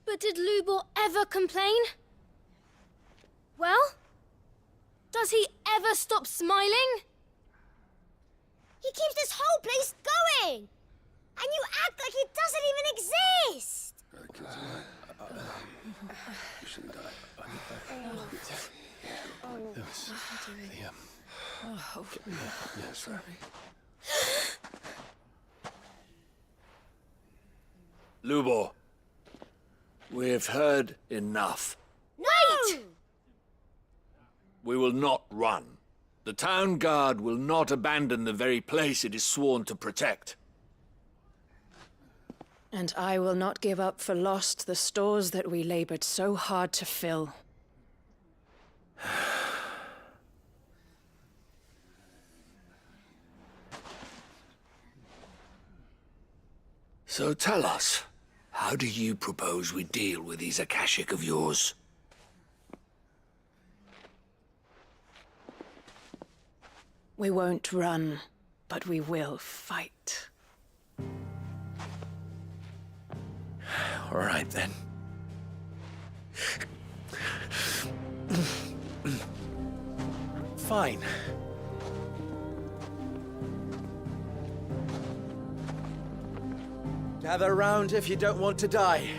But did Lubor ever complain? Well, does he ever stop smiling? He keeps this whole place going. And you act like it doesn't even exist. You shouldn't die. Lubor, we've heard enough. Wait! We will not run. The town guard will not abandon the very place it is sworn to protect. And I will not give up for lost the stores that we labored so hard to fill. So tell us, how do you propose we deal with these Akashic of yours? We won't run, but we will fight. All right, then. Fine. Gather round if you don't want to die.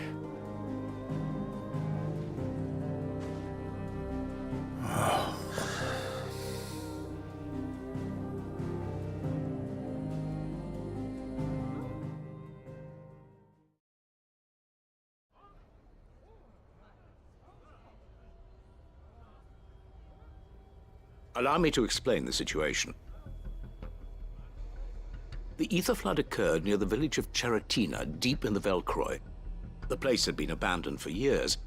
Allow me to explain the situation. The ether flood occurred near the village of Cheratina, deep in the Velcroy. The place had been abandoned for years,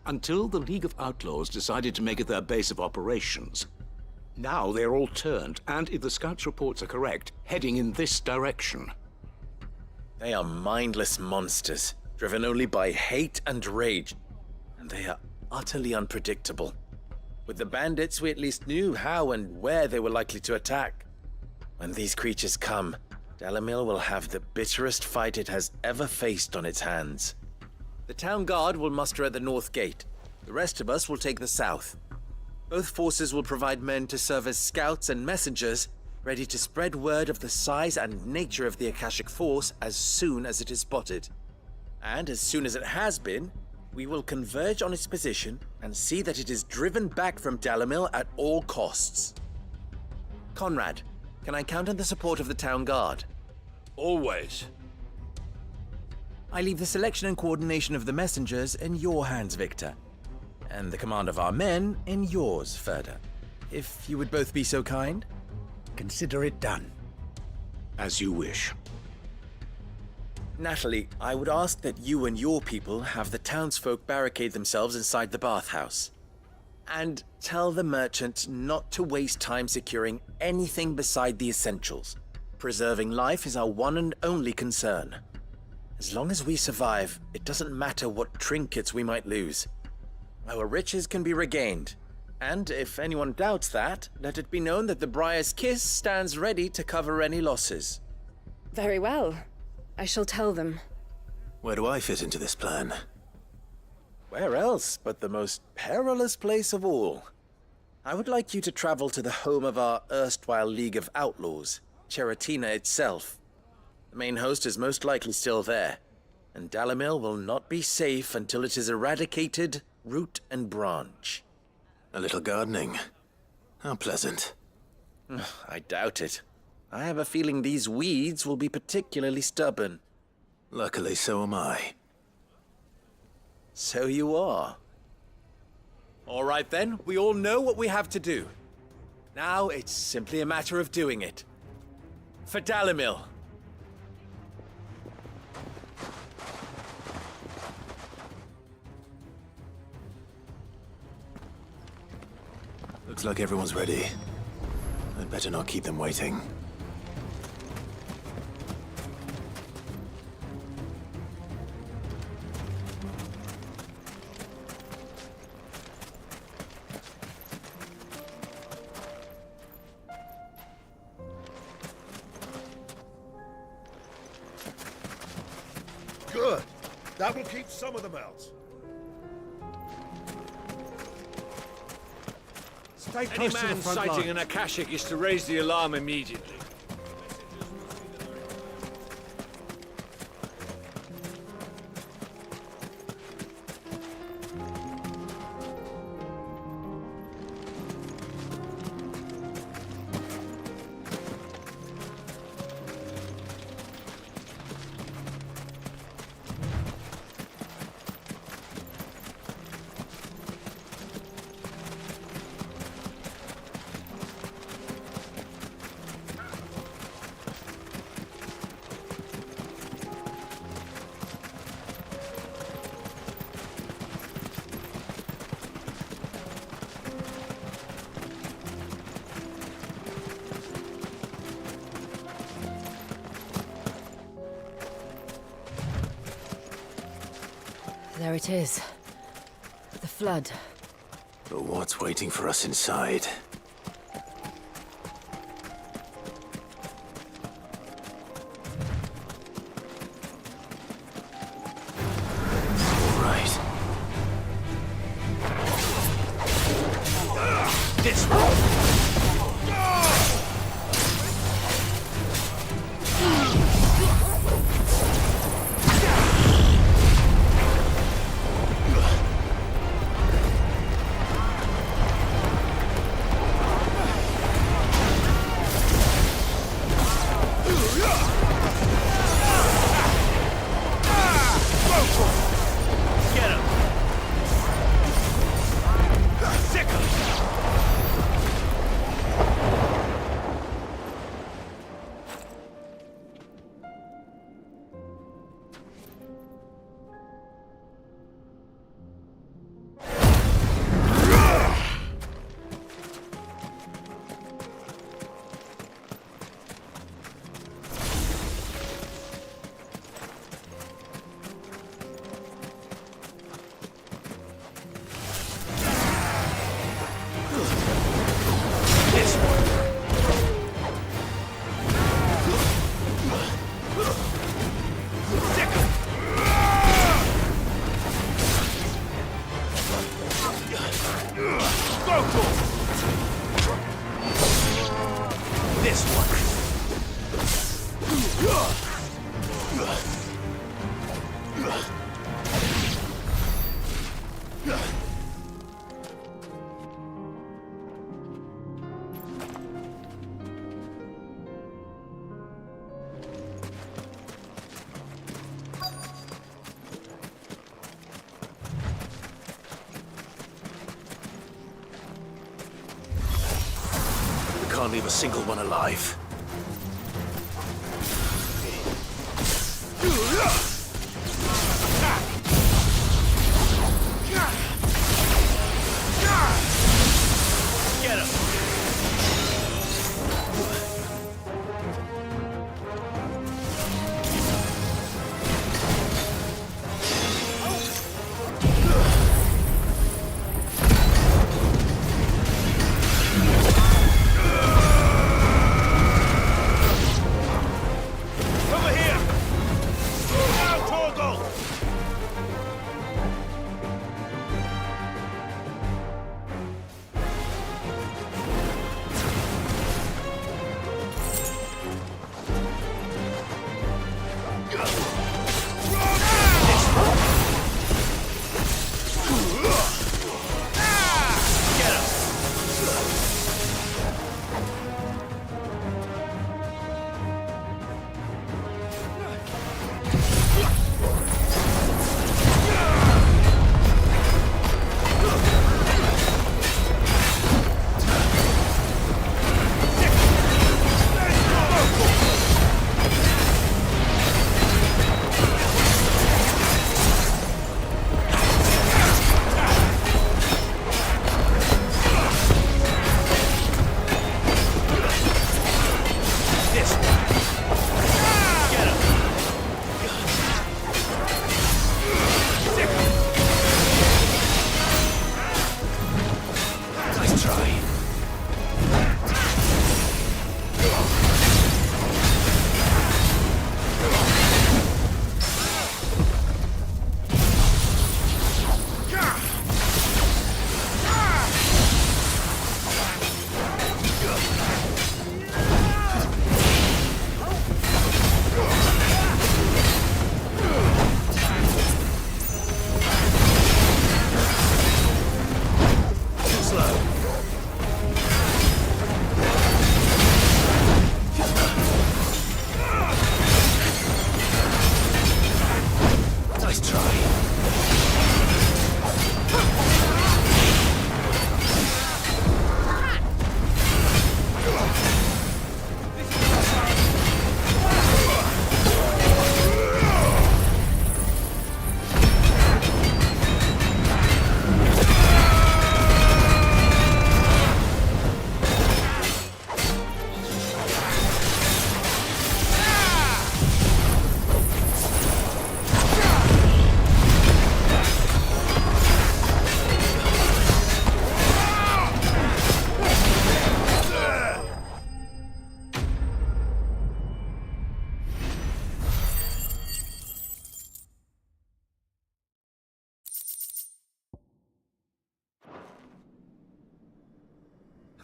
until the League of Outlaws decided to make it their base of operations. Now they're all turned, and if the scouts' reports are correct, heading in this direction. They are mindless monsters, driven only by hate and rage, and they are utterly unpredictable. With the bandits, we at least knew how and where they were likely to attack. When these creatures come, Dalamil will have the bitterest fight it has ever faced on its hands. The town guard will muster at the north gate. The rest of us will take the south. Both forces will provide men to serve as scouts and messengers, ready to spread word of the size and nature of the Akashic Force as soon as it is spotted. And as soon as it has been, we will converge on its position and see that it is driven back from Dalamil at all costs. Conrad, can I count on the support of the town guard? Always. I leave the selection and coordination of the messengers in your hands, Victor. And the command of our men in yours, Ferda. If you would both be so kind. Consider it done. As you wish. Natalie, I would ask that you and your people have the townsfolk barricade themselves inside the bathhouse. And tell the merchant not to waste time securing anything beside the essentials. Preserving life is our one and only concern. As long as we survive, it doesn't matter what trinkets we might lose. Our riches can be regained. And if anyone doubts that, let it be known that the Briar's Kiss stands ready to cover any losses. Very well. I shall tell them. Where do I fit into this plan? Where else but the most perilous place of all? I would like you to travel to the home of our erstwhile League of Outlaws, Cheratina itself. The main host is most likely still there, and Dalamil will not be safe until it is eradicated, root and branch. A little gardening. How pleasant. I doubt it. I have a feeling these weeds will be particularly stubborn. Luckily, so am I. So you are. All right then, we all know what we have to do. Now it's simply a matter of doing it. For Dalamil. Looks like everyone's ready. I'd better not keep them waiting. Good. That will keep some of them out. Stay Any close to the man front sighting line. an Akashic is to raise the alarm immediately. There it is. The flood. But what's waiting for us inside? All right. This one! can't leave a single one alive. Get him! Over here! Now, Torgal!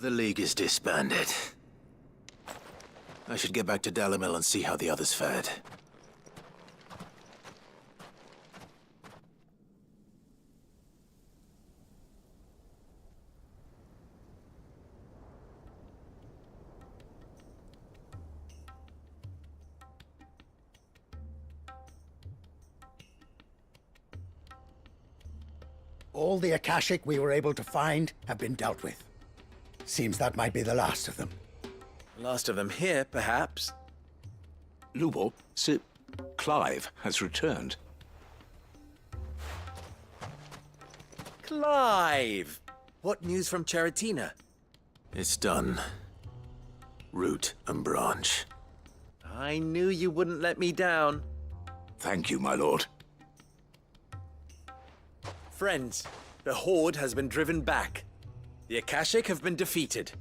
The League is disbanded. I should get back to Dalimil and see how the others fared. All the Akashic we were able to find have been dealt with. Seems that might be the last of them. Last of them here, perhaps. Lubor, Sir Clive has returned. Clive! What news from Charatina? It's done. Root and branch. I knew you wouldn't let me down. Thank you, my lord. Friends, the Horde has been driven back. The Akashic have been defeated.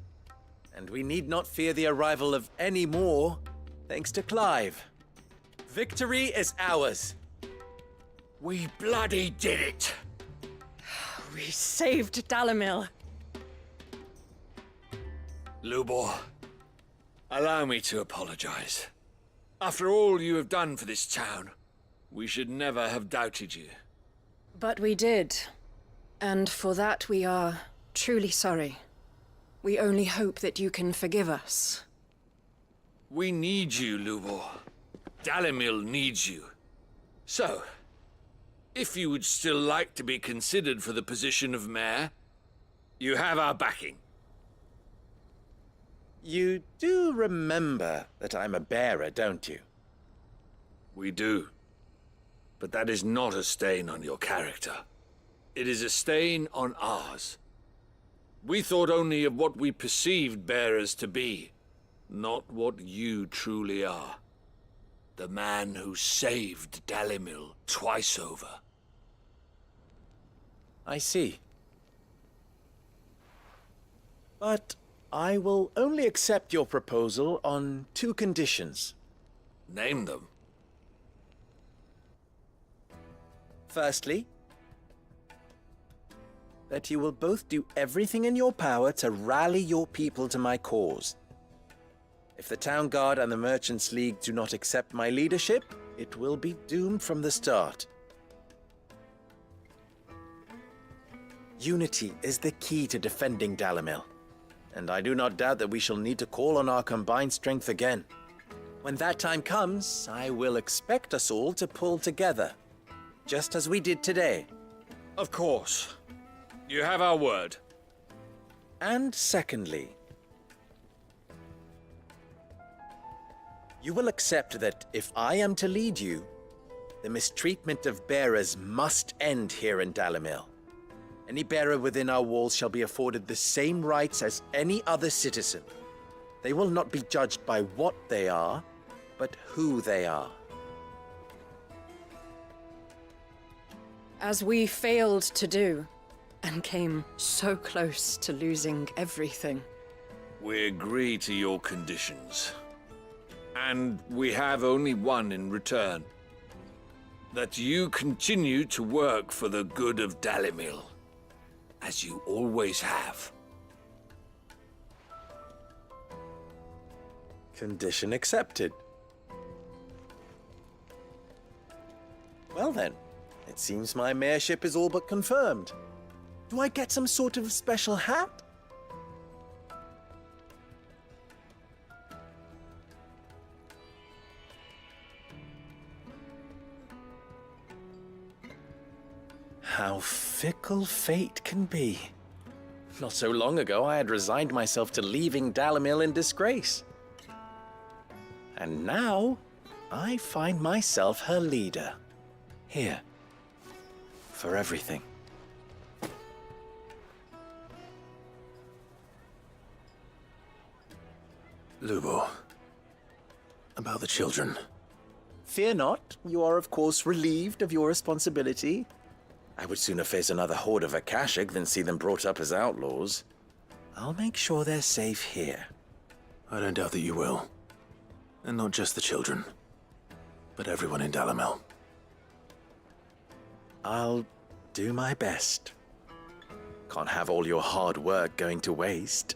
And we need not fear the arrival of any more, thanks to Clive. Victory is ours. We bloody did it! We saved Dalimil. Lubor, allow me to apologize. After all you have done for this town, we should never have doubted you. But we did. And for that we are truly sorry. We only hope that you can forgive us. We need you, Lubor. Dalimil needs you. So, if you would still like to be considered for the position of mayor, you have our backing. You do remember that I'm a bearer, don't you? We do. But that is not a stain on your character. It is a stain on ours. We thought only of what we perceived bearers to be, not what you truly are. The man who saved Dalimil twice over. I see. But I will only accept your proposal on 2 conditions. Name them. Firstly, that you will both do everything in your power to rally your people to my cause. If the Town Guard and the Merchants League do not accept my leadership, it will be doomed from the start. Unity is the key to defending Dalimil, and I do not doubt that we shall need to call on our combined strength again. When that time comes, I will expect us all to pull together, just as we did today. Of course. You have our word. And secondly, you will accept that if I am to lead you, the mistreatment of bearers must end here in Dalimil. Any bearer within our walls shall be afforded the same rights as any other citizen. They will not be judged by what they are, but who they are. As we failed to do, and came so close to losing everything. We agree to your conditions. And we have only one in return. That you continue to work for the good of Dalimil, as you always have. Condition accepted. Well then, it seems my mayorship is all but confirmed. Do I get some sort of special hat? How fickle fate can be. Not so long ago, I had resigned myself to leaving Dalimil in disgrace. And now, I find myself her leader. Here. For everything. Lubo, about the children. Fear not, you are of course relieved of your responsibility. I would sooner face another horde of Akashic than see them brought up as outlaws. I'll make sure they're safe here. I don't doubt that you will. And not just the children, but everyone in Dalimil. I'll do my best. Can't have all your hard work going to waste.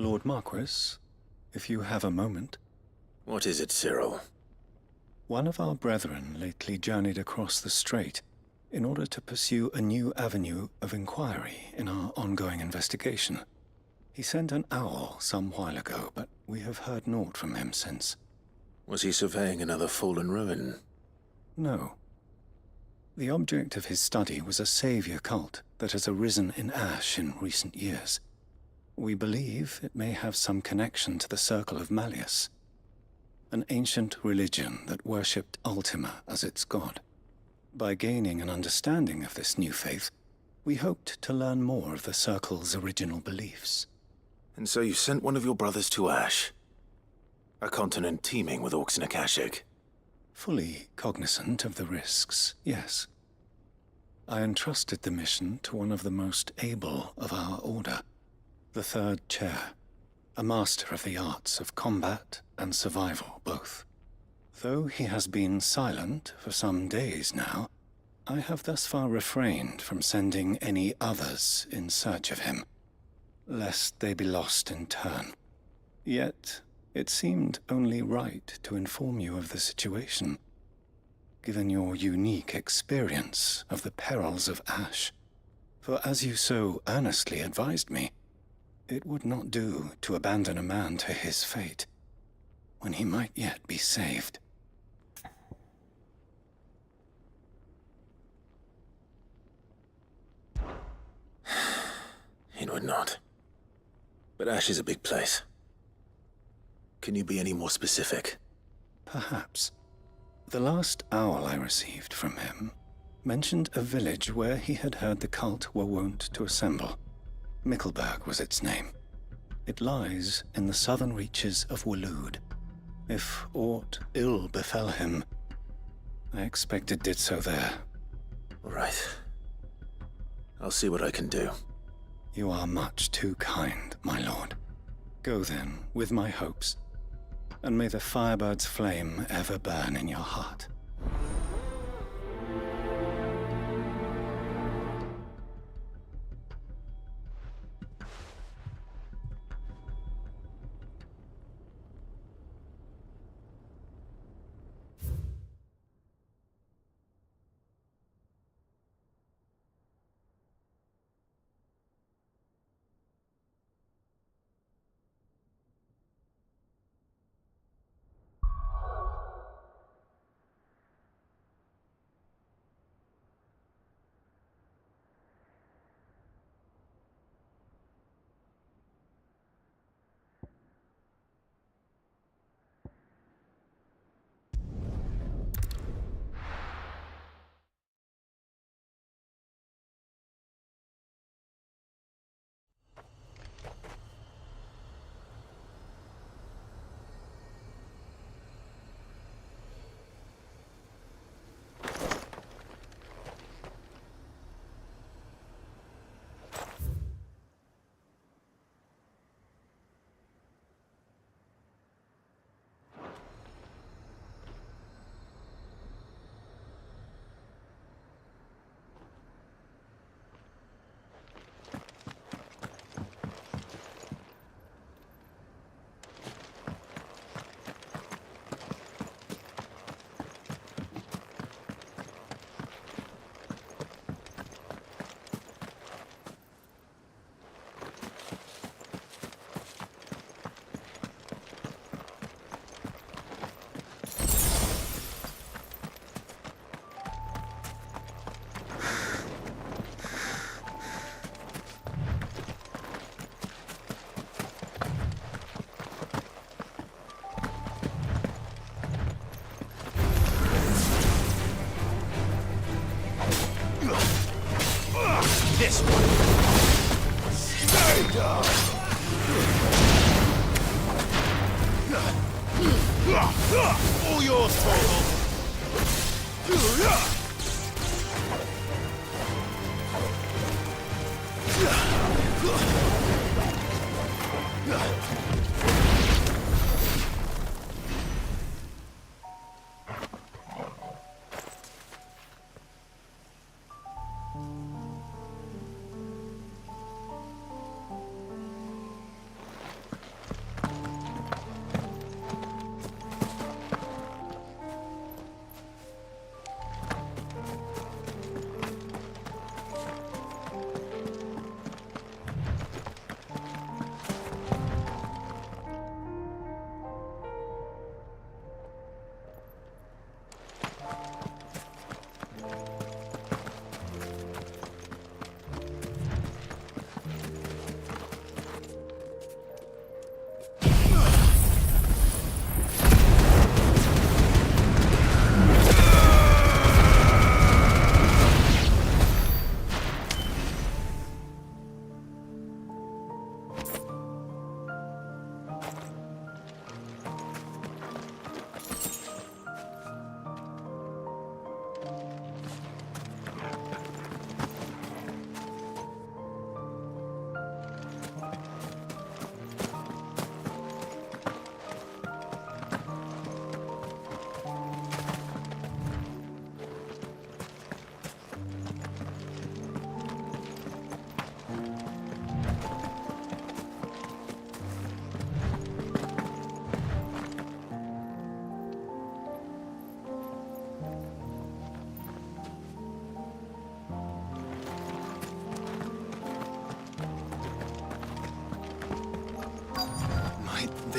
Lord Marquis, if you have a moment. What is it, Cyril? One of our brethren lately journeyed across the strait in order to pursue a new avenue of inquiry in our ongoing investigation. He sent an owl some while ago, but we have heard naught from him since. Was he surveying another fallen ruin? No. The object of his study was a savior cult that has arisen in Ash in recent years. We believe it may have some connection to the Circle of Malleus, an ancient religion that worshipped Ultima as its god. By gaining an understanding of this new faith, we hoped to learn more of the Circle's original beliefs. And so you sent one of your brothers to Ash? A continent teeming with orcs and Akashic? Fully cognizant of the risks, yes. I entrusted the mission to one of the most able of our order, the Third Chair, a master of the arts of combat and survival both. Though he has been silent for some days now, I have thus far refrained from sending any others in search of him, lest they be lost in turn. Yet, it seemed only right to inform you of the situation, given your unique experience of the perils of Ash. For as you so earnestly advised me, it would not do to abandon a man to his fate, when he might yet be saved. It would not. But Ash is a big place. Can you be any more specific? Perhaps. The last owl I received from him mentioned a village where he had heard the cult were wont to assemble. Mickleburg was its name. It lies in the southern reaches of Waloed. If aught ill befell him, I expect it did so there. Right. I'll see what I can do. You are much too kind, my lord. Go then, with my hopes, and may the Firebird's flame ever burn in your heart. This one. Stay down. All yours, Torvald.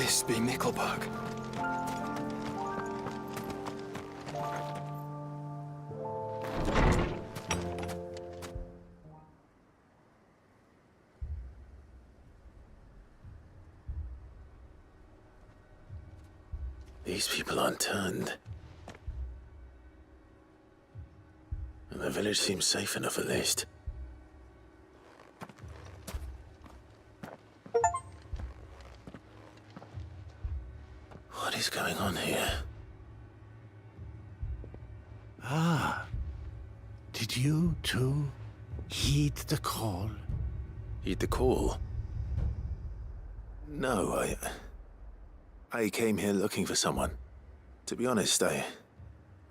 this be Mickleburg? These people aren't turned. And the village seems safe enough at least. What is going on here? Ah. Did you, too, heed the call? Heed the call? No, I came here looking for someone. To be honest, I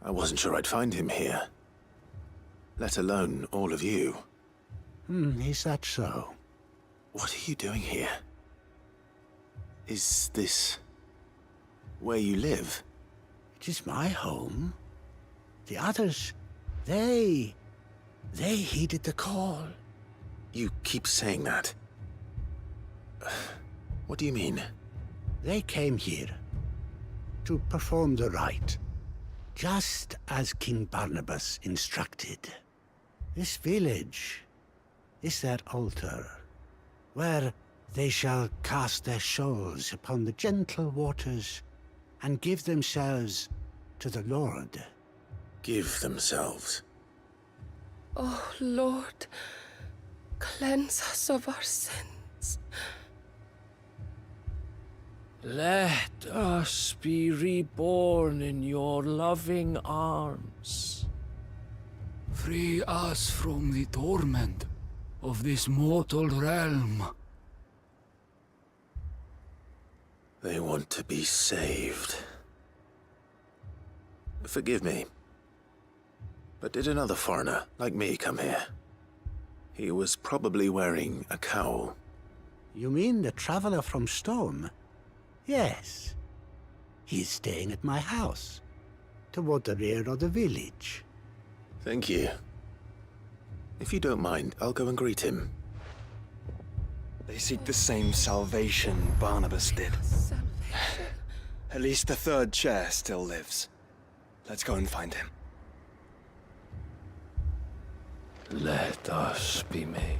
wasn't sure I'd find him here. Let alone all of you. Is that so? What are you doing here? Is this where you live? It is my home. The others, they heeded the call. You keep saying that. What do you mean? They came here to perform the rite, just as King Barnabas instructed. This village is their altar, where they shall cast their shoals upon the gentle waters and give themselves to the Lord. Give themselves? Oh, Lord, cleanse us of our sins. Let us be reborn in your loving arms. Free us from the torment of this mortal realm. They want to be saved. Forgive me, but did another foreigner like me come here? He was probably wearing a cowl. You mean the traveler from Storm? Yes. He's staying at my house, toward the rear of the village. Thank you. If you don't mind, I'll go and greet him. They seek the same salvation Barnabas did. At least the third chair still lives. Let's go and find him. Let us be made.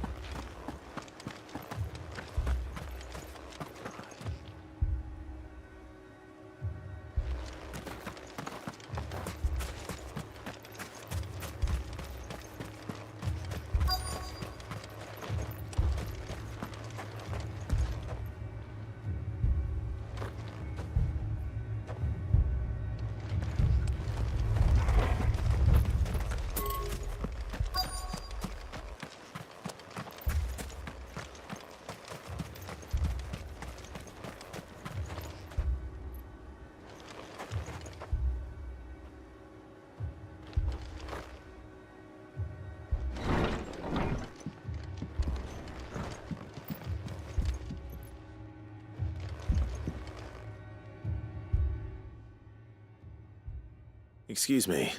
Excuse me.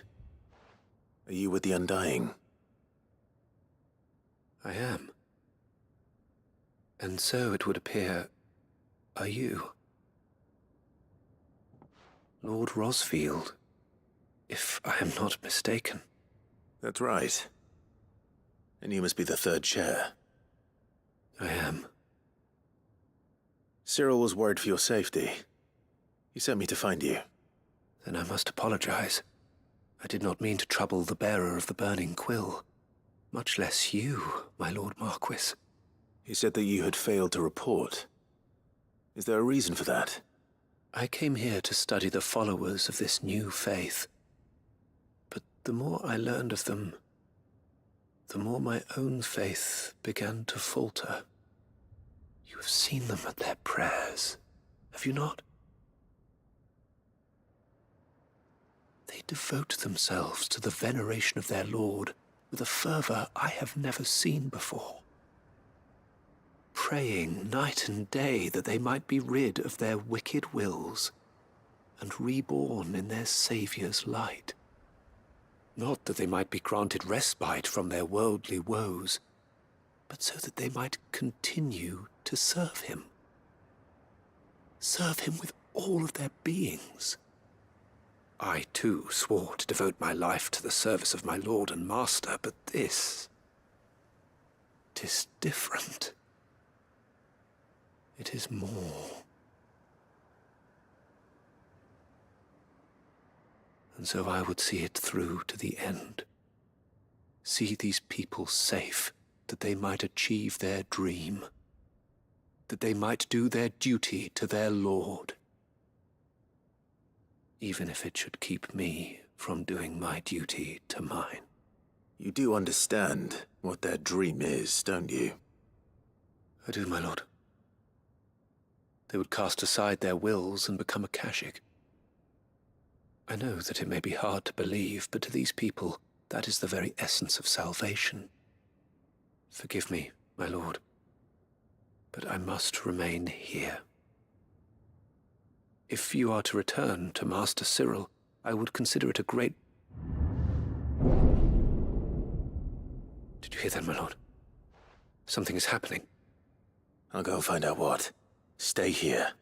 Are you with the Undying? I am. And so it would appear, are you? Lord Rosfield, if I am not mistaken. That's right. And you must be the third chair. I am. Cyril was worried for your safety. He sent me to find you. Then I must apologize. I did not mean to trouble the bearer of the burning quill. Much less you, my Lord Marquis. He said that you had failed to report. Is there a reason for that? I came here to study the followers of this new faith. But the more I learned of them, the more my own faith began to falter. You have seen them at their prayers, have you not? They devote themselves to the veneration of their Lord with a fervor I have never seen before. Praying night and day that they might be rid of their wicked wills and reborn in their Saviour's light. Not that they might be granted respite from their worldly woes, but so that they might continue to serve him. serve him with all of their beings. I, too, swore to devote my life to the service of my Lord and Master, but this... 'tis different. It is more. And so I would see it through to the end. See these people safe, that they might achieve their dream. That they might do their duty to their Lord. Even if it should keep me from doing my duty to mine. You do understand what their dream is, don't you? I do, my lord. They would cast aside their wills and become Akashic. I know that it may be hard to believe, but to these people, that is the very essence of salvation. Forgive me, my lord, but I must remain here. If you are to return to Master Cyril, I would consider it a great... Did you hear that, my lord? Something is happening. I'll go and find out what. Stay here.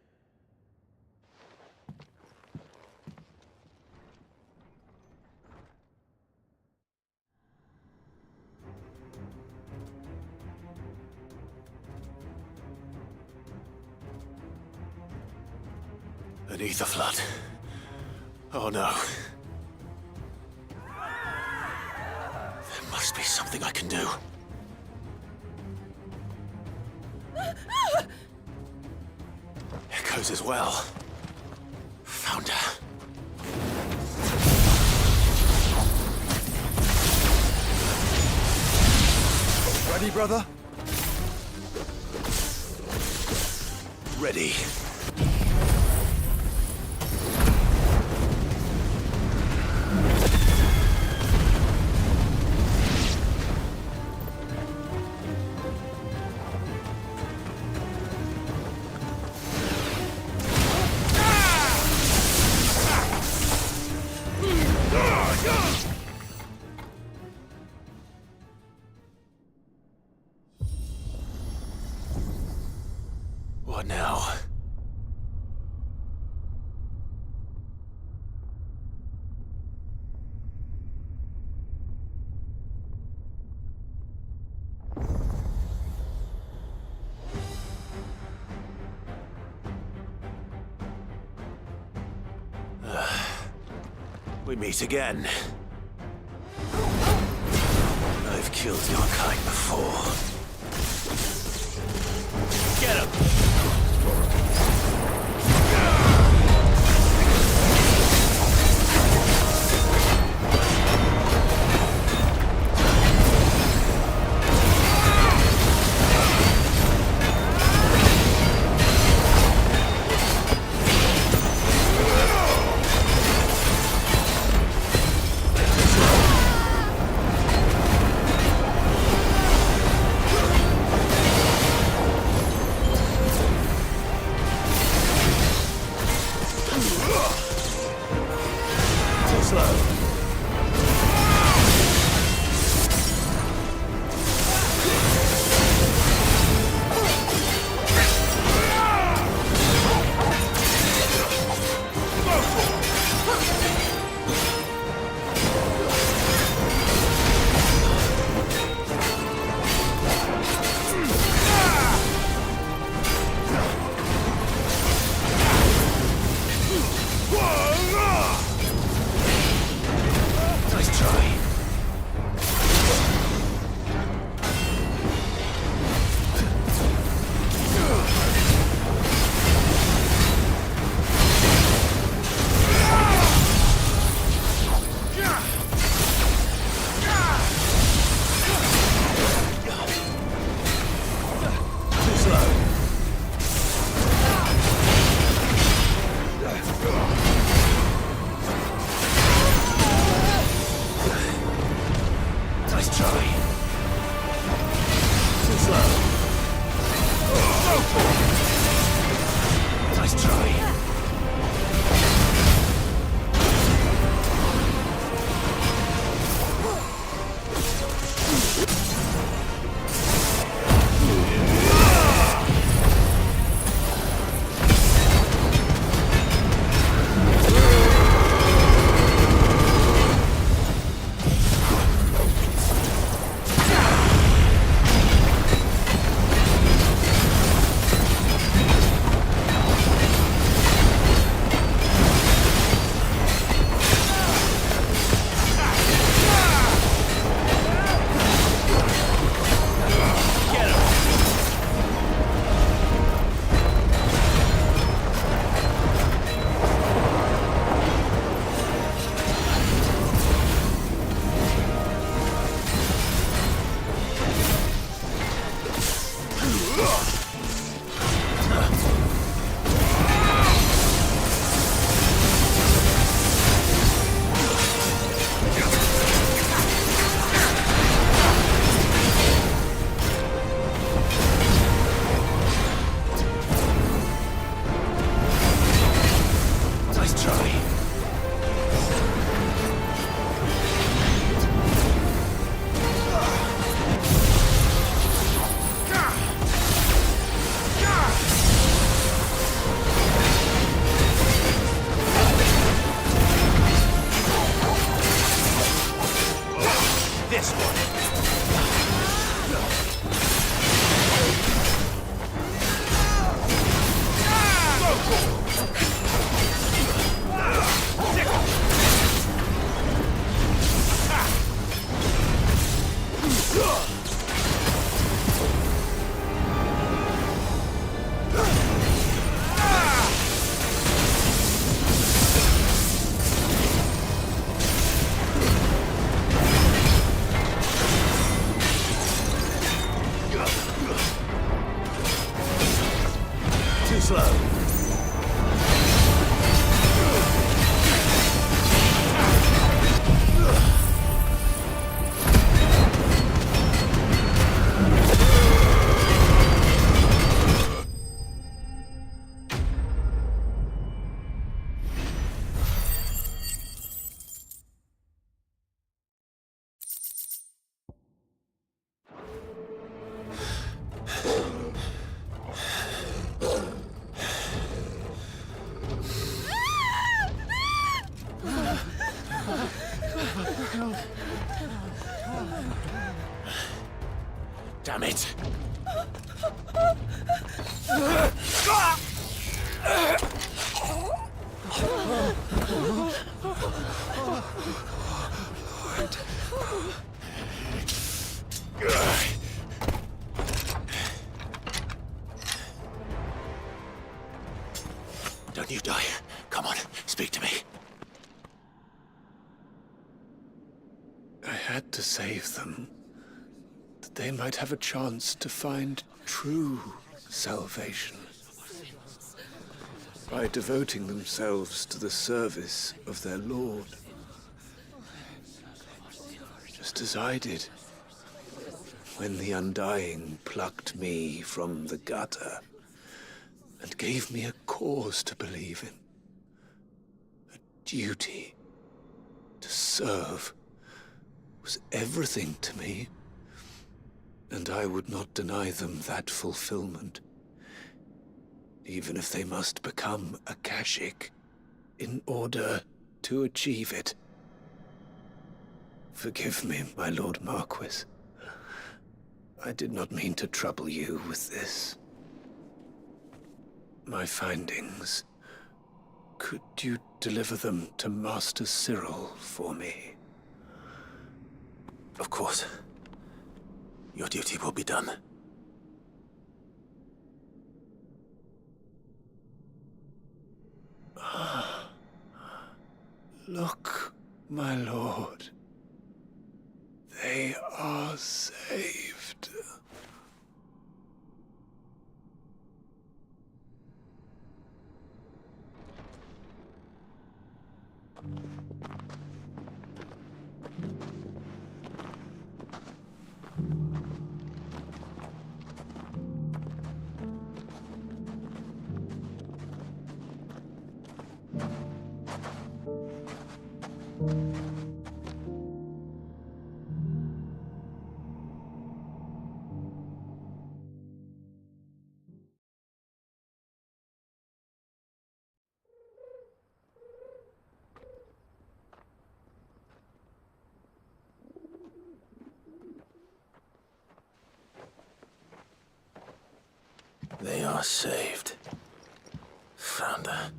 Beneath the flood. Oh no. There must be something I can do. Echoes as well. Found her. Ready, brother? Ready. What now? We meet again. I've killed your kind before. Get him! this one! Too slow. Damn it! Don't you die. Come on, speak to me. I had to save them, that they might have a chance to find true salvation. By devoting themselves to the service of their Lord. Just as I did, when the Undying plucked me from the gutter and gave me a cause to believe in. A duty to serve was everything to me, and I would not deny them that fulfillment, even if they must become a Kashik in order to achieve it. Forgive me, my Lord Marquis. I did not mean to trouble you with this. My findings. Could you deliver them to Master Cyril for me? Of course. Your duty will be done. Look, my lord. They are saved. They are saved. Founder.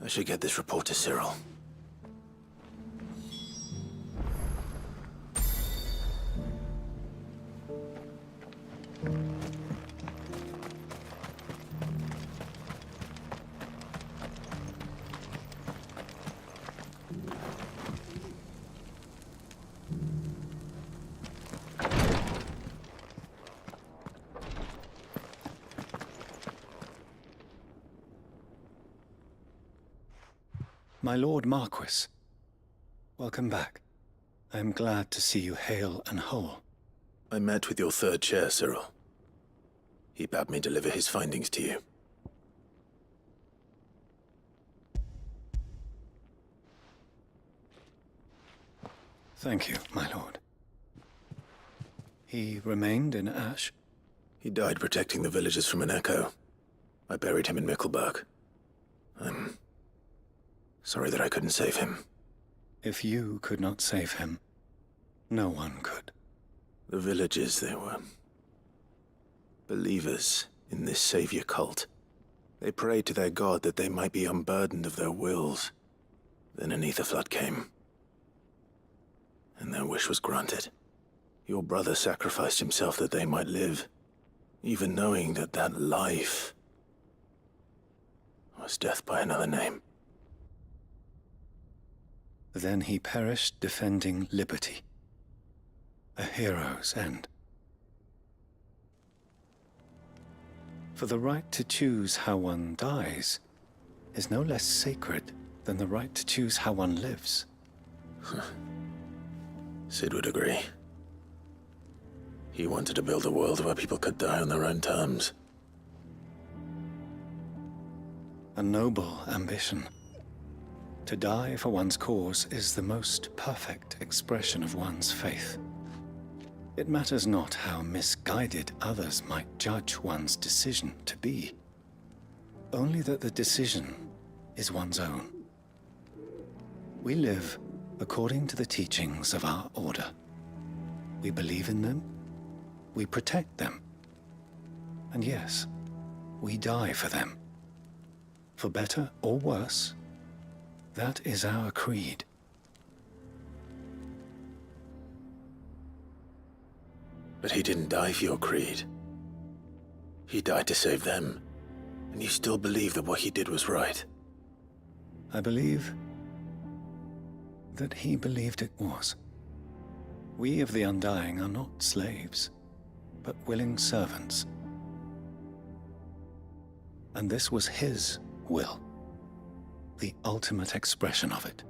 I should get this report to Cyril. My Lord Marquis, welcome back. I am glad to see you hale and whole. I met with your third chair, Cyril. He bade me deliver his findings to you. Thank you, my lord. He remained in Ash? He died protecting the villagers from an echo. I buried him in Mickelberg. I'm sorry that I couldn't save him. If you could not save him, No one could. The villagers, they were believers in this savior cult. They prayed to their god that they might be unburdened of their wills. Then an ether flood came, and their wish was granted. Your brother sacrificed himself that they might live, even knowing that that life was death by another name. Then he perished defending liberty. A hero's end. For the right to choose how one dies is no less sacred than the right to choose how one lives. Sid would agree. He wanted to build a world where people could die on their own terms. A noble ambition. To die for one's cause is the most perfect expression of one's faith. It matters not how misguided others might judge one's decision to be, only that the decision is one's own. We live according to the teachings of our order. We believe in them, we protect them, and yes, we die for them. For better or worse, that is our creed. But he didn't die for your creed. He died to save them, and you still believe that what he did was right. I believe that he believed it was. We of the Undying are not slaves, but willing servants. And this was his will, the ultimate expression of it.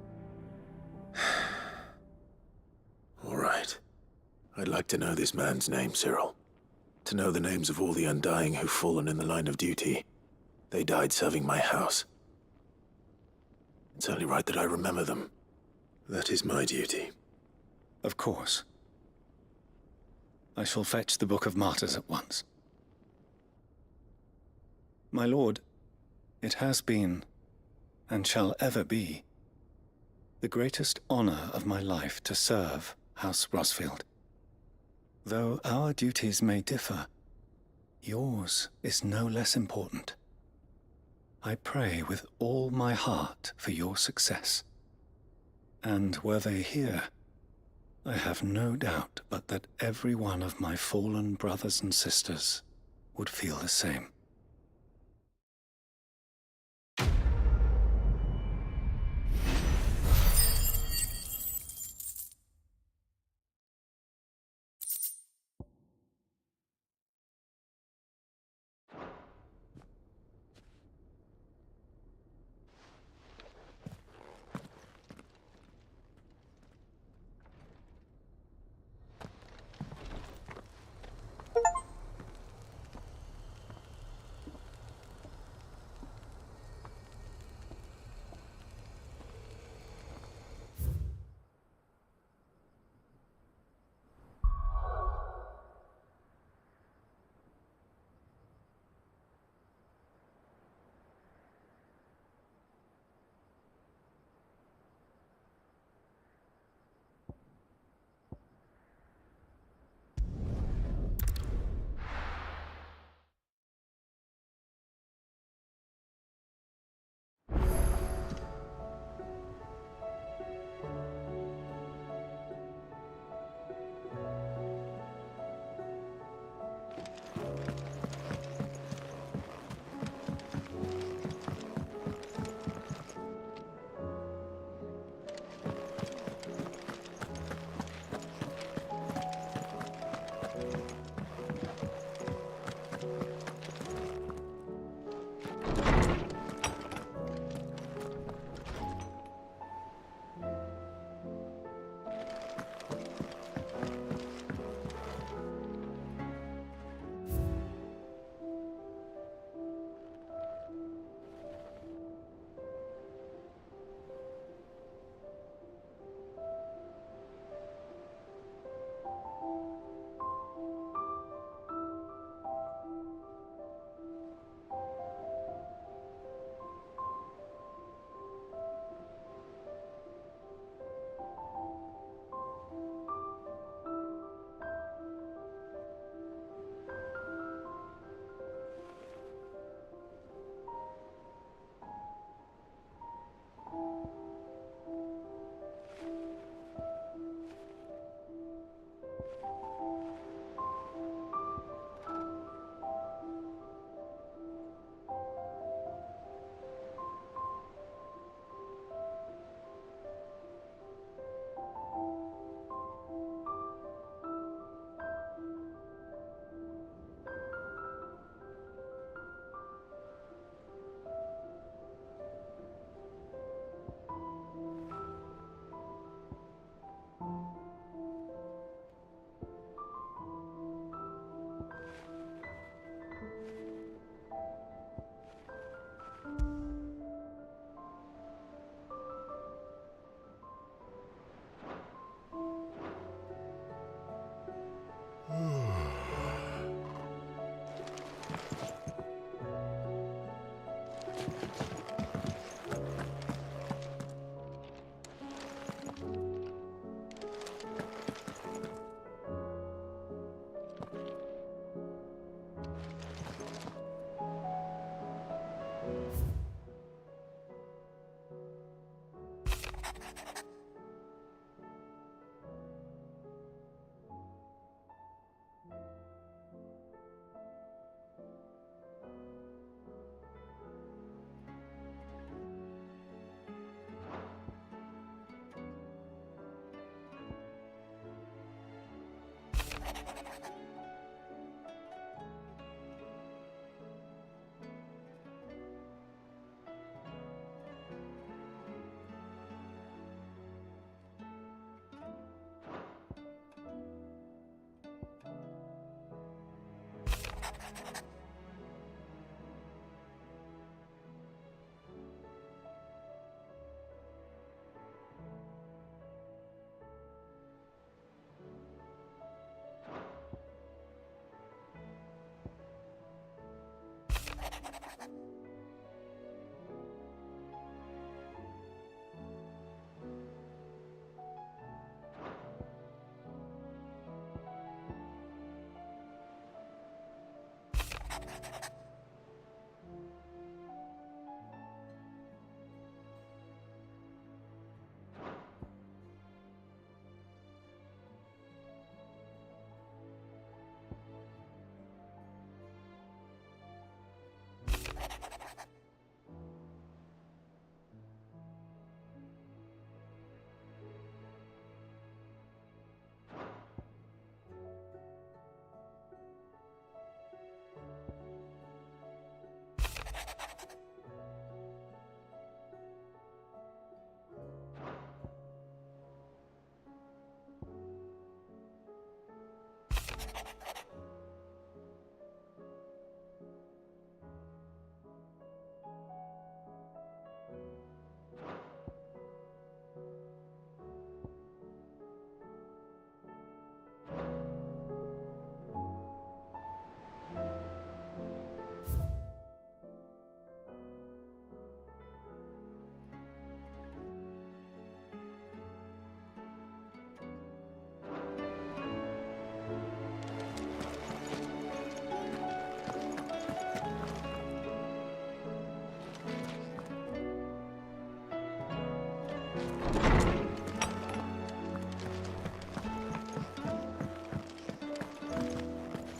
All right. I'd like to know this man's name, Cyril. To know the names of all the Undying who've fallen in the line of duty. They died serving my house. It's only right that I remember them. That is my duty. Of course. I shall fetch the Book of Martyrs at once. My lord, it has been, and shall ever be, the greatest honor of my life to serve House Rosfield. Though our duties may differ, yours is no less important. I pray with all my heart for your success. And were they here, I have no doubt but that every one of my fallen brothers and sisters would feel the same.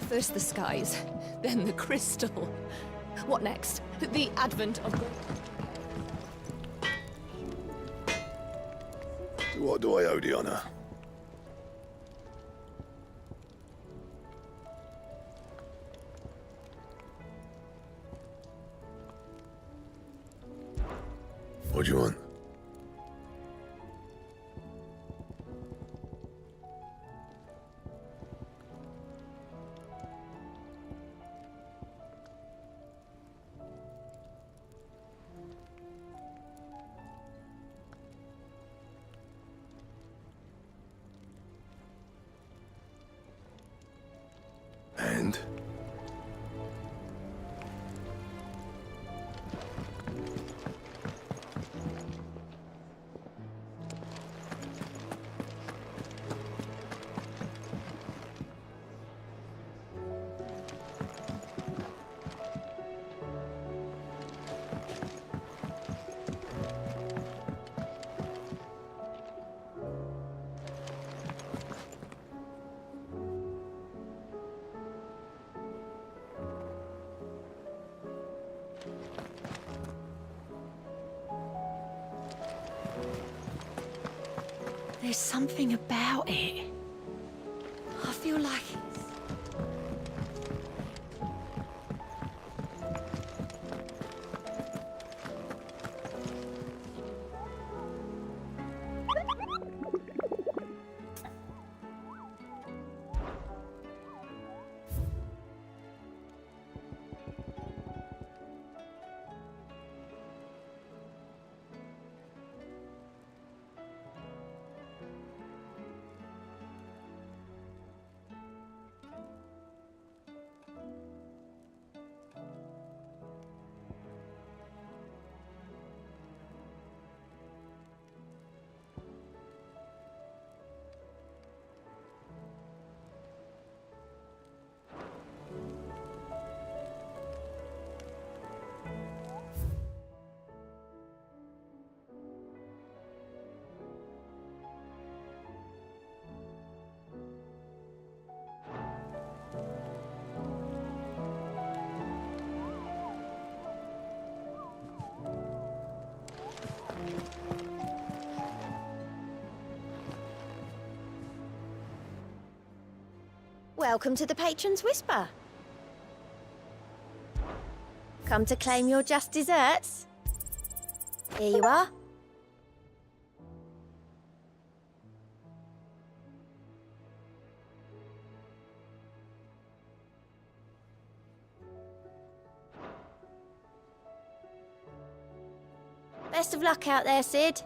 First the skies, then the crystal. What next? The advent of the... What do I owe the honor? What do you want? And? There's something about it. I feel like Welcome to the Patron's Whisper. Come to claim your just desserts? Here you are. Best of luck out there, Sid.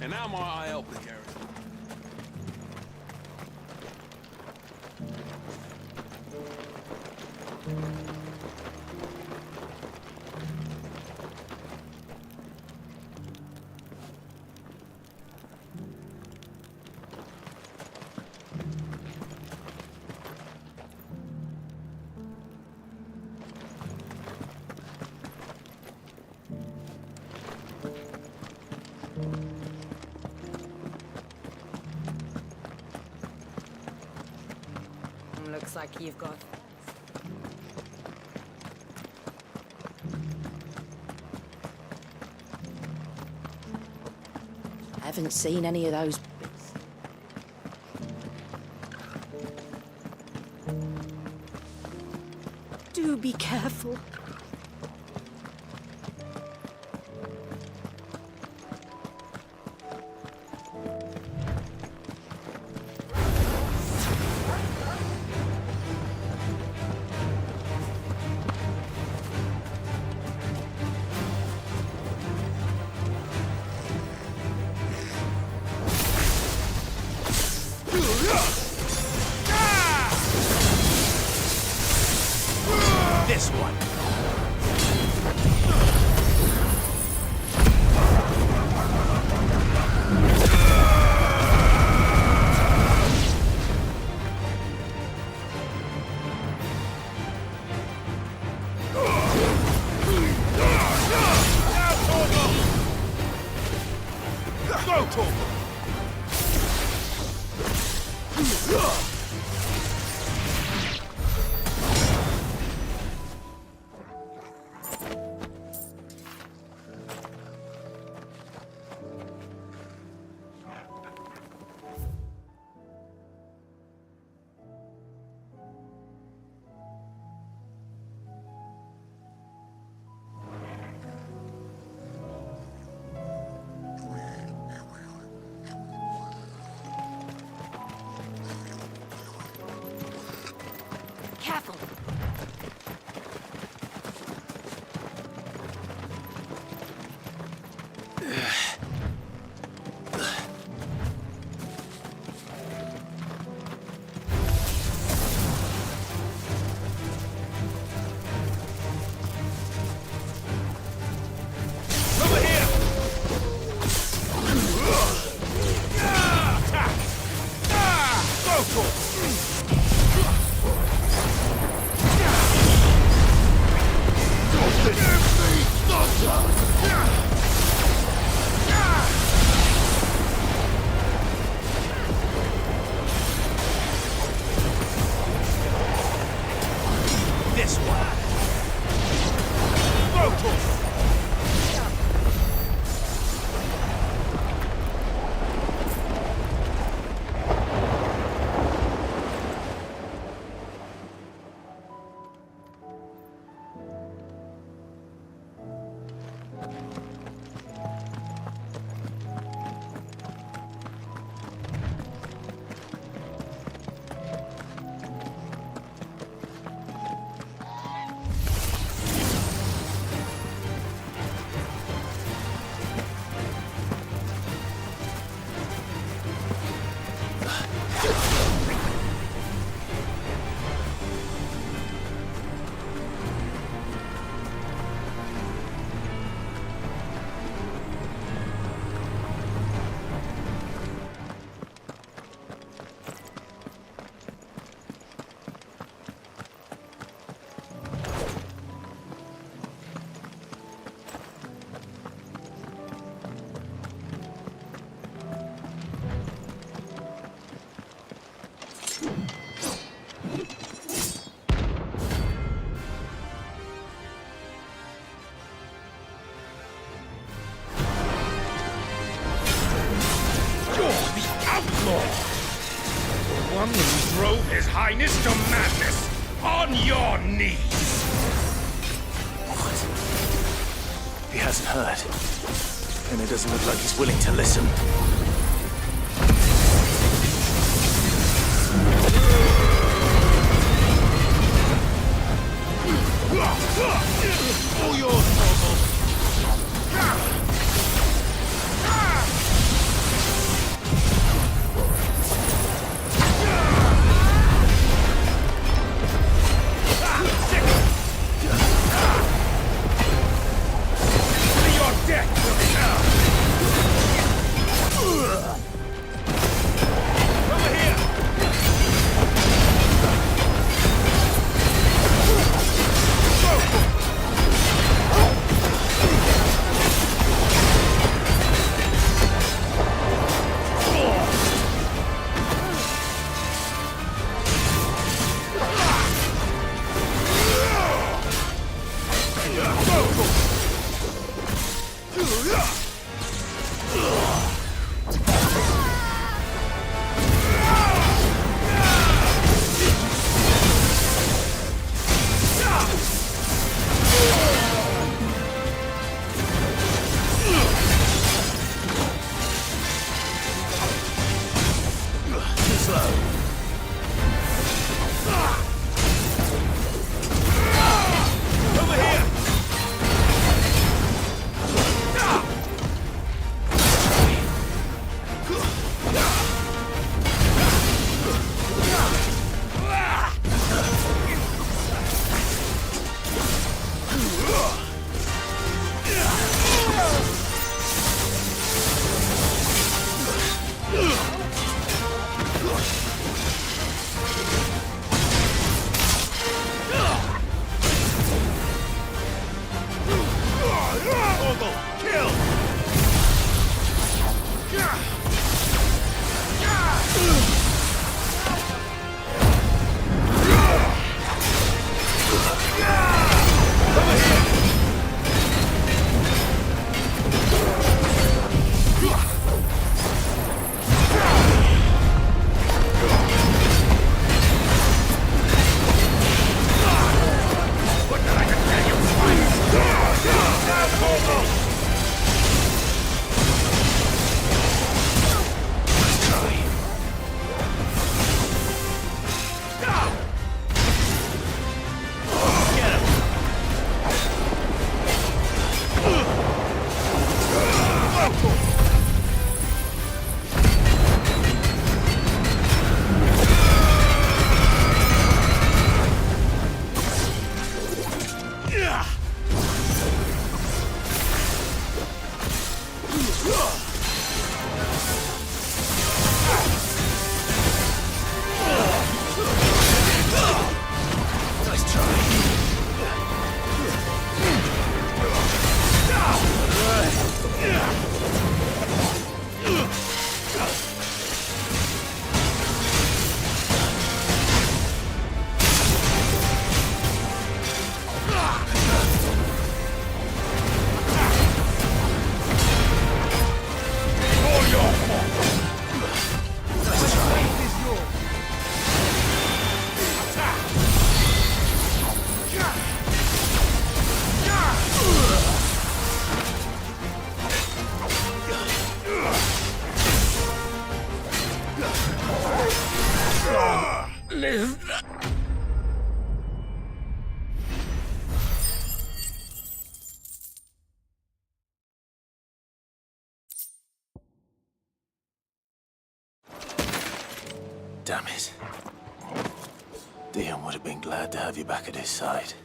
And how might I help you, Gary? Looks like you've got... I haven't seen any of those. Do be careful. This one. Go, Torgo! Careful. Over here! Go, Torgo! This one. Go, Torgo! One who drove His Highness to madness! On your knees! What? He hasn't heard. And it doesn't look like he's willing to listen. slow. Over here! Damn it. Dion would have been glad to have you back at his side.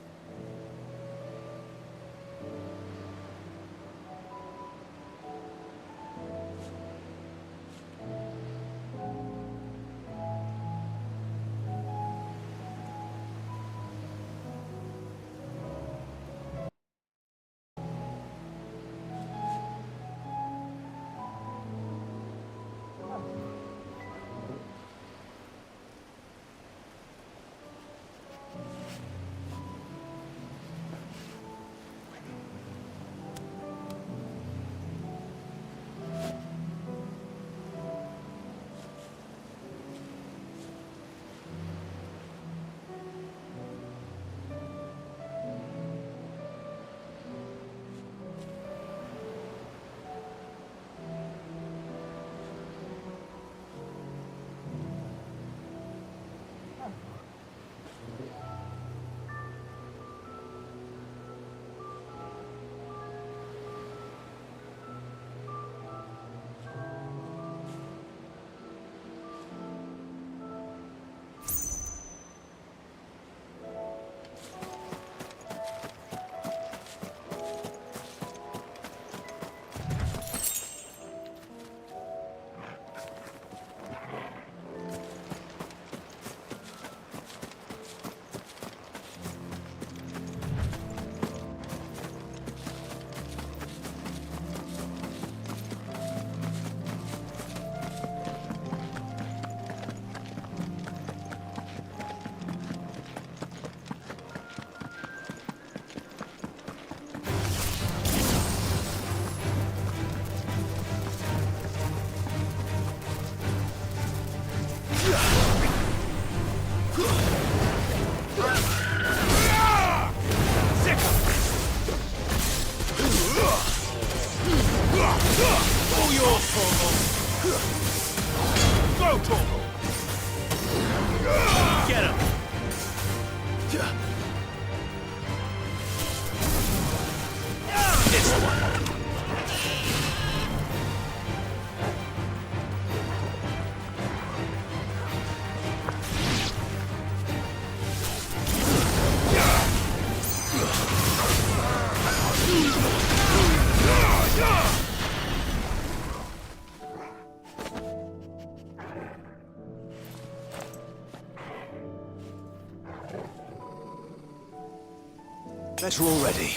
Better already.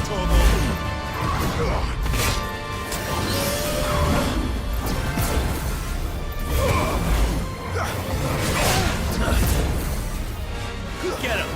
Get him!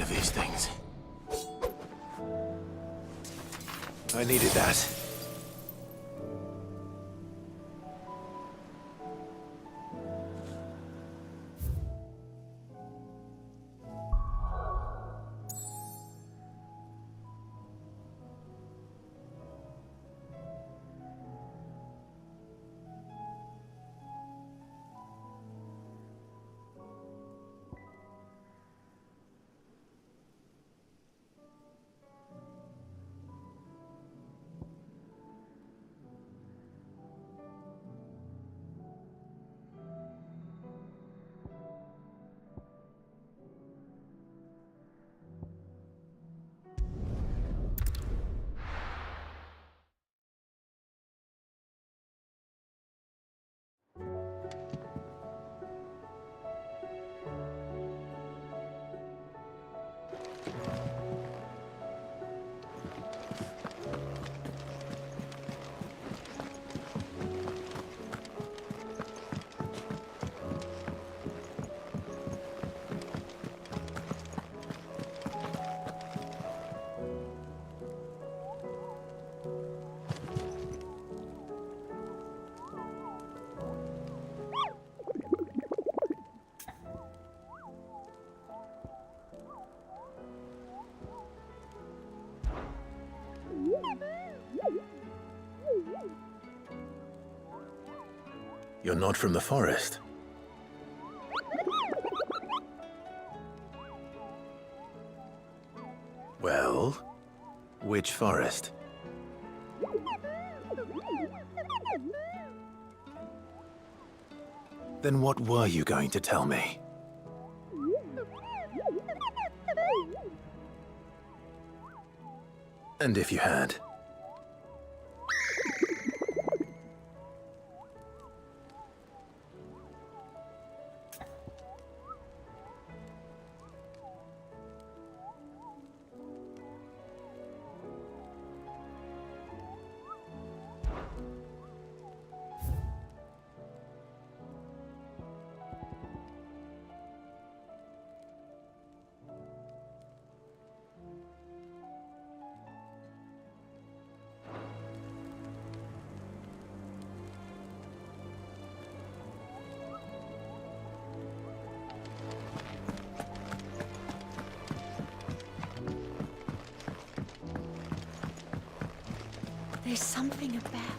these things. I needed that. You're not from the forest. Well, which forest? Then what were you going to tell me? And if you had? There's something about